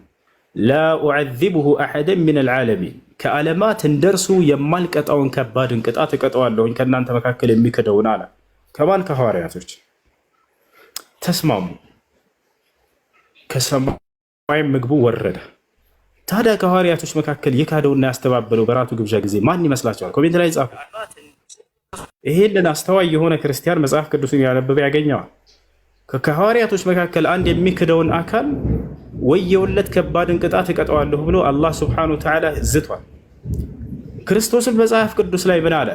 ላ ኡዐዚብሁ አሐደን ሚነል ዓለሚን ከዓለማት እንደርሱ የማልቀጣውን ከባድን ቅጣት እቀጠዋለሁኝ ከእናንተ መካከል የሚክደውን አለ። ከማን? ከሐዋርያቶች ተስማሙ። ከሰማይ ምግቡ ወረደ። ታዲያ ከሐዋርያቶች መካከል የካደውና ያስተባበለው በራቱ ግብዣ ጊዜ ማን ይመስላችኋል? ኮሜንት ላይ ጻፉ። ይሄንን አስተዋይ የሆነ ክርስቲያን መጽሐፍ ቅዱስን ያነበበ ያገኘዋል። ከሐዋርያቶች መካከል አንድ የሚክደውን አካል ወየውለት ከባድን ቅጣት እቀጠዋለሁ ብሎ አላህ ሱብሓነሁ ወተዓላ ዝቷል። ክርስቶስን መጽሐፍ ቅዱስ ላይ ምን አለ?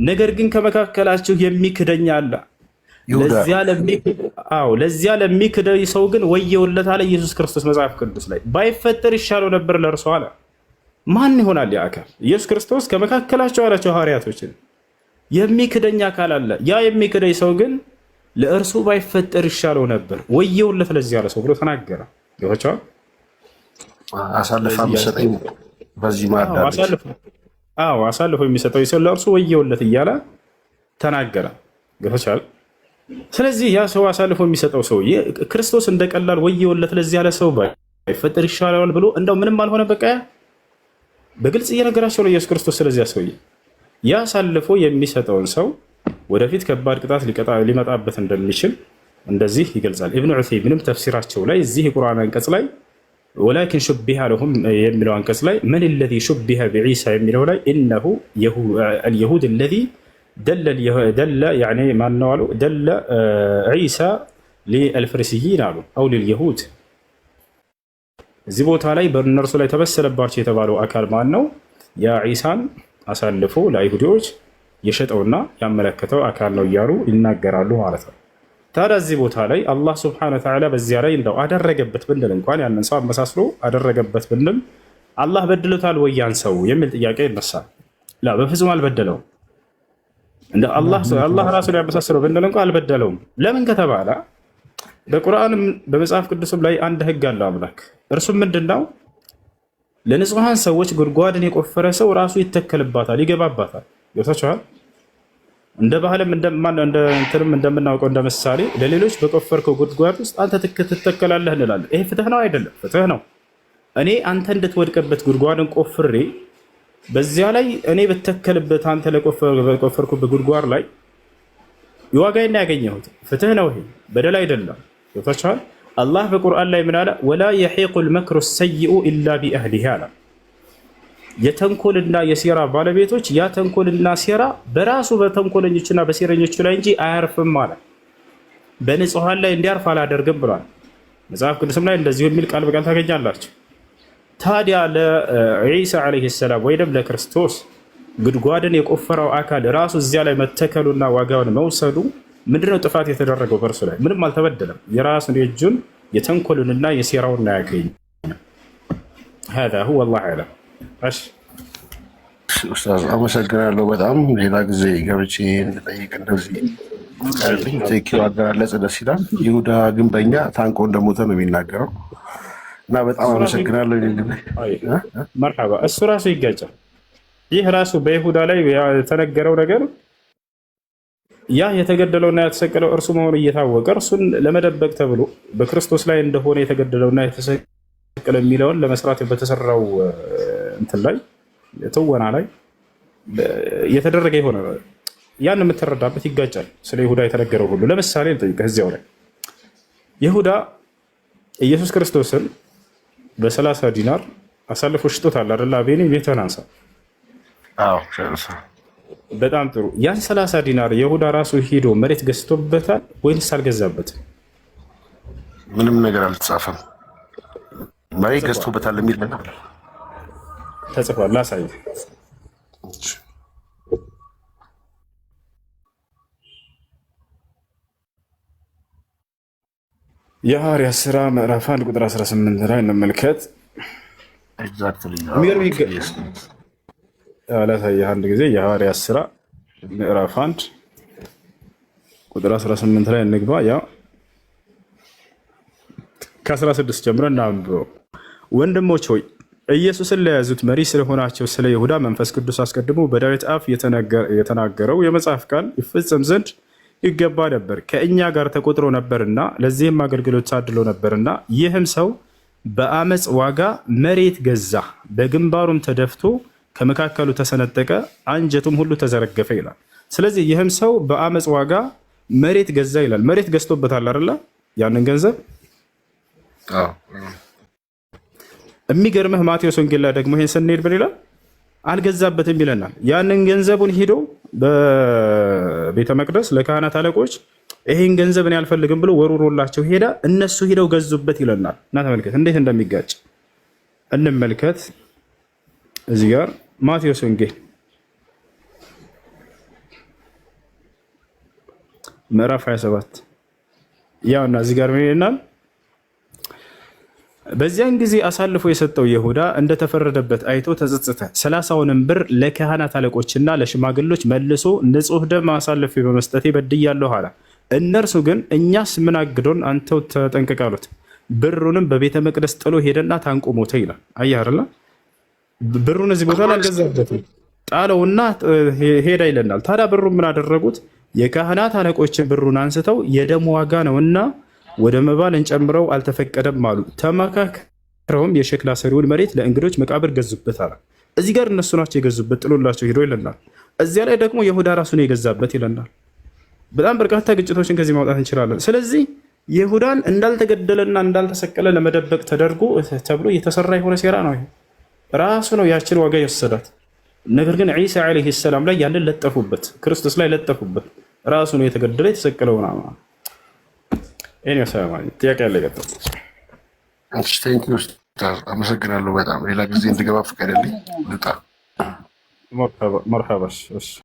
ነገር ግን ከመካከላችሁ የሚክደኝ አለ። ለዚያ ለሚክደኝ ሰው ግን ወየውለት አለ ኢየሱስ ክርስቶስ መጽሐፍ ቅዱስ ላይ። ባይፈጠር ይሻለው ነበር ለእርሱ አለ። ማን ይሆናል ያ አካል? ኢየሱስ ክርስቶስ ከመካከላቸው አላቸው ሐዋርያቶችን የሚክደኝ አካል አለ። ያ የሚክደኝ ሰው ግን ለእርሱ ባይፈጠር ይሻለው ነበር ወየውለት ለዚህ ያለ ሰው ብሎ ተናገረ። ይወቻው አሳልፋ የሚሰጠኝ በዚህ ማዳረስ አሳልፎ የሚሰጠው ሰው ለእርሱ ወየውለት እያለ ተናገረ። ይወቻል። ስለዚህ ያ ሰው አሳልፎ የሚሰጠው ሰው ክርስቶስ እንደቀላል ወየውለት ለዚህ ያለ ሰው ባይፈጠር ይሻላል ብሎ እንደው ምንም አልሆነ በቃ በግልጽ እየነገራቸው ነው ኢየሱስ ክርስቶስ። ስለዚህ ሰውዬ ያ አሳልፎ የሚሰጠውን ሰው ወደፊት ከባድ ቅጣት ሊመጣበት እንደሚችል እንደዚህ ይገልጻል። ኢብኑ ዑሰይሚንም ተፍሲራቸው ላይ እዚህ የቁርአን አንቀጽ ላይ ወላኪን ሹቢሃ ለሁም የሚለው አንቀጽ ላይ ምን الذي شبه بعيسى የሚለው ላይ انه اليهود الذي دل يعني ما نقولوا دل عيسى للفريسيين አሉ او لليهود እዚህ ቦታ ላይ በእነርሱ ላይ ተበሰለባቸው የተባለው አካል ማን ነው? ያ ዒሳን አሳልፎ ለአይሁዶች የሸጠውና ያመለከተው አካል ነው እያሉ ይናገራሉ ማለት ነው። ታዲያ እዚህ ቦታ ላይ አላህ ስብሐነሁ ወተዓላ በዚያ ላይ እንደው አደረገበት ብንል እንኳን ያንን ሰው አመሳስሎ አደረገበት ብንል አላህ በድሎታል ወይ ያን ሰው የሚል ጥያቄ ይነሳል። ላ በፍጹም አልበደለውም። እንደ አላህ ራሱን ያመሳስለው ብንል እንኳን አልበደለውም። ለምን ከተባለ በቁርአንም በመጽሐፍ ቅዱስም ላይ አንድ ህግ አለው አምላክ። እርሱም ምንድነው? ለንጹሃን ሰዎች ጉድጓድን የቆፈረ ሰው ራሱ ይተከልባታል፣ ይገባባታል። ገብታችኋል? እንደ ባህልም እንደምናውቀው እንደ ምሳሌ ለሌሎች በቆፈርከው ጉድጓድ ውስጥ አንተ ትተከላለህ እንላለን። ይሄ ፍትህ ነው አይደለም? ፍትህ ነው። እኔ አንተ እንድትወድቅበት ጉድጓድን ቆፍሬ በዚያ ላይ እኔ በተከልበት አንተ ለቆፈርኩበት ጉድጓድ ላይ የዋጋዬን ያገኘሁት ፍትህ ነው። ይሄ በደል አይደለም። ገብታችኋል? አላህ በቁርአን ላይ ምን አለ? ወላ የሒቁል መክሩ ሰይኡ ኢላ ቢአህሊሃ አለ። የተንኮልና የሴራ ባለቤቶች ያ ተንኮልና ሴራ በራሱ በተንኮለኞችና በሴረኞቹ ላይ እንጂ አያርፍም አለ። በንጹሃን ላይ እንዲያርፍ አላደርግም ብሏል። መጽሐፍ ቅዱስም ላይ እንደዚሁ የሚል ቃል በቃል ታገኛላችሁ። ታዲያ ለዒሳ ዓለይሂ ሰላም ወይም ለክርስቶስ ጉድጓድን የቆፈረው አካል ራሱ እዚያ ላይ መተከሉና ዋጋውን መውሰዱ ምንድነው ጥፋት የተደረገው? በእርሱ ላይ ምንም አልተበደለም። የራሱን የእጁን የተንኮሉንና የሴራውን ያገኝ هذا هو والله اعلم። እሺ ኡስታዝ አመሰግናለሁ በጣም። ሌላ ጊዜ ገብቼ እንጠይቅ እንደዚህ ቴኪው አገላለጽ ደስ ይላል። ይሁዳ ግንበኛ ታንቆ እንደሞተ ነው የሚናገረው እና በጣም አመሰግናለሁ። መርሐባ። እሱ ራሱ ይጋጫል። ይህ ራሱ በይሁዳ ላይ የተነገረው ነገር ያ የተገደለውና የተሰቀለው እርሱ መሆኑ እየታወቀ እርሱን ለመደበቅ ተብሎ በክርስቶስ ላይ እንደሆነ የተገደለውና የተሰቀለ የሚለውን ለመስራት በተሰራው እንትን ላይ ትወና ላይ የተደረገ የሆነ ያን የምትረዳበት ይጋጫል። ስለ ይሁዳ የተነገረው ሁሉ ለምሳሌ ልጠይቅህ። እዚያው ላይ ይሁዳ ኢየሱስ ክርስቶስን በ30 ዲናር አሳልፎ ሽጦታል አይደል? አቤኔ ቤትህን አንሳ። በጣም ጥሩ። ያን 30 ዲናር የሁዳ ራሱ ሄዶ መሬት ገዝቶበታል ወይንስ አልገዛበትም? ምንም ነገር አልተጻፈም። መሬት ገዝቶበታል የሚል ነገር ተጽፏል። ላሳይ። የሐዋርያት ሥራ ምዕራፍ 1 ቁጥር 18 ላይ እንመልከት። ላሳይህ አንድ ጊዜ የሐዋርያት ሥራ ምዕራፍ 1 ቁጥር 18 ላይ እንግባ። ያ ከ16 ጀምረን እናንብበው። ወንድሞች ሆይ ኢየሱስን ለያዙት መሪ ስለሆናቸው ስለ ይሁዳ መንፈስ ቅዱስ አስቀድሞ በዳዊት አፍ የተናገረው የመጽሐፍ ቃል ይፈጸም ዘንድ ይገባ ነበር። ከእኛ ጋር ተቆጥሮ ነበርና ለዚህም አገልግሎት ታድሎ ነበርና ይህም ሰው በአመፅ ዋጋ መሬት ገዛ፣ በግንባሩም ተደፍቶ ከመካከሉ ተሰነጠቀ፣ አንጀቱም ሁሉ ተዘረገፈ ይላል። ስለዚህ ይህም ሰው በአመፅ ዋጋ መሬት ገዛ ይላል። መሬት ገዝቶበታል አይደለ? ያንን ገንዘብ የሚገርምህ ማቴዎስ ወንጌል ላይ ደግሞ ይሄን ስንሄድ ምን ይላል? አልገዛበትም ይለናል። ያንን ገንዘቡን ሂዶ በቤተ መቅደስ ለካህናት አለቆች ይሄን ገንዘብ እኔ አልፈልግም ብሎ ወርውሮላቸው ሄዳ፣ እነሱ ሂደው ገዙበት ይለናል። እና ተመልከት እንዴት እንደሚጋጭ እንመልከት። እዚህ ጋር ማቴዎስ ወንጌል ምዕራፍ 27 ያውና እዚህ ጋር ምን ይለናል? በዚያን ጊዜ አሳልፎ የሰጠው ይሁዳ እንደተፈረደበት አይቶ ተጸጸተ። 30ውንም ብር ለካህናት አለቆችና ለሽማግሎች መልሶ ንጹሕ ደም አሳልፌ በመስጠቴ በድያለሁ አለ። እነርሱ ግን እኛስ ምን አግዶን? አንተው ተጠንቀቅ አሉት። ብሩንም በቤተ መቅደስ ጥሎ ሄደና ታንቆ ሞተ ይላል። አየህ አይደል? ብሩን እዚህ ቦታ ላይ አልገዛበትም፣ ጣለውና ሄዳ ይለናል። ታዲያ ብሩን ምን አደረጉት? የካህናት አለቆችን ብሩን አንስተው የደም ዋጋ ነውና ወደ መባ ልንጨምረው አልተፈቀደም አሉ። ተመካክረውም የሸክላ ሰሪውን መሬት ለእንግዶች መቃብር ገዙበት አለ። እዚህ ጋር እነሱ ናቸው የገዙበት፣ ጥሎላቸው ሄዶ ይለናል። እዚያ ላይ ደግሞ ይሁዳ ራሱን የገዛበት ይለናል። በጣም በርካታ ግጭቶችን ከዚህ ማውጣት እንችላለን። ስለዚህ ይሁዳን እንዳልተገደለና እንዳልተሰቀለ ለመደበቅ ተደርጎ ተብሎ የተሰራ የሆነ ሴራ ነው። ራሱ ነው ያችን ዋጋ የወሰዳት። ነገር ግን ዒሳ ዓለይሂ ሰላም ላይ ያንን ለጠፉበት፣ ክርስቶስ ላይ ለጠፉበት። ራሱ ነው የተገደለ የተሰቀለው ነው። እኔ ሰማኝ ጥያቄ ያለ ገጠው። አመሰግናለሁ በጣም። ሌላ ጊዜ እንድገባ ፍቀድልኝ ልጣ። መርሐባ። እሺ